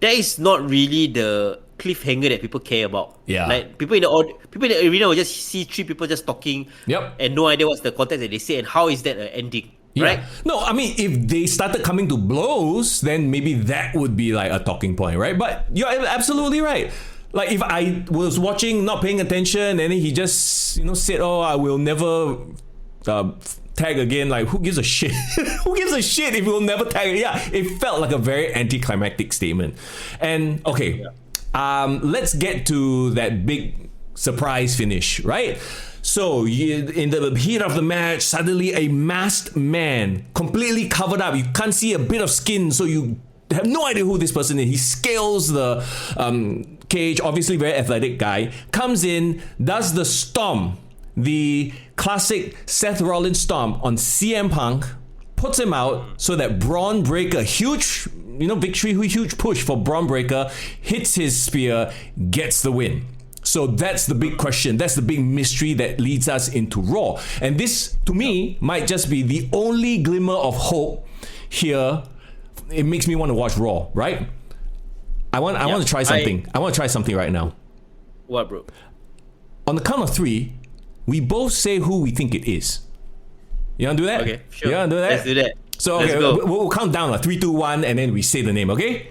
That is not really the cliffhanger that people care about. Yeah. Like people in the arena will just see three people just talking. Yep. And no idea what's the context that they say and how is that an ending. Yeah. Right? No, I mean, if they started coming to blows, then maybe that would be like a talking point, right? But you're absolutely right. Like if I was watching, not paying attention, and then he just, said, "Oh, I will never tag again." Like, who gives a shit? Who gives a shit if we'll never tag? Yeah, it felt like a very anticlimactic statement. And okay, let's get to that big surprise finish, right? So in the heat of the match, suddenly a masked man, completely covered up. You can't see a bit of skin, so you have no idea who this person is. He scales the cage, obviously very athletic guy, comes in, does the stomp, the classic Seth Rollins stomp on CM Punk, puts him out so that Braun Breaker, huge victory, huge push for Braun Breaker, hits his spear, gets the win. So that's the big question. That's the big mystery that leads us into Raw. And this, to me, might just be the only glimmer of hope here. It makes me want to watch Raw, right? I want to try something. I want to try something right now. What, bro? On the count of 3, we both say who we think it is. You want to do that? Okay, sure. You want to do that? Let's do that. So, okay, we'll count down 3, 2, 1, and then we say the name, okay?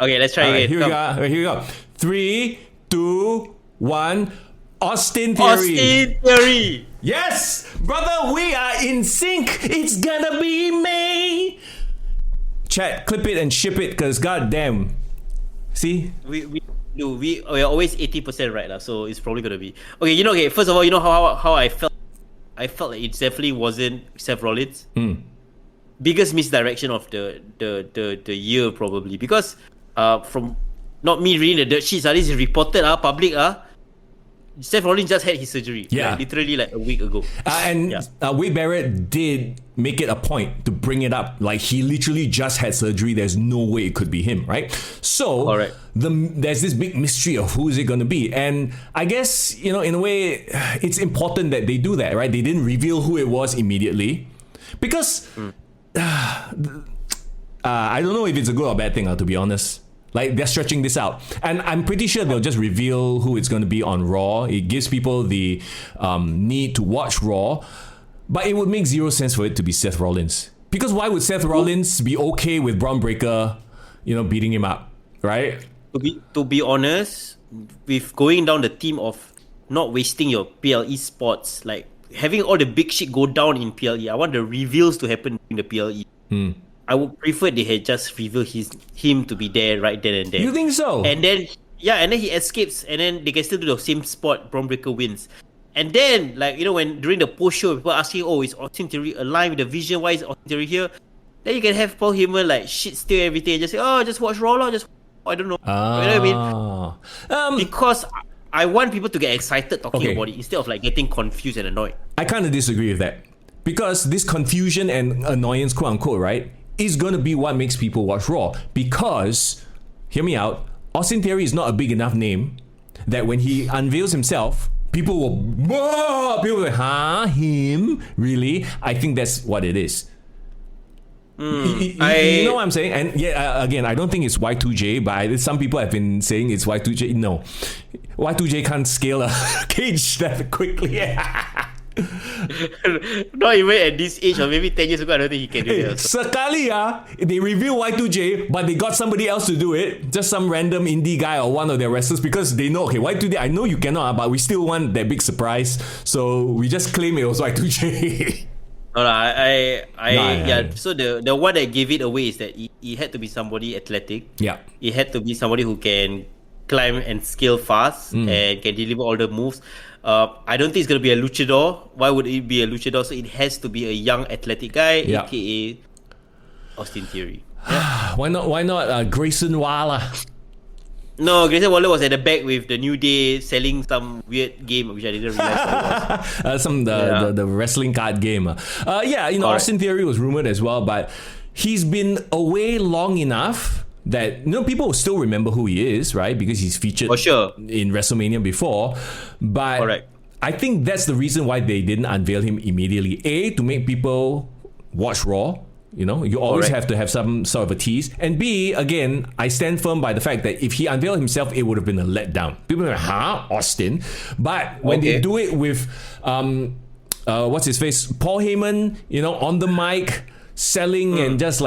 Okay, let's try again. Here we go. 3, 2, 1. Austin Theory. Austin Theory. Yes, brother, we are in sync. It's gonna be me. Chat, clip it and ship it, cause goddamn. See? We are always 80% right, so it's probably gonna be okay. First of all, you know how I felt. I felt like it definitely wasn't Seth Rollins. Biggest misdirection of the year probably, because from not me reading the dirt sheets, this is reported public Seth Rollins just had his surgery. Yeah. Literally like a week ago. Wade Barrett did make it a point to bring it up. Like, he literally just had surgery. There's no way it could be him, right? So there's this big mystery of who is it going to be. And I guess, in a way, it's important that they do that, right? They didn't reveal who it was immediately. Because I don't know if it's a good or bad thing, to be honest. Like, they're stretching this out. And I'm pretty sure they'll just reveal who it's going to be on Raw. It gives people the need to watch Raw. But it would make zero sense for it to be Seth Rollins. Because why would Seth Rollins be okay with Braun Breaker, beating him up, right? To be honest, with going down the theme of not wasting your PLE spots, like having all the big shit go down in PLE, I want the reveals to happen in the PLE. I would prefer they had just revealed him to be there right then and there. You think so? And then he escapes, and then they can still do the same spot. Braun Breaker wins, and then when during the post show, people asking, "Oh, is Austin Theory aligned with the vision? Why is Austin Theory here?" Then you can have Paul Heyman shit steal everything and just say, "Oh, just watch Raw, I don't know." You know what I mean? Because I want people to get excited talking about it instead of getting confused and annoyed. I kind of disagree with that, because this confusion and annoyance, quote unquote, right, is going to be what makes people watch Raw. Because, hear me out, Austin Theory is not a big enough name that when he unveils himself, people will him? Really? I think that's what it is. You know what I'm saying? And again, I don't think it's Y2J, but some people have been saying it's Y2J. No, Y2J can't scale a cage that quickly. Not even at this age, or maybe 10 years ago, I don't think he can do that. Sekali, they reveal Y2J, but they got somebody else to do it. Just some random indie guy or one of their wrestlers, because they know, Y2J, I know you cannot, but we still want that big surprise. So we just claim it was Y2J. So the one that gave it away is that he had to be somebody athletic. Yeah. He had to be somebody who can climb and scale fast and can deliver all the moves. I don't think it's going to be a luchador. Why would it be a luchador? So it has to be a young athletic guy, aka Austin Theory. Yeah. Why not Grayson Waller? No, Grayson Waller was at the back with the New Day selling some weird game, which I didn't realize what it was. The wrestling card game. Austin Theory was rumored as well, but he's been away long enough that people will still remember who he is, right? Because he's featured in WrestleMania before. But I think that's the reason why they didn't unveil him immediately. A, to make people watch Raw. You always have to have some sort of a tease. And B, again, I stand firm by the fact that if he unveiled himself, it would have been a letdown. People are like, Austin? But when they do it with, what's his face? Paul Heyman, on the mic, selling and just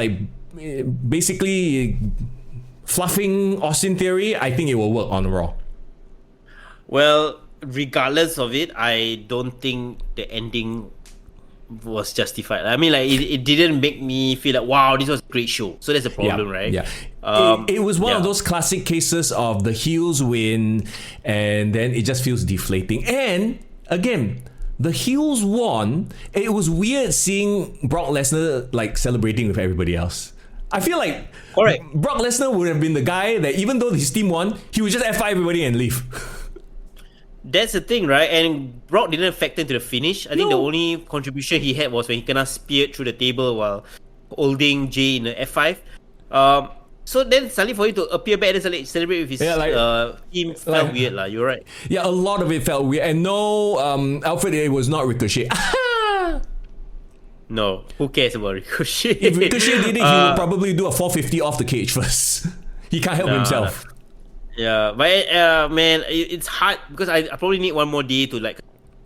basically fluffing Austin Theory, I think it will work on Raw. Well, regardless of it, I don't think the ending was justified. I mean, like it didn't make me feel like wow, this was a great show. So that's the problem, right? Yeah. It was one of those classic cases of the heels win, and then it just feels deflating. And again, the heels won. It was weird seeing Brock Lesnar like celebrating with everybody else. I feel like correct. Brock Lesnar would have been the guy that even though his team won, he would just F5 everybody and leave. That's the thing, right? And Brock didn't factor into the finish. I think the only contribution he had was when he kinda speared through the table while holding Jay in the F5. So then suddenly for him to appear back and celebrate with his team felt weird lah. You're right. Yeah, a lot of it felt weird. And no, Alfred, it was not Ricochet. No, who cares about Ricochet? If Ricochet did it, he would probably do a 450 off the cage first. He can't help himself. Yeah, but man, it's hard because I probably need one more day to like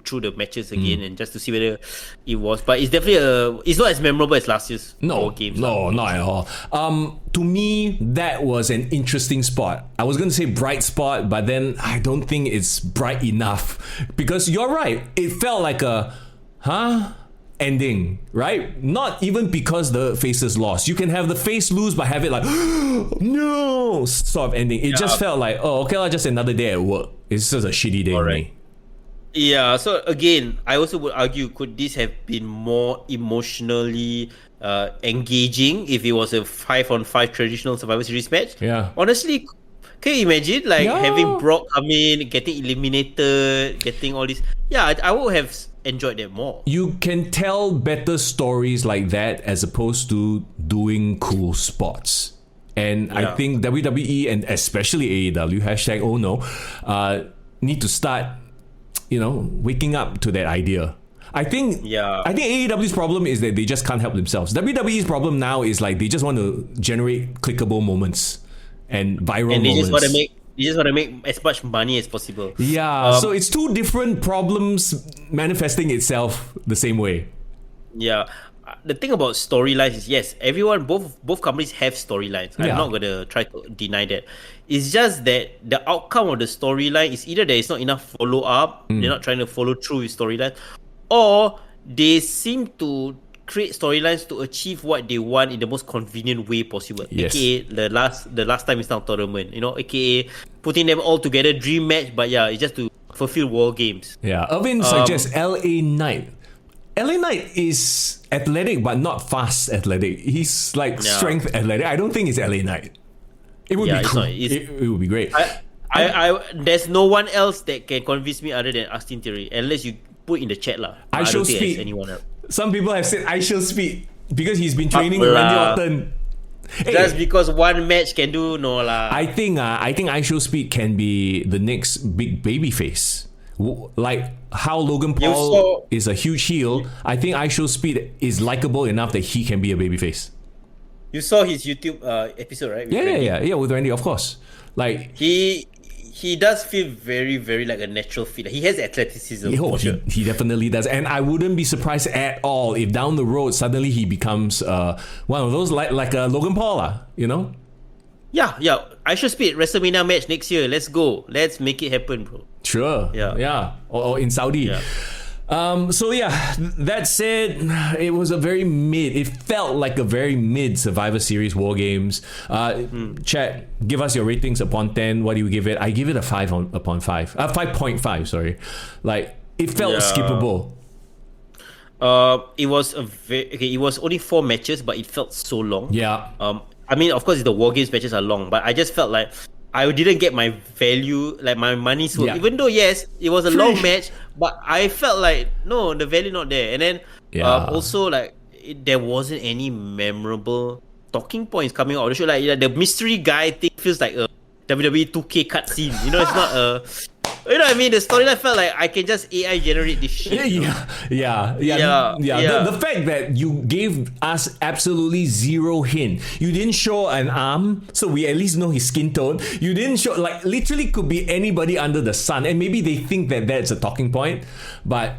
through the matches again and just to see whether it was. But it's definitely it's not as memorable as last year's four games. No, not at all. To me, that was an interesting spot. I was going to say bright spot, but then I don't think it's bright enough because you're right. It felt like a ending, right? Not even because the faces lost. You can have the face lose, but have it like no sort of ending. It just felt like just another day at work. It's just a shitty day. Right. Yeah. So again, I also would argue, could this have been more emotionally engaging if it was a 5-on-5 traditional Survivor Series match? Yeah. Honestly, can you imagine having Brock come in, getting eliminated, getting all this? Yeah, I would have enjoyed that more. You can tell better stories like that as opposed to doing cool spots. And I think WWE and especially AEW need to start, waking up to that idea. I think AEW's problem is that they just can't help themselves. WWE's problem now is like they just want to generate clickable moments and viral moments. They just want to make as much money as possible. Yeah, so it's two different problems manifesting itself the same way. Yeah. The thing about storylines is, yes, both companies have storylines. I'm not going to try to deny that. It's just that the outcome of the storyline is either there is not enough follow-up, they're not trying to follow through with storylines, or they seem to create storylines to achieve what they want in the most convenient way possible. Yes. AKA the last time is now tournament, AKA putting them all together, dream match, but it's just to fulfill war games. Yeah, Irvin suggests LA Knight. LA Knight is athletic but not fast athletic. He's like strength athletic. I don't think it's LA Knight. It would be cool. It would be great. There's no one else that can convince me other than Austin Theory, unless you put in the chat lah. I don't think there's anyone else. Some people have said I shall speak because he's been training with Randy Orton. Just because one match can do no lah. I think I shall speak can be the next big baby face. Like how Logan Paul is a huge heel, I think I shall speak is likable enough that he can be a baby face. You saw his YouTube episode, right? Yeah, with Randy, of course. Like he does feel very, very like a natural fit. He has athleticism. He definitely does. And I wouldn't be surprised at all if down the road suddenly he becomes one of those like a Logan Paul, Yeah. I should speak WrestleMania match next year. Let's go. Let's make it happen, bro. Sure. Yeah. Or in Saudi. Yeah. That said, it was it felt like a very mid Survivor Series War Games. Chat, give us your ratings upon 10. What do you give it? I give it a 5 upon 5. 5.5, sorry. Like, it felt skippable. It was it was only 4 matches, but it felt so long. Yeah. I mean, of course, the War Games matches are long, but I just felt like I didn't get my value, like my money's worth. Even though, yes, it was a long match, but I felt like, no, the value not there. And then also, like, there wasn't any memorable talking points coming out of the show. Like, the mystery guy thing feels like a WWE 2K cutscene. It's not a... You know what I mean? The storyline felt like I can just AI generate this shit. Yeah. The fact that you gave us absolutely zero hint. You didn't show an arm, so we at least know his skin tone. You didn't show, like, literally could be anybody under the sun. And maybe they think that that's a talking point. But,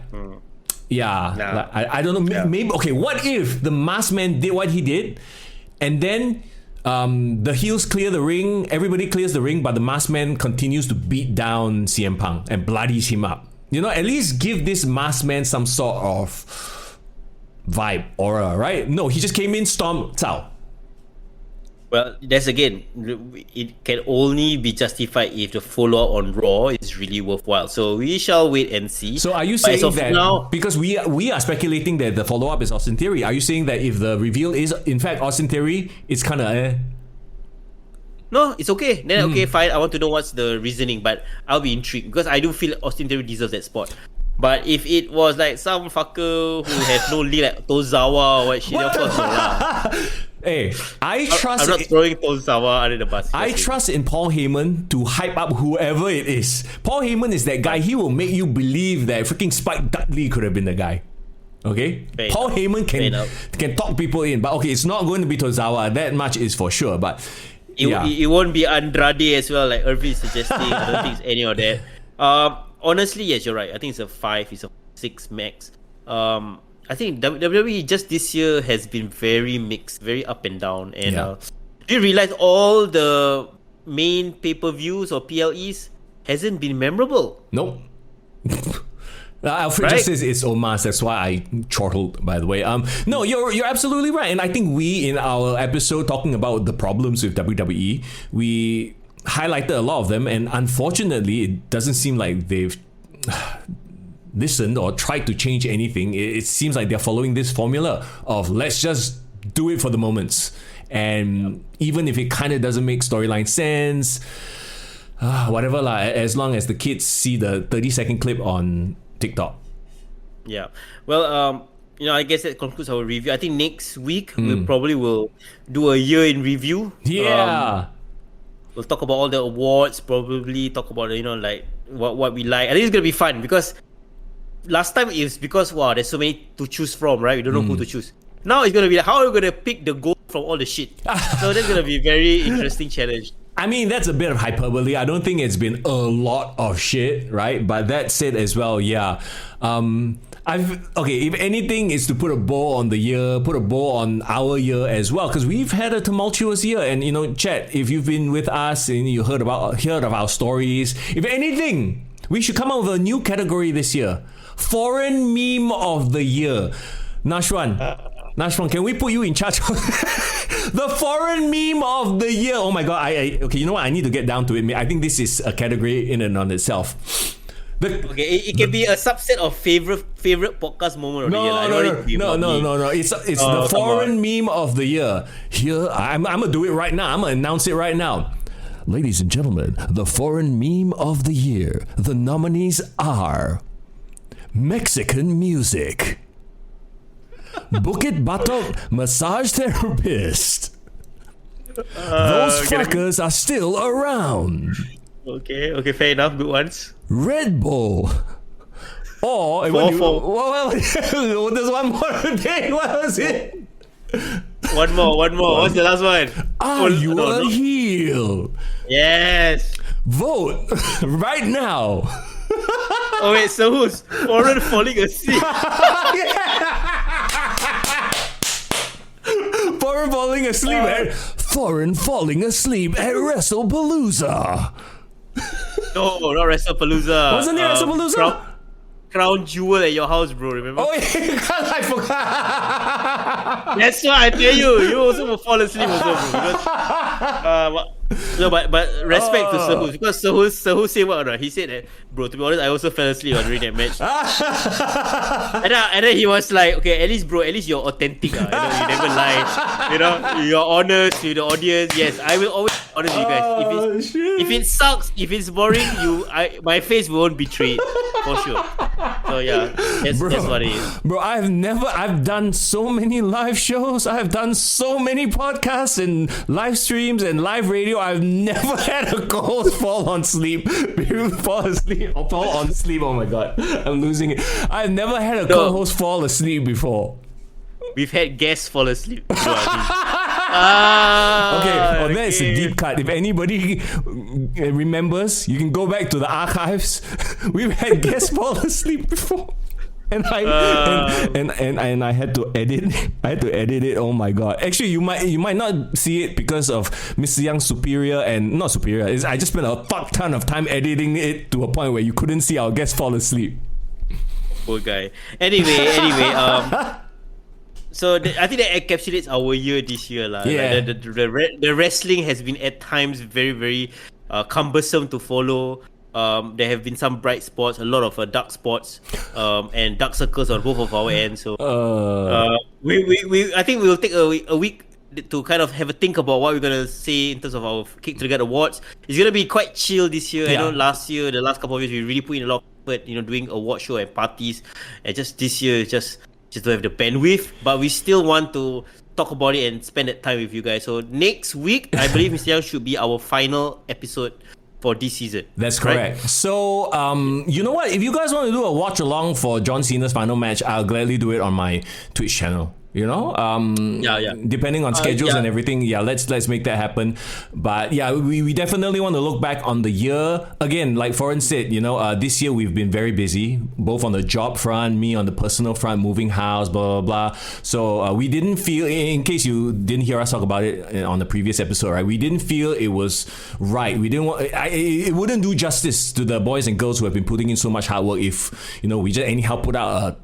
like, I don't know. Maybe, okay, what if the masked man did what he did, and then... the heels clear the ring, everybody clears the ring, but the masked man continues to beat down CM Punk and bloodies him up. At least give this masked man some sort of vibe, aura, right? No, he just came in, storm, Cao. Well, that's again, it can only be justified if the follow-up on Raw is really worthwhile. So we shall wait and see. So are you But as saying of that now, because we are speculating that the follow-up is Austin Theory? Are you saying that if the reveal is in fact Austin Theory, it's kind of no, it's okay. Then okay, fine. I want to know what's the reasoning, but I'll be intrigued because I do feel Austin Theory deserves that spot. But if it was like some fucker who has no lead like Tozawa or what shit, of course no lah. Hey, I trust. I'm not throwing Tozawa under the bus. I trust in Paul Heyman to hype up whoever it is. Paul Heyman is that guy. He will make you believe that freaking Spike Dudley could have been the guy. Okay, Fair Paul enough. Heyman can talk people in, but okay, it's not going to be Tozawa. That much is for sure. But it won't be Andrade as well, like Irvin is suggesting. I don't think it's any of that. Honestly, yes, you're right. I think it's a 5, it's a 6 max. I think WWE just this year has been very mixed, very up and down. And do you realize all the main pay-per-views or PLEs hasn't been memorable? Nope. Alfred just says it's Omas. That's why I chortled, by the way. No, you're absolutely right. And I think we, in our episode talking about the problems with WWE, we highlighted a lot of them. And unfortunately, it doesn't seem like they've listened or tried to change anything. It seems like they're following this formula of let's just do it for the moments. And even if it kind of doesn't make storyline sense, whatever lah, as long as the kids see the 30-second clip on TikTok. Yeah. Well, I guess that concludes our review. I think next week we probably will do a year in review. Yeah. We'll talk about all the awards, probably talk about, like what we like. I think it's going to be fun because last time it was because, there's so many to choose from, right? We don't know who to choose. Now it's going to be like, how are we going to pick the gold from all the shit? So that's going to be a very interesting challenge. I mean, that's a bit of hyperbole. I don't think it's been a lot of shit, right? But that said as well, yeah. If anything is to put a bow on the year, put a bow on our year as well, because we've had a tumultuous year. And chat, if you've been with us and you heard of our stories, if anything, we should come up with a new category this year. Foreign meme of the year. Nashwan, can we put you in charge of the foreign meme of the year? Oh my god! Okay, you know what? I need to get down to it. I think this is a category in and on itself. It can be a subset of favorite podcast moment of the year. No. It's the foreign meme of the year. Here, I'm gonna do it right now. I'm gonna announce it right now. Ladies and gentlemen, the foreign meme of the year. The nominees are Mexican music. Bukit Batok massage therapist. Those fuckers are still around. Okay, fair enough. Good ones. Red Bull. Or there's one more thing. What was it? One more. What's the last one? Are you a heel? Yes. Vote right now. Oh wait, so who's foreign falling asleep? Foreign falling asleep at WrestlePalooza. No, not WrestlePalooza. Wasn't it WrestlePalooza? Crown Jewel at your house, bro. Remember? Oh yeah, I forgot. That's why I tell you. You also will fall asleep also, bro. But respect to Sahus, because Sahus said what? Right? He said that, bro. To be honest, I also fell asleep during that match. and then he was like, okay, at least you're authentic. You never lie. You're honest with the audience. Yes, I will always be honest with you guys. If it sucks, if it's boring, my face won't betray it, for sure. So yeah, that's what it is. Bro, I've done so many live shows. I've done so many podcasts and live streams and live radio. I've never had a co-host fall on sleep. Fall on sleep. Oh my god, I'm losing it. I've never had a co-host fall asleep before. We've had guests fall asleep. Okay, that's a deep cut. If anybody remembers, you can go back to the archives. We've had guests fall asleep before. And I had to edit. I had to edit it. Oh my god! Actually, you might not see it because of Mr. Young's superior and not superior. I just spent a fuck ton of time editing it to a point where you couldn't see our guests fall asleep. Poor guy. Anyway. I think that encapsulates our year this year, lah. Yeah. Like the wrestling has been at times very, very cumbersome to follow. There have been some bright spots, a lot of dark spots, and dark circles on both of our ends. So, we I think we'll take a week to kind of have a think about what we're gonna say in terms of our Kick Together Awards. It's gonna be quite chill this year. Yeah. I know the last couple of years, we really put in a lot of effort, doing award show and parties, and just this year, just don't have the bandwidth. But we still want to talk about it and spend that time with you guys. So next week, I believe Mr. Yang should be our final episode for this season. That's correct. Right? So, you know what? If you guys want to do a watch along for John Cena's final match, I'll gladly do it on my Twitch channel. Depending on schedules and everything, let's make that happen. But yeah, we definitely want to look back on the year again. Like Foreign said, this year we've been very busy, both on the job front, me on the personal front, moving house, blah blah blah. So we didn't feel, in case you didn't hear us talk about it on the previous episode, right? We didn't feel it was right. We didn't want it wouldn't do justice to the boys and girls who have been putting in so much hard work if we just anyhow put out a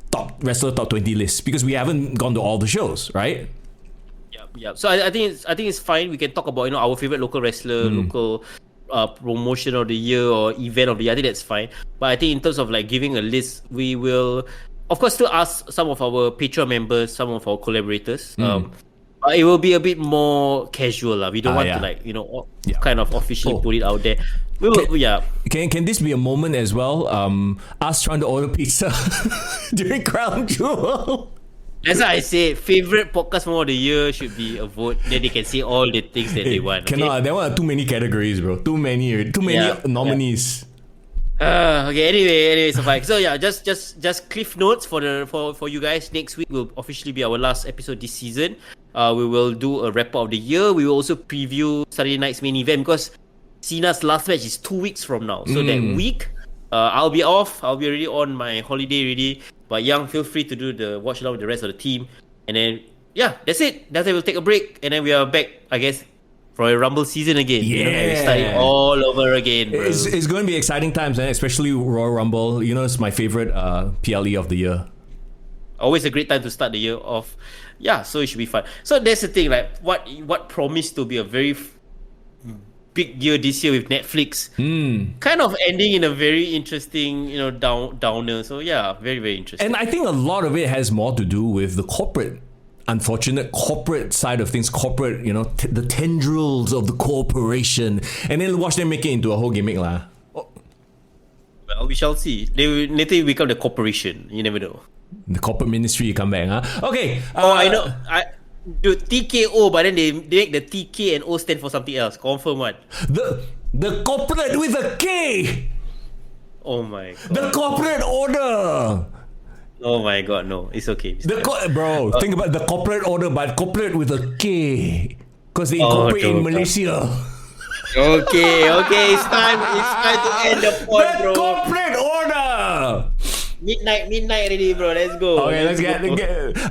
top 20 list, because we haven't gone to all the shows, right? Yeah. So I think it's fine. We can talk about our favorite local wrestler, local promotion of the year or event of the year. I think that's fine. But I think in terms of like giving a list, we will of course still ask some of our Patreon members, some of our collaborators. It will be a bit more casual. We don't want to kind of officially put it out there. Can this be a moment as well? Us trying to order pizza during Crown Jewel. That's why I say favorite podcast moment of the year should be a vote. Then they can say all the things that they want. Cannot. There are too many categories, bro. Too many nominees. Okay. Anyway, so fine. So yeah, just cliff notes for you guys. Next week will officially be our last episode this season. We will do a wrap up of the year. We will also preview Saturday night's main event, because Cena's last match is 2 weeks from now. So that week, I'll be off. I'll be already on my holiday already. But Young, feel free to do the watch along with the rest of the team. And then, that's it. That's it. We'll take a break. And then we are back, I guess, for a Rumble season again. Yeah. Starting all over again, bro. It's going to be exciting times, especially Royal Rumble. It's my favorite PLE of the year. Always a great time to start the year off. Yeah, so it should be fun. So that's the thing, like what promised to be a very big year this year with Netflix, kind of ending in a very interesting, downer. So yeah, very, very interesting. And I think a lot of it has more to do with the unfortunate corporate side of things, the tendrils of the corporation, and then watch them make it into a whole gimmick lah. Well, we shall see. They will later become the corporation. You never know. The corporate ministry come back, huh? Okay. I know. Dude, TKO, but then they make the TK and O stand for something else. Confirm what? The corporate with a K. Oh my god. The corporate order. Oh my god, no. It's okay. Think about the corporate order, but corporate with a K. Because they incorporate in Malaysia. Okay. It's time to end the pod, bro. The corporate order. Midnight already, bro. Let's go. Okay, let's get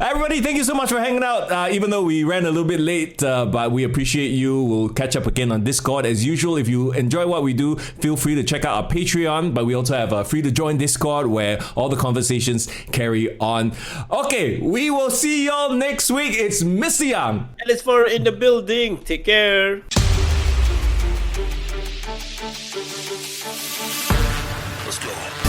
everybody. Thank you so much for hanging out. Even though we ran a little bit late, but we appreciate you. We'll catch up again on Discord as usual. If you enjoy what we do, feel free to check out our Patreon. But we also have a free to join Discord where all the conversations carry on. Okay, we will see y'all next week. It's Mr. Yang. And it's for in the building. Take care. Let's go.